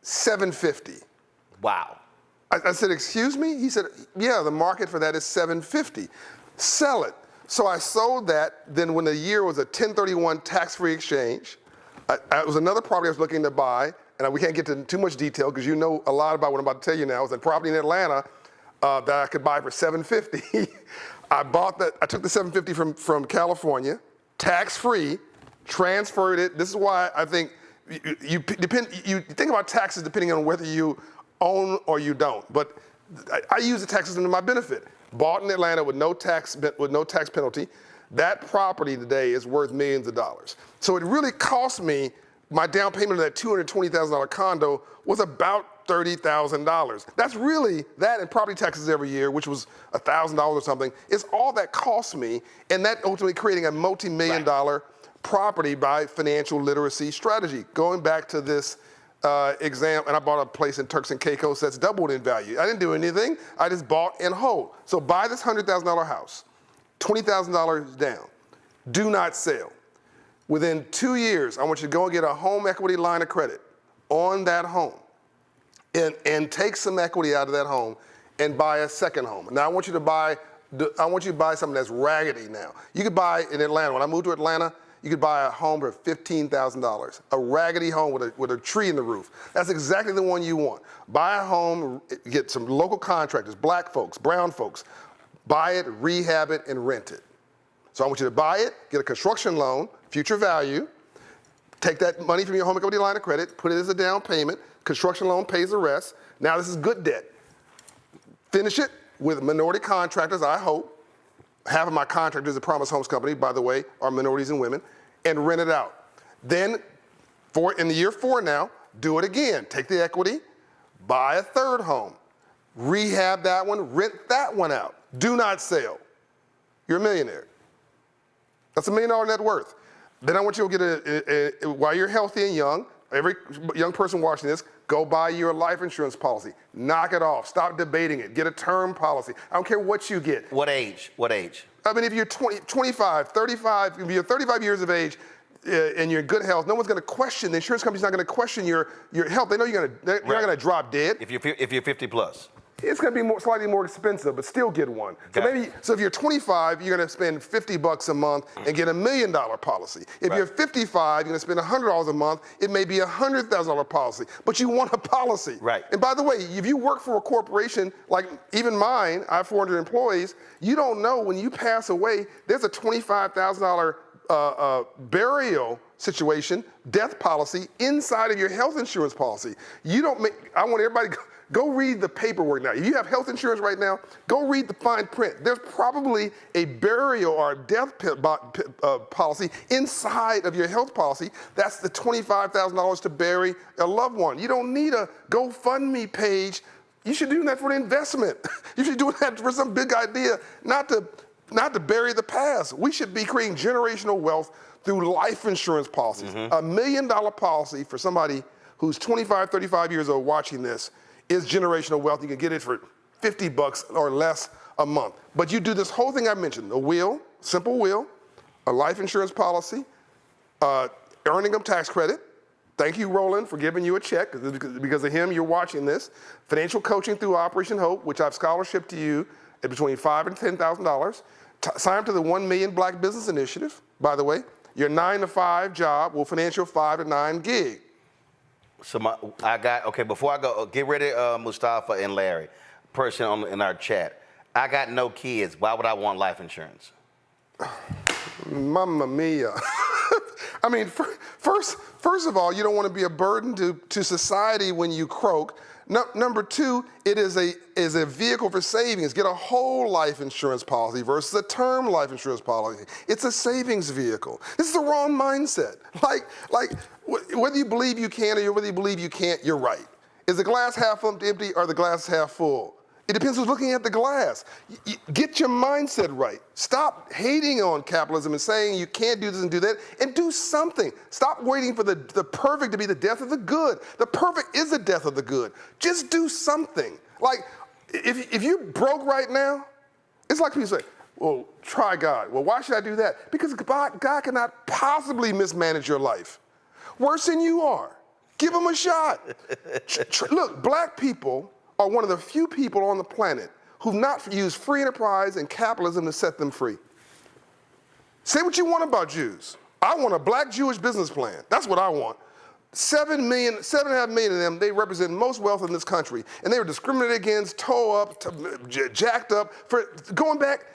$750. Wow. I said, excuse me? He said, yeah, the market for that is $750. Sell it. So I sold that. Then when the year was a 1031 tax-free exchange, it was another property I was looking to buy, and we can't get into too much detail because you know a lot about what I'm about to tell you now. It was a property in Atlanta that I could buy for $750. I bought that. I took the $750 from California, tax-free, transferred it. This is why I think you think about taxes depending on whether you own or you don't. But I use the taxes to my benefit. Bought in Atlanta with no tax penalty. That property today is worth millions of dollars. So it really cost me, my down payment of that $220,000 condo was about $30,000. That's really that and property taxes every year, which was $1,000 or something, is all that cost me, and that ultimately creating a multi-million-dollar property by financial literacy strategy. Going back to this exam, and I bought a place in Turks and Caicos that's doubled in value. I didn't do anything. I just bought and hold. So buy this $100,000 house, $20,000 down. Do not sell. Within 2 years, I want you to go and get a home equity line of credit on that home and take some equity out of that home and buy a second home. Now I want you to buy something that's raggedy now. You could buy in Atlanta. When I moved to Atlanta, you could buy a home for $15,000, a raggedy home with a tree in the roof. That's exactly the one you want. Buy a home, get some local contractors, black folks, brown folks, buy it, rehab it, and rent it. So I want you to buy it, get a construction loan, future value, take that money from your home equity line of credit, put it as a down payment, construction loan pays the rest. Now this is good debt. Finish it with minority contractors, I hope. Half of my contractors at Promise Homes Company, by the way, are minorities and women, and rent it out. Then, in the year 4 now, do it again. Take the equity, buy a third home, rehab that one, rent that one out. Do not sell. You're a millionaire. That's $1 million net worth. Then I want you to get while you're healthy and young, every young person watching this, go buy your life insurance policy. Knock it off. Stop debating it. Get a term policy. I don't care what you get. What age? What age? I mean, if you're 20, 25, 35, if you're 35 years of age and you're in good health, no one's going to question, the insurance company's not going to question your health. They know you're not going to drop dead. If you're 50 plus. It's going to be slightly more expensive, but still get one. Okay. So if you're 25, you're going to spend $50 a month and get $1 million policy. If you're 55, you're going to spend $100 a month. It may be a $100,000 policy, but you want a policy. Right. And by the way, if you work for a corporation like even mine, I have 400 employees. You don't know when you pass away, there's a $25,000 burial situation, death policy inside of your health insurance policy. You don't make. I want everybody. Go read the paperwork now. If you have health insurance right now, go read the fine print. There's probably a burial or a death policy inside of your health policy. That's the $25,000 to bury a loved one. You don't need a GoFundMe page. You should do that for the investment. You should do that for some big idea, not to bury the past. We should be creating generational wealth through life insurance policies. $1 million policy for somebody who's 25, 35 years old watching this is generational wealth. You can get it for $50 or less a month. But you do this whole thing I mentioned, a will, simple will, a life insurance policy, earning a tax credit. Thank you, Roland, for giving you a check. Because of him, you're watching this. Financial coaching through Operation Hope, which I've scholarship to you at between $5,000 and $10,000. Sign up to the 1 Million Black Business Initiative, by the way. Your 9-to-5 job will finance your 5 to 9 gig. So before I go, get ready, Mustafa and Larry, person in our chat. I got no kids. Why would I want life insurance? Mamma mia. I mean, first of all, you don't want to be a burden to society when you croak. Number two, it is a vehicle for savings. Get a whole life insurance policy versus a term life insurance policy. It's a savings vehicle. This is the wrong mindset. Like whether you believe you can or whether you believe you can't, you're right. Is the glass half empty or the glass half full? It depends who's looking at the glass. Get your mindset right. Stop hating on capitalism and saying you can't do this and do that, and do something. Stop waiting for the perfect to be the death of the good. The perfect is the death of the good. Just do something. Like, if you're broke right now, it's like people say, well, try God. Well, why should I do that? Because God cannot possibly mismanage your life. Worse than you are. Give him a shot. Look, black people are one of the few people on the planet who've not used free enterprise and capitalism to set them free. Say what you want about Jews. I want a black Jewish business plan. That's what I want. 7.5 million of them, they represent most wealth in this country. And they were discriminated against, towed up, jacked up for going back,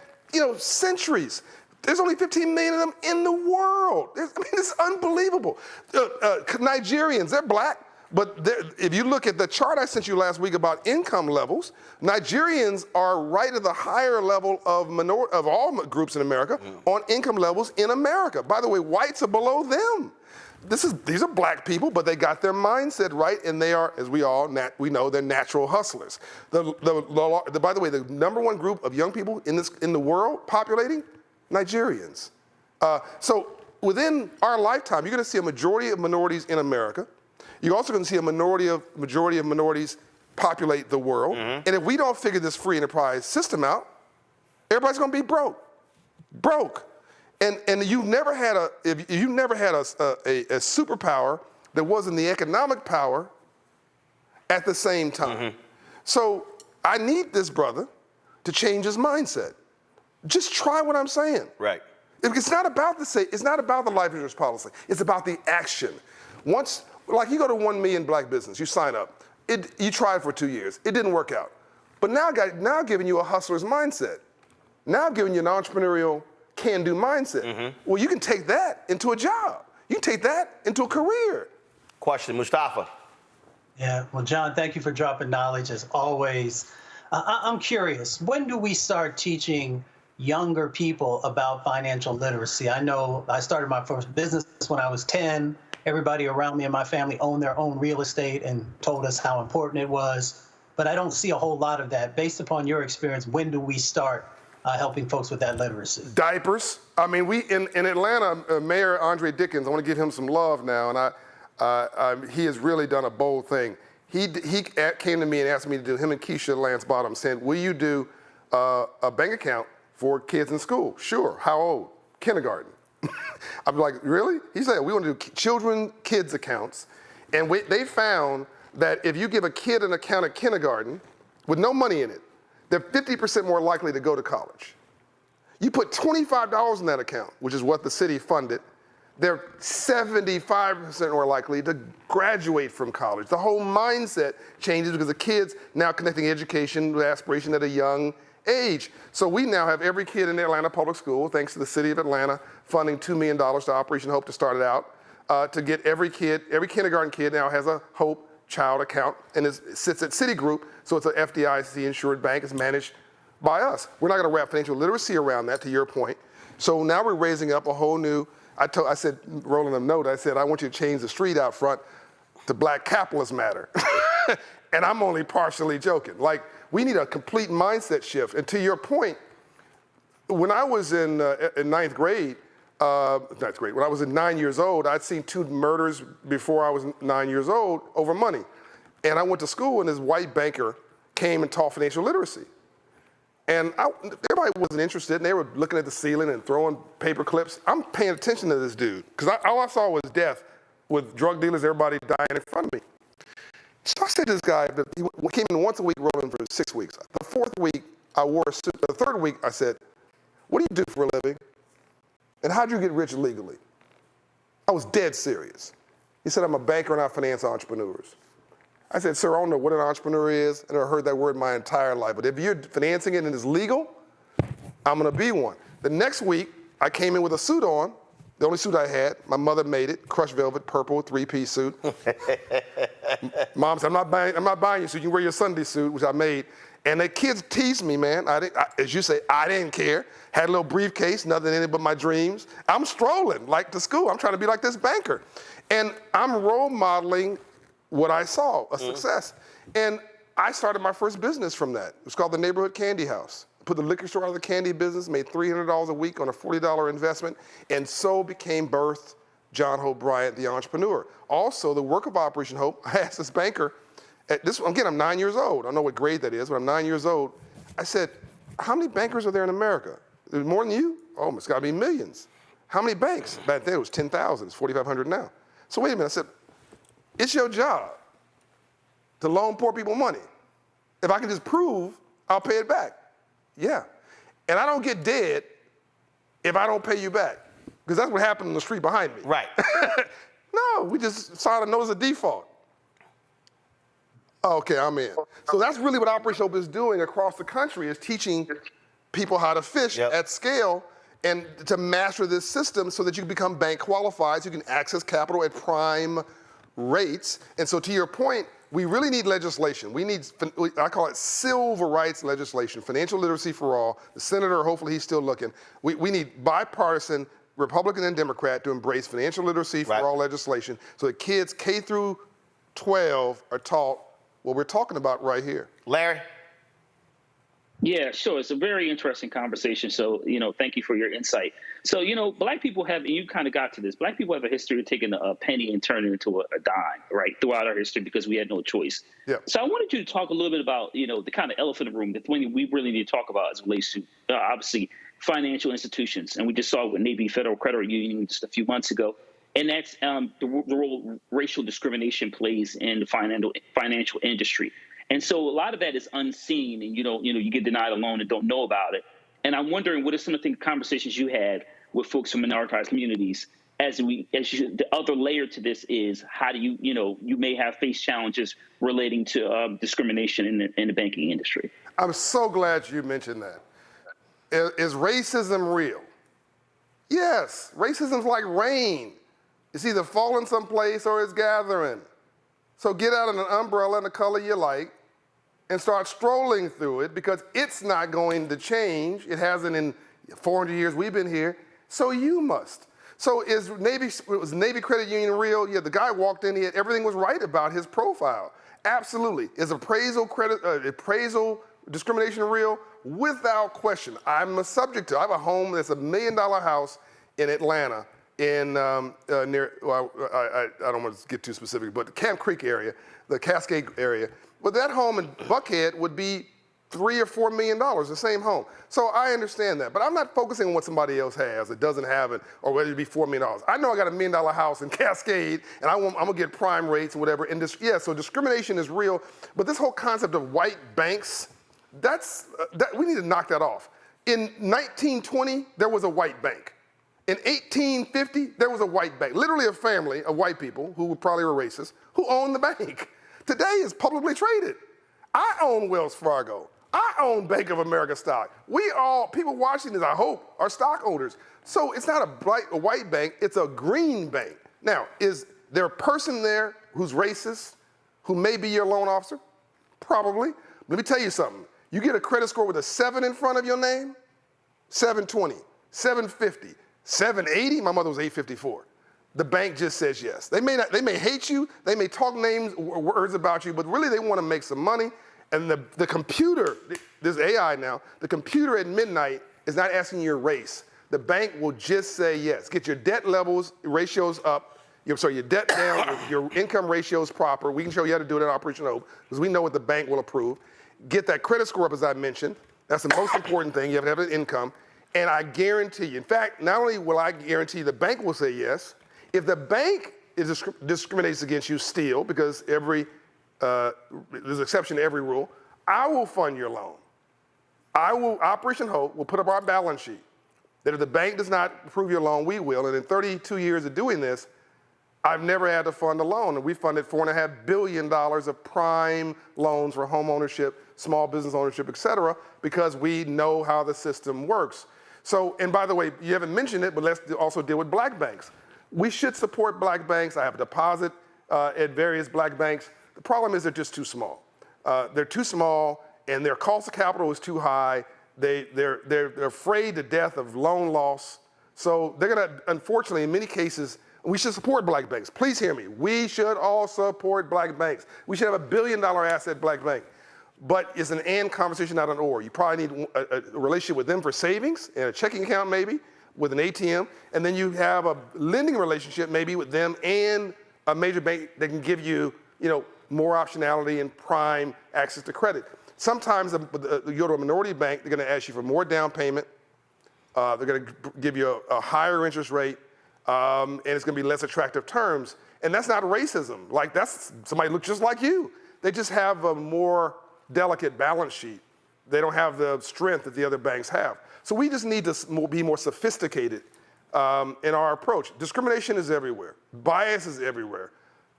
centuries. There's only 15 million of them in the world. It's unbelievable. Nigerians, they're black. But if you look at the chart I sent you last week about income levels, Nigerians are right at the higher level of all groups in America on income levels in America. By the way, whites are below them. These are black people, but they got their mindset right, and they are, as we know, they're natural hustlers. By the way, the number one group of young people in the world populating, Nigerians. So within our lifetime, you're going to see a majority of minorities in America. You're also going to see a majority of minorities populate the world. And if we don't figure this free enterprise system out, everybody's going to be broke. And you've never had a superpower that wasn't the economic power at the same time. So I need this brother to change his mindset. Just try what I'm saying. Right. It's not about the life insurance policy. It's about the action. Like you go to 1 Million Black Business, you sign up. You try it for 2 years. It didn't work out. But now I'm giving you a hustler's mindset. Now I'm giving you an entrepreneurial can-do mindset. Well, you can take that into a job. You can take that into a career. Question, Mustafa. Yeah, well, John, thank you for dropping knowledge as always. I'm curious, when do we start teaching younger people about financial literacy? I know I started my first business when I was 10. Everybody around me and my family owned their own real estate and told us how important it was. but I don't see a whole lot of that. Based upon your experience, when do we start helping folks with that literacy? Diapers. I mean, we in Atlanta, Mayor Andre Dickens, I want to give him some love now, and he has really done a bold thing. He came to me and asked me to do, him and Keisha Lance Bottom said, will you do a bank account for kids in school? Sure. How old? Kindergarten. I'm like, really? He said, we want to do kids accounts. And they found that if you give a kid an account at kindergarten with no money in it, they're 50% more likely to go to college. You put $25 in that account, which is what the city funded, they're 75% more likely to graduate from college. The whole mindset changes because the kids now connecting education with aspiration at a young age. So we now have every kid in the Atlanta public school, thanks to the city of Atlanta, funding $2 million to Operation Hope to start it out, to get every kindergarten kid now has a Hope Child account and sits at Citigroup, so it's an FDIC insured bank, it's managed by us. We're not gonna wrap financial literacy around that, to your point. So now we're raising up a whole new, I said, rolling a note, I said, I want you to change the street out front to Black Capitalists Matter. And I'm only partially joking. Like, we need a complete mindset shift. And to your point, when I was in ninth grade, when I was 9 years old, I'd seen 2 murders before I was 9 years old over money. And I went to school and this white banker came and taught financial literacy. And everybody wasn't interested, and they were looking at the ceiling and throwing paper clips. I'm paying attention to this dude, because all I saw was death with drug dealers, everybody dying in front of me. So I said to this guy, he came in once a week, rolling for 6 weeks. The 4th week, I wore a suit. The 3rd week, I said, what do you do for a living? And how'd you get rich legally? I was dead serious. He said, I'm a banker and I finance entrepreneurs. I said, sir, I don't know what an entrepreneur is. I never heard that word my entire life. But if you're financing it and it's legal, I'm gonna be one. The next week, I came in with a suit on, the only suit I had. My mother made it, crushed velvet, purple, 3-piece suit. Mom said, I'm not buying you a suit. You can wear your Sunday suit, which I made. And the kids teased me, man. As you say, I didn't care. Had a little briefcase, nothing in it but my dreams. I'm strolling like to school. I'm trying to be like this banker. And I'm role modeling what I saw, a success. And I started my first business from that. It was called the Neighborhood Candy House. Put the liquor store out of the candy business, made $300 a week on a $40 investment, and so became birthed John Hope Bryant, the entrepreneur. Also, the work of Operation Hope, I asked this banker, again, I'm 9 years old. I don't know what grade that is, but I'm 9 years old. I said, how many bankers are there in America? More than you? Oh, it's gotta be millions. How many banks? Back then it was 10,000, it's 4,500 now. So wait a minute, I said, it's your job to loan poor people money. If I can just prove, I'll pay it back. Yeah. And I don't get dead if I don't pay you back, because that's what happened on the street behind me. Right. No, we just signed a notice of default. Okay, I'm in. So that's really what Operation Hope is doing across the country, is teaching people how to fish at scale and to master this system so that you can become bank qualified, so you can access capital at prime rates. And so to your point, we really need legislation. We need, I call it civil rights legislation, financial literacy for all. The senator, hopefully he's still looking. We need bipartisan, Republican and Democrat, to embrace financial literacy for all legislation so that kids K through 12 are taught what we're talking about right here. Larry? Yeah, sure. It's a very interesting conversation. So, thank you for your insight. So, Black people have, and you kind of got to this, Black people have a history of taking a penny and turning it into a dime, right, throughout our history because we had no choice. Yeah. So I wanted you to talk a little bit about, the kind of elephant in the room, the thing we really need to talk about as it relates to, obviously, financial institutions. And we just saw with Navy Federal Credit Union just a few months ago. And that's the role racial discrimination plays in the financial industry. And so a lot of that is unseen, and you get denied a loan and don't know about it. And I'm wondering, what are some of the conversations you had with folks from minoritized communities? The other layer to this is, how do you may have faced challenges relating to discrimination in the banking industry. I'm so glad you mentioned that. Is racism real? Yes, racism's like rain. It's either falling someplace or it's gathering. So get out an umbrella in the color you like and start strolling through it, because it's not going to change. It hasn't in 400 years we've been here, so you must. So was Navy Credit Union real? Yeah, the guy walked in, everything was right about his profile. Absolutely. Is appraisal discrimination real? Without question. I'm a subject to. I have a home that's $1 million house in Atlanta, in near. Well, I don't want to get too specific, but the Camp Creek area, the Cascade area. But that home in Buckhead would be $3 or $4 million, the same home. So I understand that, but I'm not focusing on what somebody else has that doesn't have it, or whether it be $4 million. I know I got $1 million house in Cascade, and I'm gonna get prime rates or whatever. And so discrimination is real, but this whole concept of white banks, we need to knock that off. In 1920, there was a white bank. In 1850, there was a white bank. Literally a family of white people who probably were racist, who owned the bank. Today it's publicly traded. I own Wells Fargo. I own Bank of America stock. People watching this, I hope, are stock owners. So it's not a white bank, it's a green bank. Now, is there a person there who's racist, who may be your loan officer? Probably. Let me tell you something. You get a credit score with a 7 in front of your name, 720, 750, 780, my mother was 854. The bank just says yes. They may hate you, they may talk words about you, but really they want to make some money. And the computer, there's AI now, the computer at midnight is not asking your race. The bank will just say yes. Get your debt ratios up, your debt down, your income ratios proper. We can show you how to do it at Operation Hope, because we know what the bank will approve. Get that credit score up, as I mentioned. That's the most important thing. You have to have an income. And I guarantee you, in fact, not only will I guarantee the bank will say yes, if the bank discriminates against you still, because there's an exception to every rule, I will fund your loan. Operation Hope will put up our balance sheet that if the bank does not approve your loan, we will. And in 32 years of doing this, I've never had to fund a loan. And we funded $4.5 billion of prime loans for home ownership, small business ownership, et cetera, because we know how the system works. So, and by the way, you haven't mentioned it, but let's also deal with black banks. We should support black banks. I have a deposit at various black banks. The problem is they're just too small. They're too small, and their cost of capital is too high. They're afraid to death of loan loss. So they're gonna, unfortunately, in many cases, we should support black banks. Please hear me. We should all support black banks. We should have $1 billion asset black bank. But it's an and conversation, not an or. You probably need a relationship with them for savings and a checking account maybe, with an ATM, and then you have a lending relationship maybe with them and a major bank that can give you, more optionality and prime access to credit. Sometimes you go to a minority bank, they're gonna ask you for more down payment, they're gonna give you a higher interest rate, and it's gonna be less attractive terms. And that's not racism. Like, that's somebody looks just like you. They just have a more delicate balance sheet. They don't have the strength that the other banks have. So we just need to be more sophisticated in our approach. Discrimination is everywhere. Bias is everywhere.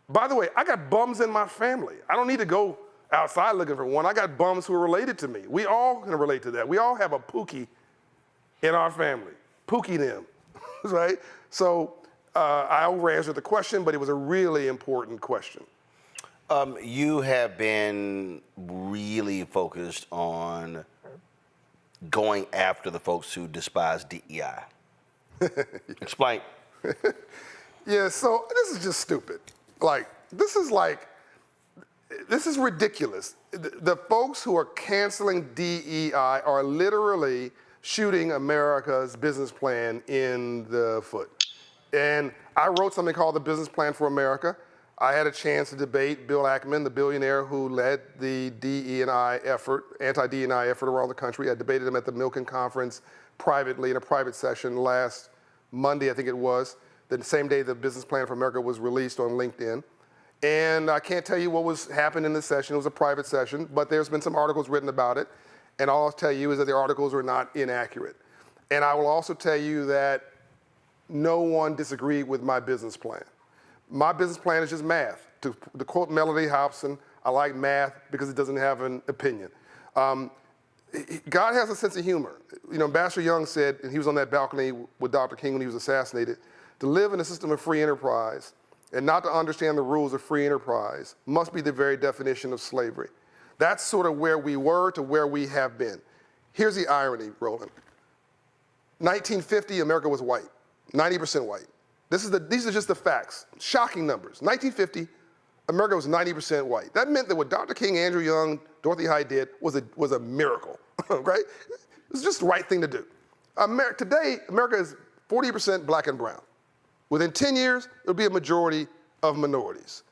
By the way, I got bums in my family. I don't need to go outside looking for one. I got bums who are related to me. We all can relate to that. We all have a Pookie in our family. Pookie them, right? So I over-answered the question, but it was a really important question. You have been really focused on going after the folks who despise DEI. Explain. Yeah, so this is just stupid. This is ridiculous. The folks who are canceling DEI are literally shooting America's business plan in the foot. And I wrote something called the Business Plan for America. I had a chance to debate Bill Ackman, the billionaire who led the DE&I effort, anti-DE&I effort around the country. I debated him at the Milken Conference privately in a private session last Monday, I think it was, the same day the Business Plan for America was released on LinkedIn. And I can't tell you what happened in the session. It was a private session, but there's been some articles written about it. And all I'll tell you is that the articles are not inaccurate. And I will also tell you that no one disagreed with my business plan. My business plan is just math. To quote Melody Hobson, I like math because it doesn't have an opinion. God has a sense of humor. Ambassador Young said, and he was on that balcony with Dr. King when he was assassinated, to live in a system of free enterprise and not to understand the rules of free enterprise must be the very definition of slavery. That's sort of where we were to where we have been. Here's the irony, Roland. 1950, America was white. 90% white. These are just the facts. Shocking numbers. 1950, America was 90% white. That meant that what Dr. King, Andrew Young, Dorothy Height did was a miracle, right? It was just the right thing to do. Today, America is 40% black and brown. Within 10 years, it'll be a majority of minorities.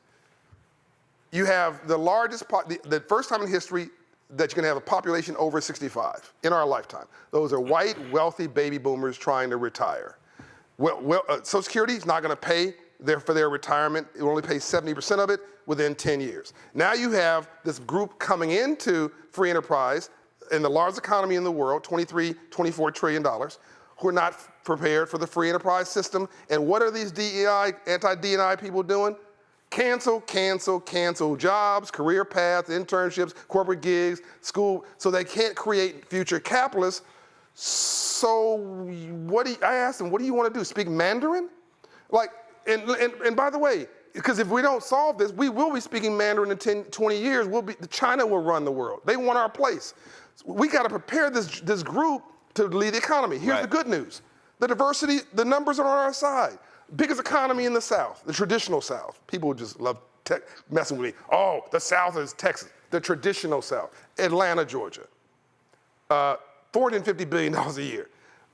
You have the largest, the first time in history that you're gonna have a population over 65 in our lifetime. Those are white, wealthy baby boomers trying to retire. Social Security is not gonna pay for their retirement. It will only pay 70% of it within 10 years. Now you have this group coming into free enterprise in the largest economy in the world, $23, $24 trillion, who are not prepared for the free enterprise system. And what are these DEI, anti-DEI people doing? Cancel, cancel, cancel jobs, career paths, internships, corporate gigs, school, so they can't create future capitalists. So I asked them, what do you want to do? Speak Mandarin? Like, and by the way, because if we don't solve this, we will be speaking Mandarin in 10, 20 years. China will run the world. They want our place. We got to prepare this group to lead the economy. Here's the good news. The diversity, the numbers are on our side. Biggest economy in the South, the traditional South. People just love messing with me. Oh, the South is Texas. The traditional South. Atlanta, Georgia. $450 billion a year.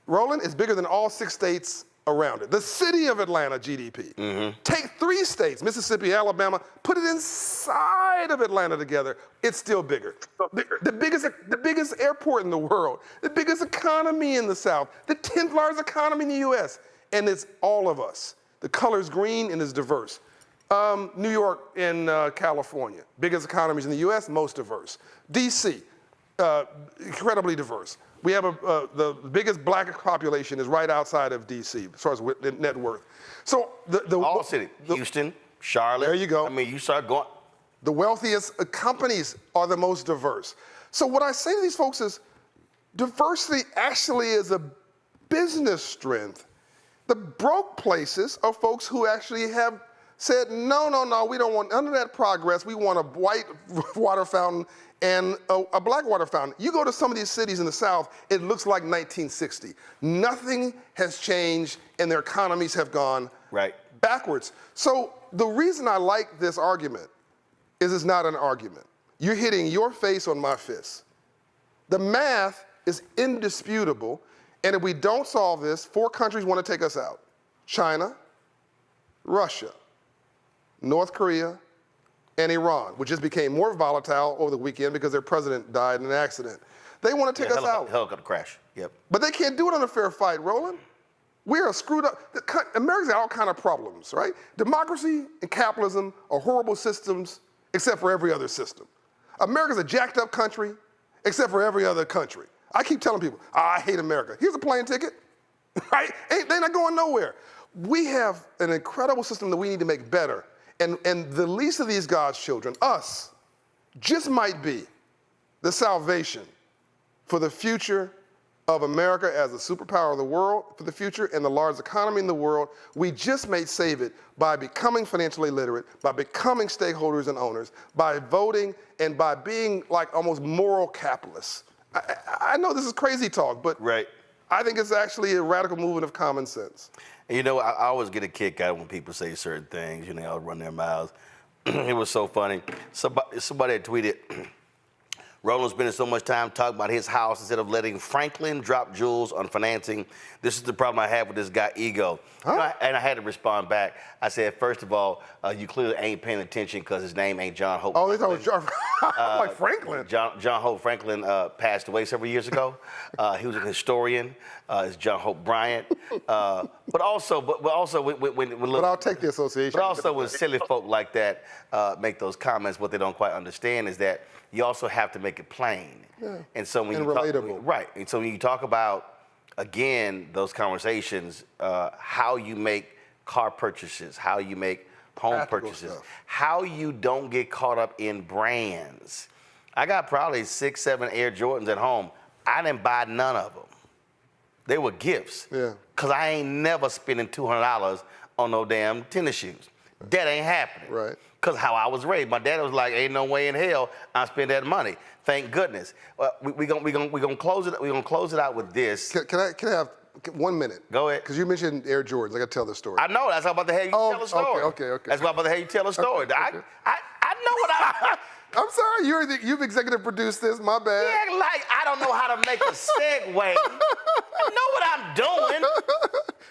Roland is bigger than all 6 states around it. The city of Atlanta GDP. Take 3 states, Mississippi, Alabama, put it inside of Atlanta together, it's still bigger. The biggest airport in the world, the biggest economy in the South, the 10th largest economy in the US, and it's all of us. The color's green and it's diverse. New York and California, biggest economies in the US, most diverse. DC, incredibly diverse. We have the biggest black population is right outside of DC as far as net worth. So all cities, Houston, Charlotte. There you go. I mean, you start going. The wealthiest companies are the most diverse. So what I say to these folks is, diversity actually is a business strength. The broke places are folks who actually have said, no, we don't want none of that progress. We want a white water fountain and a black water fountain. You go to some of these cities in the South, it looks like 1960. Nothing has changed and their economies have gone backwards. So the reason I like this argument is it's not an argument. You're hitting your face on my fist. The math is indisputable, and if we don't solve this, 4 countries want to take us out. China, Russia, North Korea, and Iran, which just became more volatile over the weekend because their president died in an accident. They want to take us out. Helicopter crash, yep. But they can't do it on a fair fight, Roland. We are screwed up. America's got all kinds of problems, right? Democracy and capitalism are horrible systems except for every other system. America's a jacked up country except for every other country. I keep telling people, I hate America. Here's a plane ticket, right? They're not going nowhere. We have an incredible system that we need to make better. And the least of these God's children, us, just might be the salvation for the future of America as a superpower of the world, for the future and the largest economy in the world. We just may save it by becoming financially literate, by becoming stakeholders and owners, by voting, and by being like almost moral capitalists. I know this is crazy talk, but I think it's actually a radical movement of common sense. And you know, I always get a kick out when people say certain things, you know, I'll run their mouths. It was so funny. Somebody had tweeted, Roland's spending so much time talking about his house instead of letting Franklin drop jewels on financing. This is the problem I have with this guy, ego. And I had to respond back. I said, first of all, you clearly ain't paying attention because his name ain't John Hope. Oh, they thought it was John, like Franklin. John Hope Franklin passed away several years ago. He was a historian. It's John Hope Bryant. But also, when I'll take the association. But also, when silly folk like that make those comments, what they don't quite understand is that you also have to make it plain. Yeah. And so when relatable. And so when you talk about, again, those conversations, how you make car purchases, how you make home purchases, how you don't get caught up in brands. I got probably 6, 7 Air Jordans at home. I didn't buy none of them. They were gifts. Yeah. Because I ain't never spending $200 on no damn tennis shoes. That ain't happening. Right. Because how I was raised. My dad was like, ain't no way in hell I spend that money. Thank goodness. We're gonna close it. We're gonna close it out with this. Can I have 1 minute. Go ahead. Because you mentioned Air Jordans. I got to tell the story. I know. That's why I'm about to have you tell a story. Okay. That's why I'm about to have you tell a story. Okay. I know what I... I'm sorry, you've executive produced this, my bad. Yeah, like I don't know how to make a segue. I know what I'm doing.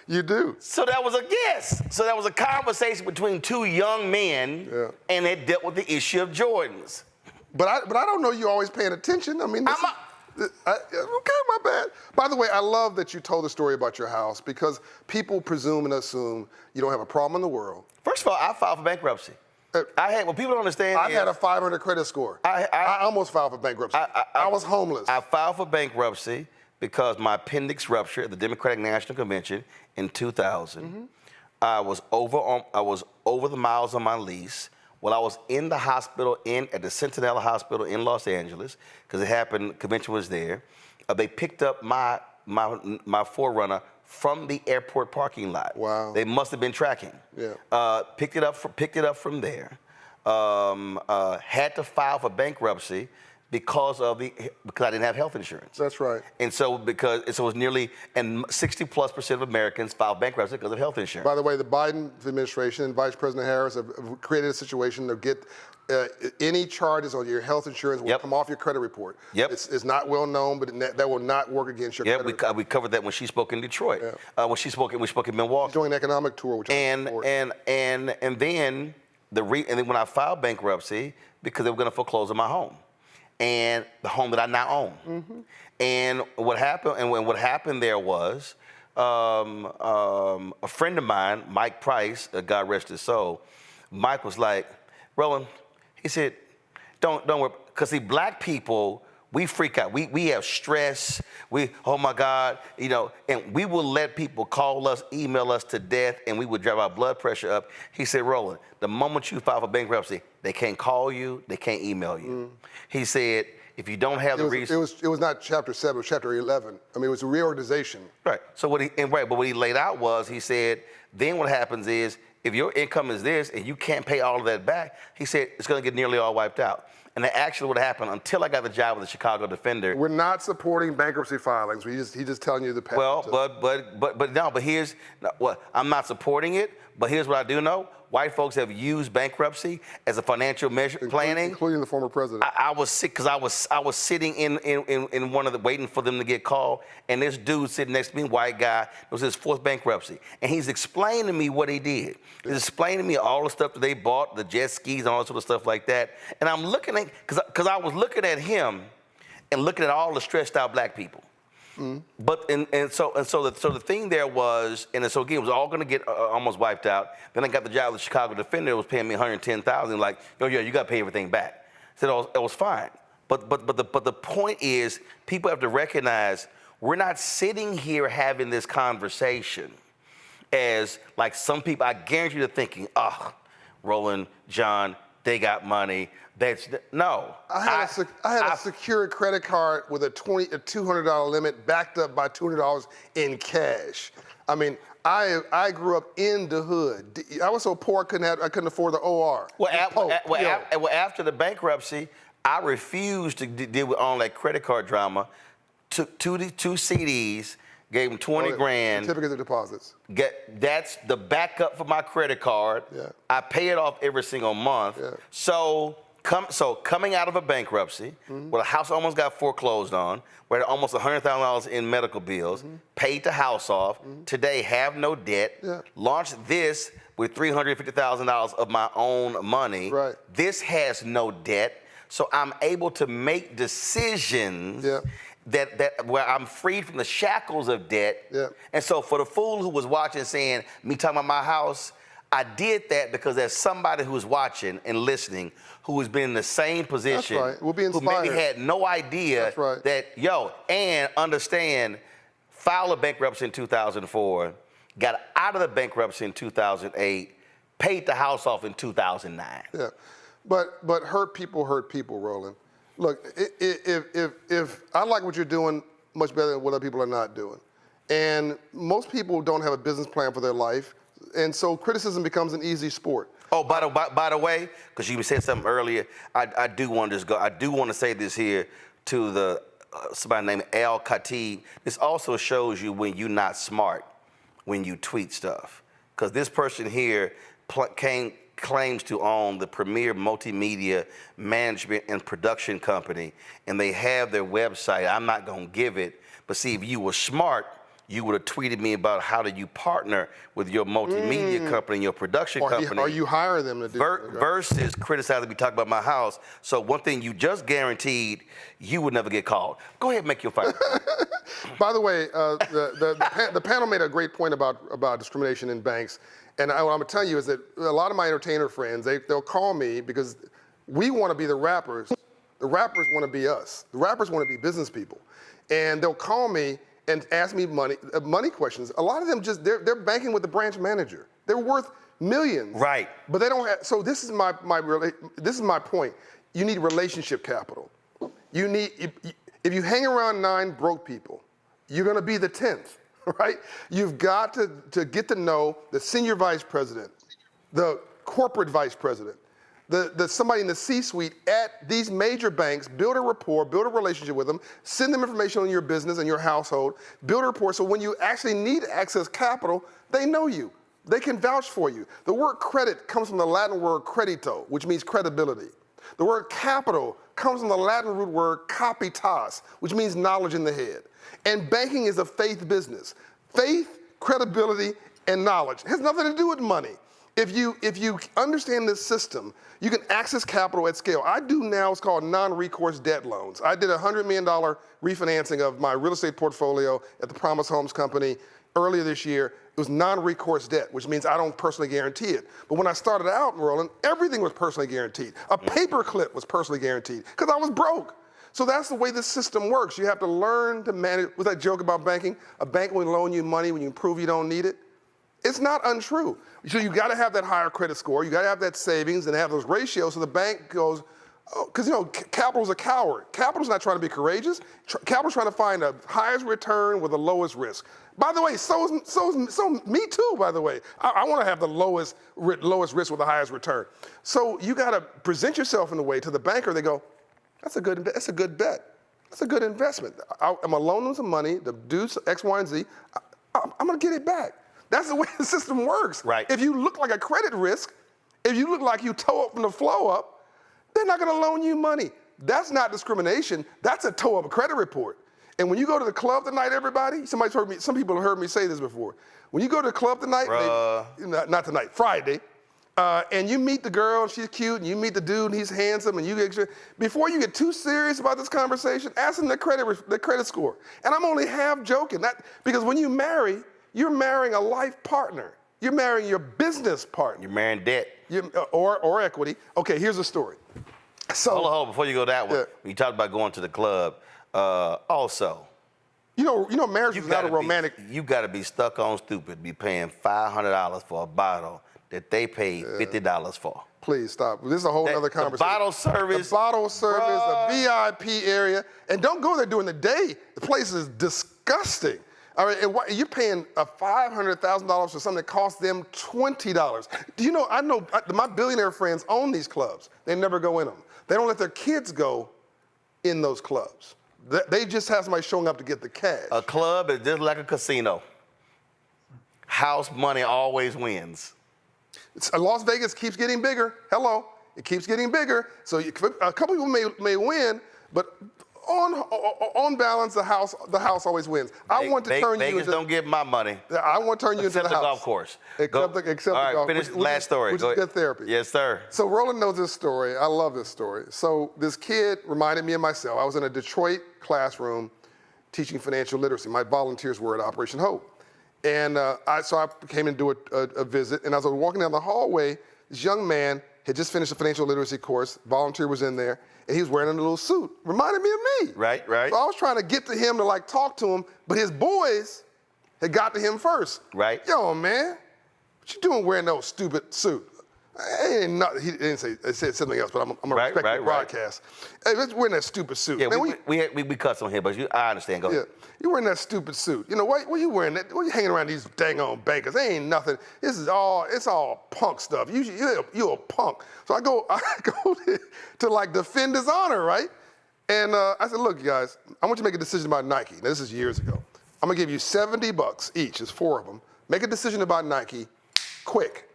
You do. So that was a guess. So that was a conversation between two young men, and it dealt with the issue of Jordans. But I don't know you always paying attention. I mean, okay, my bad. By the way, I love that you told the story about your house because people presume and assume you don't have a problem in the world. First of all, I filed for bankruptcy. What people don't understand I've had a 500 credit score. I almost filed for bankruptcy. I was homeless. I filed for bankruptcy because my appendix ruptured at the Democratic National Convention in 2000. I was over the miles on my lease. While I was in the hospital at the Centinela Hospital in Los Angeles, because it happened, convention was there. They picked up my 4Runner from the airport parking lot. Wow. They must have been tracking. Yeah. Picked it up from there. Had to file for bankruptcy because I didn't have health insurance. That's right. And so it was nearly 60+% of Americans filed bankruptcy because of health insurance. By the way, the Biden administration and Vice President Harris have created a situation to get any charges on your health insurance will come off your credit report. It's not well known, but that will not work against your credit report. We covered that when she spoke in Detroit. When she spoke in Milwaukee. She's doing an economic tour, which and then when I filed bankruptcy because they were going to foreclose on my home. And the home that I now own. And what happened there was a friend of mine, Mike Price, God rest his soul, Mike was like, Roland, he said, don't worry, because see, black people, we freak out. We have stress. Oh my God, and we will let people call us, email us to death, and we would drive our blood pressure up. He said, Roland, the moment you file for bankruptcy, they can't call you, they can't email you. He said, if you don't have the reason. It was not Chapter 7, it was Chapter 11. I mean, it was a reorganization. Right. So what he laid out was, he said, then what happens is, if your income is this and you can't pay all of that back, he said it's going to get nearly all wiped out. And that actually what happened until I got the job with the Chicago Defender. We're not supporting bankruptcy filings. He's just telling you the path. Well, but here's what I'm not supporting it. But here's what I do know: white folks have used bankruptcy as a financial measure planning, including the former president. I was sick because I was sitting in one of the waiting for them to get called, and this dude sitting next to me, white guy, it was his fourth bankruptcy, and he's explaining to me what he did. He's explaining to me all the stuff that they bought, the jet skis and all that sort of stuff like that, and I'm looking at because I was looking at him and looking at all the stressed out black people. But so the thing there was, and so again, it was all going to get almost wiped out. Then I got the job with the Chicago Defender. It was paying me $110,000. Like, oh yeah, you got to pay everything back. I said it was fine. But the point is, people have to recognize we're not sitting here having this conversation as like some people. I guarantee you're thinking, Roland, John, they got money. No. I had a secured credit card with a $200 limit backed up by $200 in cash. I mean, I grew up in the hood. I was so poor I couldn't afford the OR. After the bankruptcy, I refused to deal with all that credit card drama. Took two CDs, gave them 20 grand. Certificates of deposits. That's the backup for my credit card. Yeah. I pay it off every single month. Yeah. So coming out of a bankruptcy, where the house almost got foreclosed on, where had almost $100,000 in medical bills, paid the house off, today have no debt, launched this with $350,000 of my own money. Right. This has no debt, so I'm able to make decisions that where I'm freed from the shackles of debt. And so for the fool who was watching saying, me talking about my house, I did that because there's somebody who's watching and listening who has been in the same position. That's right. We'll be inspired. Who maybe had no idea and understand, filed a bankruptcy in 2004, got out of the bankruptcy in 2008, paid the house off in 2009. Yeah, but hurt people, Roland. Look, if I like what you're doing much better than what other people are not doing. And most people don't have a business plan for their life. And so criticism becomes an easy sport. Oh, by the way, because you said something earlier, I do want to say this here to the somebody named Al Khatib. This also shows you when you're not smart, when you tweet stuff. Because this person here claims to own the premier multimedia management and production company, and they have their website. I'm not going to give it, but see, if you were smart, you would have tweeted me about how do you partner with your multimedia company, your production company. Or you hire them to do versus criticizing me talking about my house. So one thing you just guaranteed, you would never get called. Go ahead and make your fight. By the way, the panel made a great point about discrimination in banks. And what I'm gonna tell you is that a lot of my entertainer friends, they'll call me because we want to be the rappers. The rappers want to be us. The rappers want to be business people. And they'll call me and ask me money questions. A lot of them they're banking with the branch manager. They're worth millions. Right. But they don't have, so this is my point. You need relationship capital. You need, if you hang around 9 broke people, you're gonna be the 10th, right? You've got to get to know the senior vice president, the corporate vice president, somebody in the C-suite at these major banks, build a rapport, build a relationship with them, send them information on your business and your household, build a rapport so when you actually need to access capital, they know you. They can vouch for you. The word credit comes from the Latin word credito, which means credibility. The word capital comes from the Latin root word capitas, which means knowledge in the head. And banking is a faith business. Faith, credibility, and knowledge. It has nothing to do with money. If you understand this system, you can access capital at scale. I do now what's called non-recourse debt loans. I did a $100 million refinancing of my real estate portfolio at the Promise Homes Company earlier this year. It was non-recourse debt, which means I don't personally guarantee it. But when I started out, Roland, everything was personally guaranteed. A paperclip was personally guaranteed because I was broke. So that's the way this system works. You have to learn to manage. Was that joke about banking? A bank will loan you money when you prove you don't need it. It's not untrue. So you got to have that higher credit score. You got to have that savings and have those ratios so the bank goes, because capital's a coward. Capital's not trying to be courageous. Capital's trying to find the highest return with the lowest risk. By the way, so me too, by the way. I want to have the lowest risk with the highest return. So you got to present yourself in a way to the banker. They go, that's a good bet. That's a good investment. I'm going to loan them some money to do X, Y, and Z. I'm going to get it back. That's the way the system works. Right. If you look like a credit risk, if you look like you toe up from the flow up, they're not going to loan you money. That's not discrimination. That's a toe up credit report. And when you go to the club tonight, everybody, some people have heard me say this before. When you go to the club tonight, not tonight, Friday, and you meet the girl and she's cute, and you meet the dude and he's handsome, and before you get too serious about this conversation, ask them their credit score. And I'm only half joking, because when you marry, you're marrying a life partner. You're marrying your business partner. You're marrying debt. Or equity. Okay, here's the story. So, hold on, before you go that way, when you talked about going to the club, also. You know, marriage is not a romantic. You got to be stuck on stupid, be paying $500 for a bottle that they paid $50 for. Please stop. This is a whole other conversation. The bottle service. The bottle service, the VIP area. And don't go there during the day. The place is disgusting. All right, and you're paying $500,000 for something that costs them $20. Do you know, my billionaire friends own these clubs. They never go in them. They don't let their kids go in those clubs. They just have somebody showing up to get the cash. A club is just like a casino. House money always wins. Las Vegas keeps getting bigger. Hello, it keeps getting bigger. So a couple people may win, but on balance, the house always wins. I want to turn you into. Vegas don't get my money. I want to turn you into the house. Except the golf course. Except the All right, golf. finish the last story. Which is good therapy. Yes, sir. So Roland knows this story. I love this story. So this kid reminded me of myself. I was in a Detroit classroom teaching financial literacy. My volunteers were at Operation Hope. And so I came and do a visit. And as I was walking down the hallway, this young man had just finished a financial literacy course. Volunteer was in there. And he was wearing a little suit. Reminded me of me. Right. So I was trying to get to him to talk to him, but his boys had got to him first. Right. Yo, man, what you doing wearing no stupid suit? He didn't say, it said something else, but I'm going to respect the broadcast. Hey, let's wearing that stupid suit. Yeah, man, we cuss on here, but I understand. Go ahead. You wearing that stupid suit. You know, what you wearing that? What you hanging around these dang on bankers? They ain't nothing. It's all punk stuff. You're a punk. So I go to defend his honor, right? And I said, look, guys, I want you to make a decision about Nike. Now, this is years ago. I'm gonna give you $70 each, there's 4 of them. Make a decision about Nike, quick.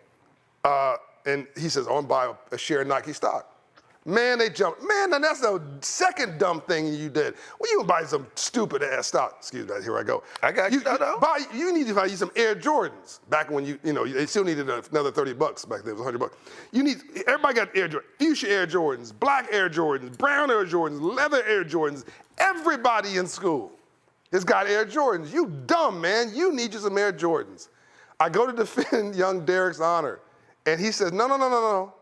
And he says, I'm gonna buy a share of Nike stock. Man, they jumped. Man, and that's the second dumb thing you did. Well, you can buy some stupid ass stock. Excuse me, here I go. I got you. You need to buy you some Air Jordans. Back when they still needed another $30 back then, it was $100. Everybody got Air Jordans, fuchsia Air Jordans, black Air Jordans, brown Air Jordans, leather Air Jordans. Everybody in school has got Air Jordans. You dumb, man. You need you some Air Jordans. I go to defend young Derek's honor, and he says, no.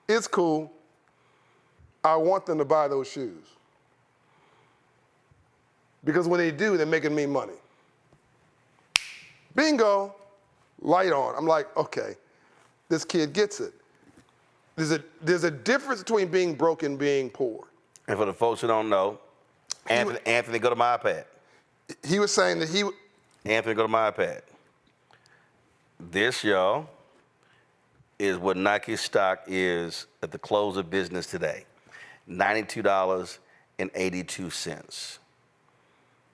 It's cool. I want them to buy those shoes. Because when they do, they're making me money. Bingo, light on. I'm like, okay, this kid gets it. There's a difference between being broke and being poor. And for the folks who don't know, Anthony, go to my iPad. He was saying that Anthony, go to my iPad. This, y'all, is what Nike stock is at the close of business today. $92.82.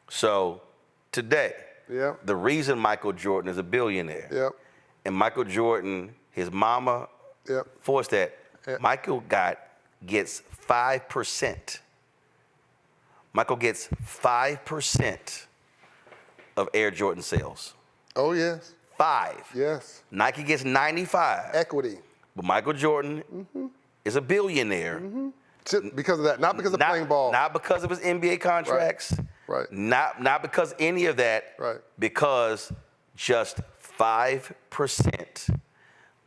So today, the reason Michael Jordan is a billionaire, and Michael Jordan, his mama forced that, Michael gets 5%. Michael gets 5% of Air Jordan sales. Oh, yes. 5. Yes. Nike gets 95. Equity. But Michael Jordan is a billionaire. Because of that, not because of playing ball. Not because of his NBA contracts. Right. Not because any of that. Right. Because just 5%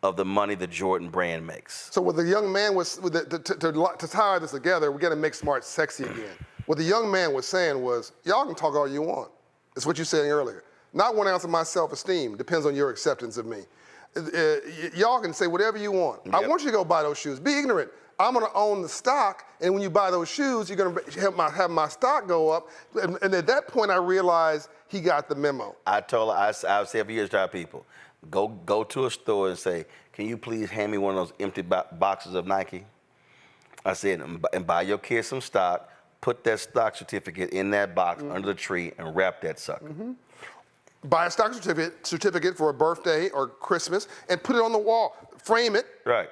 of the money the Jordan brand makes. So what the young man was, to tie this together, we got to make smart sexy again. What the young man was saying was, y'all can talk all you want. It's what you said earlier. Not 1 ounce of my self-esteem depends on your acceptance of me. Y'all can say whatever you want. I want you to go buy those shoes. Be ignorant. I'm gonna own the stock, and when you buy those shoes, you're gonna have my stock go up. And at that point, I realized he got the memo. I told her, I've said for years to our people, go to a store and say, can you please hand me one of those empty boxes of Nike? I said, and buy your kids some stock, put that stock certificate in that box under the tree, and wrap that sucker. Buy a stock certificate for a birthday or Christmas, and put it on the wall. Frame it,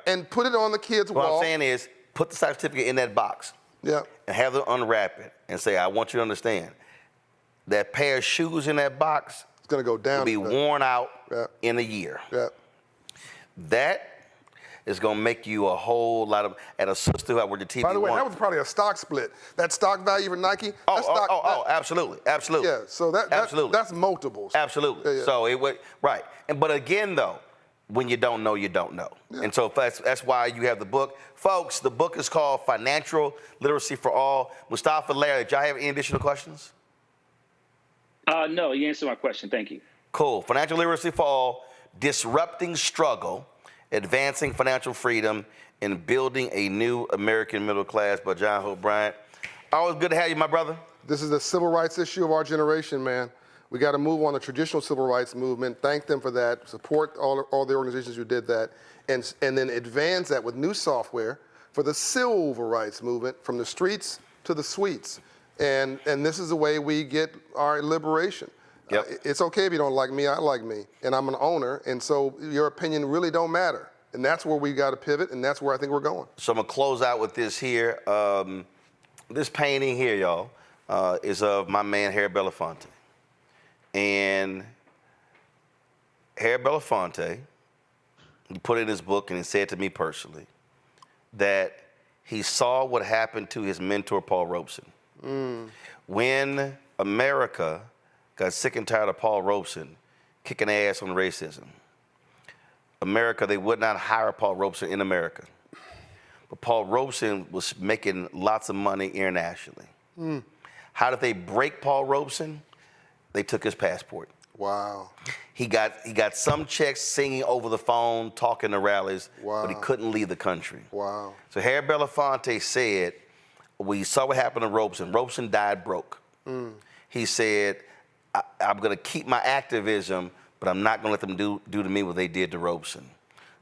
and put it on the kid's wall. What I'm saying is, put the stock certificate in that box, and have them unwrap it, and say, I want you to understand, that pair of shoes in that box is gonna go down. Will be worn out in a year. That is gonna make you a whole lot of, and a sister who I worked at TV. By the way, that was probably a stock split. That stock value for Nike. Absolutely. Yeah, so that's multiples. Absolutely. So it would, but again though, when you don't know, you don't know. And so that's why you have the book. Folks, the book is called Financial Literacy for All. Mustafa, Larry, did y'all have any additional questions? No, you answered my question. Thank you. Cool. Financial Literacy for All, Disrupting Struggle, Advancing Financial Freedom, and Building a New American Middle Class by John Hope Bryant. Always good to have you, my brother. This is the civil rights issue of our generation, man. We got to move on the traditional civil rights movement, thank them for that, support all the organizations who did that, and then advance that with new software for the civil rights movement, from the streets to the suites. And this is the way we get our liberation. It's okay if you don't like me, I like me, and I'm an owner, and so your opinion really don't matter. And that's where we got to pivot, and that's where I think we're going. So I'm going to close out with this here. This painting here, y'all, is of my man, Harry Belafonte. And Harry Belafonte, he put in his book, and he said to me personally, that he saw what happened to his mentor, Paul Robeson. When America got sick and tired of Paul Robeson kicking ass on racism, America, they would not hire Paul Robeson in America. But Paul Robeson was making lots of money internationally. How did they break Paul Robeson? They took his passport. Wow. He got some checks singing over the phone, talking to rallies, but he couldn't leave the country. Wow. So Harry Belafonte said, we saw what happened to Robeson. Robeson died broke. He said, I'm going to keep my activism, but I'm not going to let them do to me what they did to Robeson.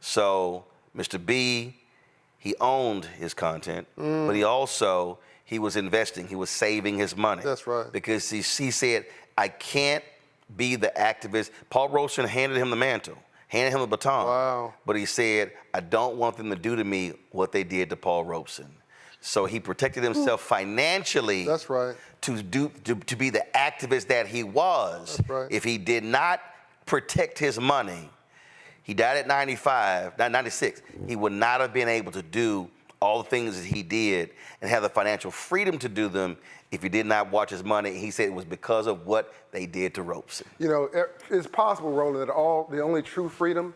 So Mr. B, he owned his content, but he was investing. He was saving his money. That's right. Because he said, I can't be the activist. Paul Robeson handed him the mantle, handed him the baton. Wow. But he said, I don't want them to do to me what they did to Paul Robeson. So he protected himself financially. That's right. To be the activist that he was. That's right. If he did not protect his money, he died at 96. He would not have been able to do all the things that he did and have the financial freedom to do them if he did not watch his money. He said it was because of what they did to Robeson. You know, it's possible, Roland, that the only true freedom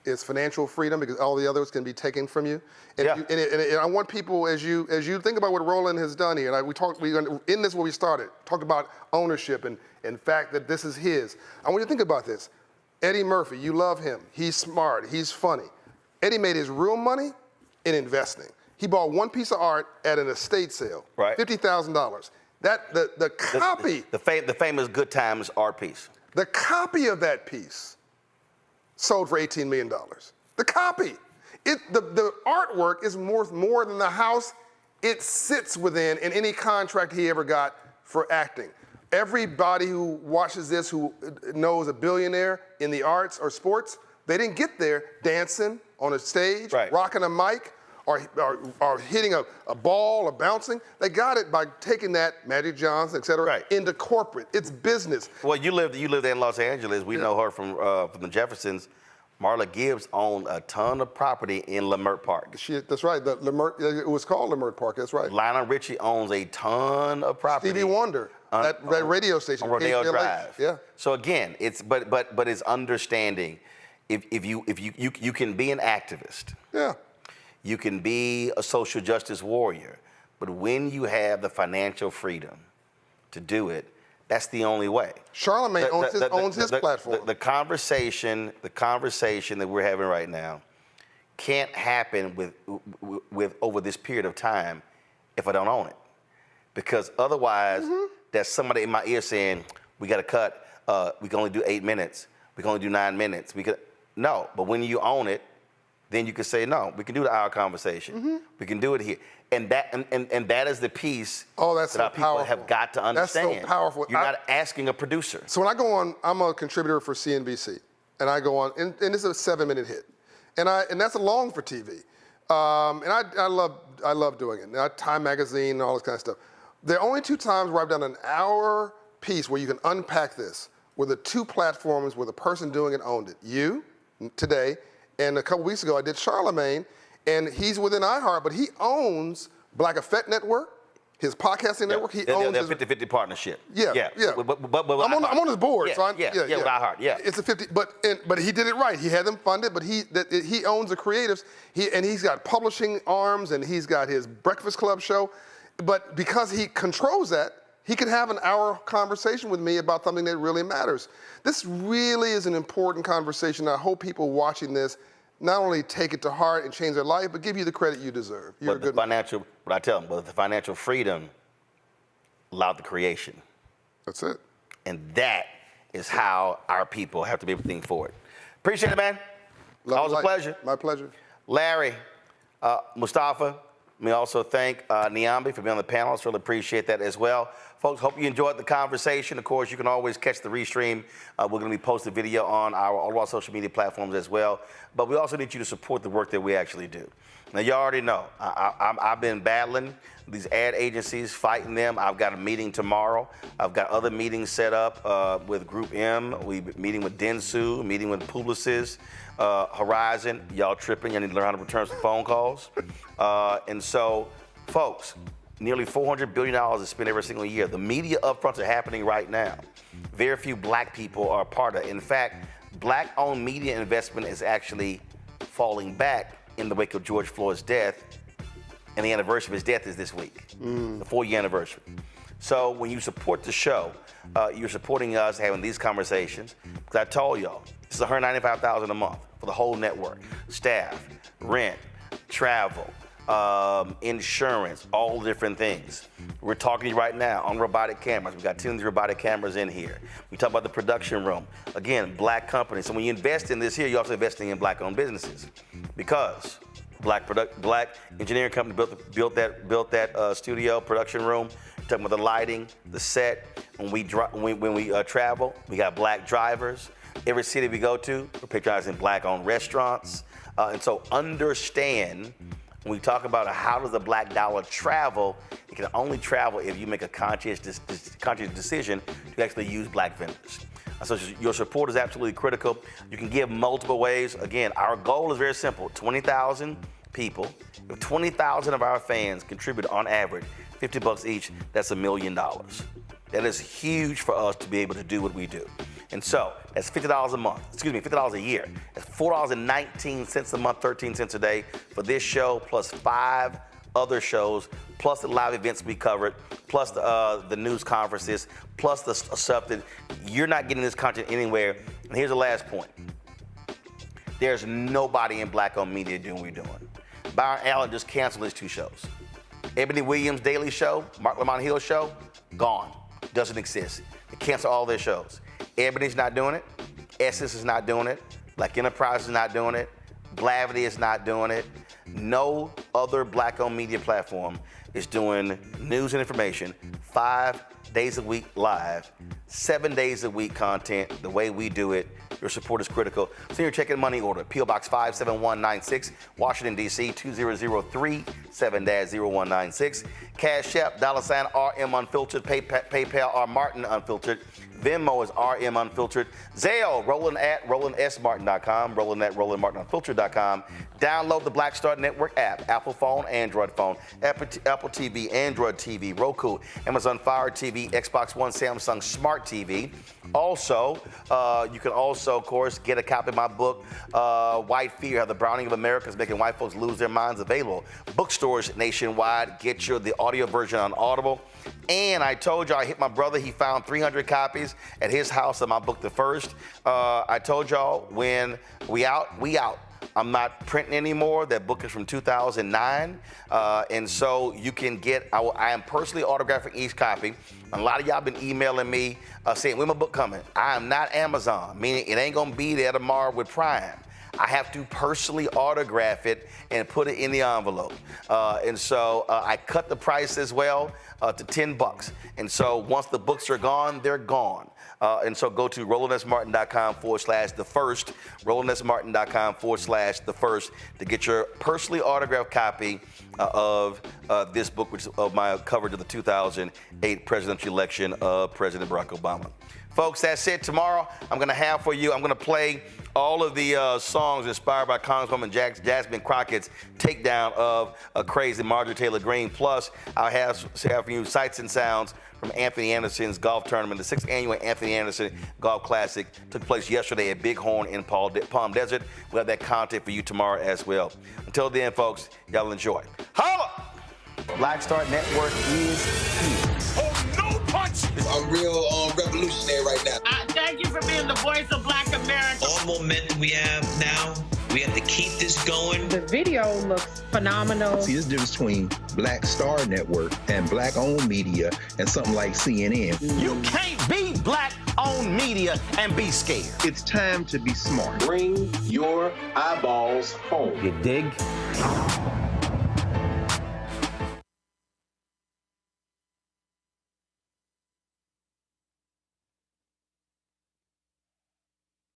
is financial freedom, because all the others can be taken from you. And, and I want people, as you think about what Roland has done here, and we in this where we started, talked about ownership and fact that this is his. I want you to think about this. Eddie Murphy, you love him. He's smart. He's funny. Eddie made his real money in investing. He bought one piece of art at an estate sale, right? $50,000. That the copy, the famous Good Times art piece. The copy of that piece sold for $18 million. The copy, the artwork is worth more than the house it sits within in any contract he ever got for acting. Everybody who watches this who knows a billionaire in the arts or sports, they didn't get there dancing on a stage, rocking a mic, or hitting a ball or bouncing. They got it by taking that, Magic Johnson, et cetera, into corporate. It's business. Well, you lived in Los Angeles. We know her from the Jeffersons. Marla Gibbs owned a ton of property in Leimert Park. That's right. It was called Leimert Park. That's right. Lionel Richie owns a ton of property. Stevie Wonder, that radio station, on Rodeo Drive. Yeah. So again, it's but it's understanding. If you can be an activist. Yeah. You can be a social justice warrior, but when you have the financial freedom to do it, that's the only way. Charlemagne owns his platform. The conversation that we're having right now can't happen with over this period of time if I don't own it, because otherwise there's somebody in my ear saying we got to cut. We can only do 8 minutes. We can only do 9 minutes. No, but when you own it, then you can say, no, we can do the hour conversation. We can do it here. And that is the piece that our people have got to understand. That's so powerful. You're not asking a producer. So when I go on, I'm a contributor for CNBC, and I go on, and it's a 7-minute hit. And that's long for TV. And I love doing it. Now, Time Magazine and all this kind of stuff. There are only 2 times where I've done an hour piece where you can unpack this, where the 2 platforms where the person doing it owned it. You, today, and a couple weeks ago I did Charlemagne, and he's within iHeart, but he owns Black Effect Network, his podcasting network. He owns a 50-50 partnership. Yeah. But I'm on his board, so with iHeart. Yeah, it's a 50. But he did it right. He had them funded, but he owns the creatives. He's got publishing arms, and he's got his Breakfast Club show. But because he controls that, he can have an hour conversation with me about something that really matters. This really is an important conversation. I hope people watching this not only take it to heart and change their life, but give you the credit you deserve. You're but I tell them, the financial freedom allowed the creation. That's it. And that is how our people have to be able to think forward. Appreciate it, man. Always a pleasure. My pleasure. Larry, Mustafa, let me also thank Niambi for being on the panel. I really appreciate that as well. Folks, hope you enjoyed the conversation. Of course, you can always catch the restream. We're going to be posting video on all of our social media platforms as well. But we also need you to support the work that we actually do. Now, you already know, I've been battling these ad agencies, fighting them. I've got a meeting tomorrow. I've got other meetings set up with Group M. We're meeting with Dentsu, meeting with Publicis, Horizon. Y'all tripping. Y'all need to learn how to return some phone calls. And so, folks, nearly $400 billion is spent every single year. The media upfronts are happening right now. Very few black people are a part of it. In fact, black-owned media investment is actually falling back in the wake of George Floyd's death, and the anniversary of his death is this week, the 4-year anniversary. So when you support the show, you're supporting us having these conversations. Because I told y'all, this is $195,000 a month for the whole network. Staff, rent, travel, insurance, all different things. We're talking to you right now on robotic cameras. We've got 10 robotic cameras in here. We talk about the production room. Again, black companies. So when you invest in this here, you're also investing in black-owned businesses. Because Black engineering company built that studio production room. Talking about the lighting, the set. When we travel, we got black drivers. Every city we go to, we're patronizing black-owned restaurants. And so understand, when we talk about how does the black dollar travel, it can only travel if you make a conscious decision to actually use black vendors. So your support is absolutely critical. You can give multiple ways. Again, our goal is very simple, 20,000 people. If 20,000 of our fans contribute on average $50 each, that's $1 million. That is huge for us to be able to do what we do. And so that's $50 a month, $50 a year. That's $4.19 a month, 13 cents a day for this show, plus 5 other shows, plus the live events we covered, plus the news conferences, plus the stuff that you're not getting this content anywhere. And here's the last point. There's nobody in black-owned media doing what we're doing. Byron Allen just canceled his 2 shows. Ebony Williams' Daily Show, Mark Lamont Hill Show, gone. Doesn't exist. They cancel all their shows. Ebony's not doing it. Essence is not doing it. Black Enterprise is not doing it. Blavity is not doing it. No other black-owned media platform is doing news and information 5 days a week live, 7 days a week content, the way we do it. Your support is critical. Send your check and money order. P.O. Box 57196, Washington, D.C. 20037 7-0196. Cash App, $RM Unfiltered. PayPal, R Martin Unfiltered. Venmo is RM Unfiltered. Zelle, Roland at RolandSMartin.com. Roland at RolandMartinUnfiltered.com. Download the Black Star Network app. Apple phone, Android phone, Apple TV, Android TV, Roku, Amazon Fire TV, Xbox One, Samsung Smart TV. Also, you can also, of course, get a copy of my book, White Fear, How the Browning of America is Making White Folks Lose Their Minds, available. Bookstores nationwide. Get the audio version on Audible. And I told you I hit my brother. He found 300 copies at his house of my book, The First. I told y'all when we out. I'm not printing anymore. That book is from 2009. And so you can get, I am personally autographing each copy. A lot of y'all been emailing me saying, when my book coming? I am not Amazon, meaning it ain't gonna be there tomorrow with Prime. I have to personally autograph it and put it in the envelope. And so I cut the price as well to $10. And so once the books are gone, they're gone. And so go to RolandSMartin.com/the first, RolandSMartin.com/the first to get your personally autographed copy of this book, which is of my coverage of the 2008 presidential election of President Barack Obama. Folks, that's it. Tomorrow, I'm going to have for you, I'm going to play all of the songs inspired by Congresswoman Jasmine Crockett's takedown of a crazy Marjorie Taylor Greene. Plus, I'll have for you sights and sounds from Anthony Anderson's golf tournament. The 6th annual Anthony Anderson Golf Classic took place yesterday at Bighorn in Palm Desert. We'll have that content for you tomorrow as well. Until then, folks, y'all enjoy. HeLa! Black Star Network is here. Oh, no punch! I'm real revolutionary right now. Thank you for being the voice of Black America. All momentum we have now, we have to keep this going. The video looks phenomenal. See, there's a difference between Black Star Network and black-owned media and something like CNN. You can't be black-owned media and be scared. It's time to be smart. Bring your eyeballs home. You dig?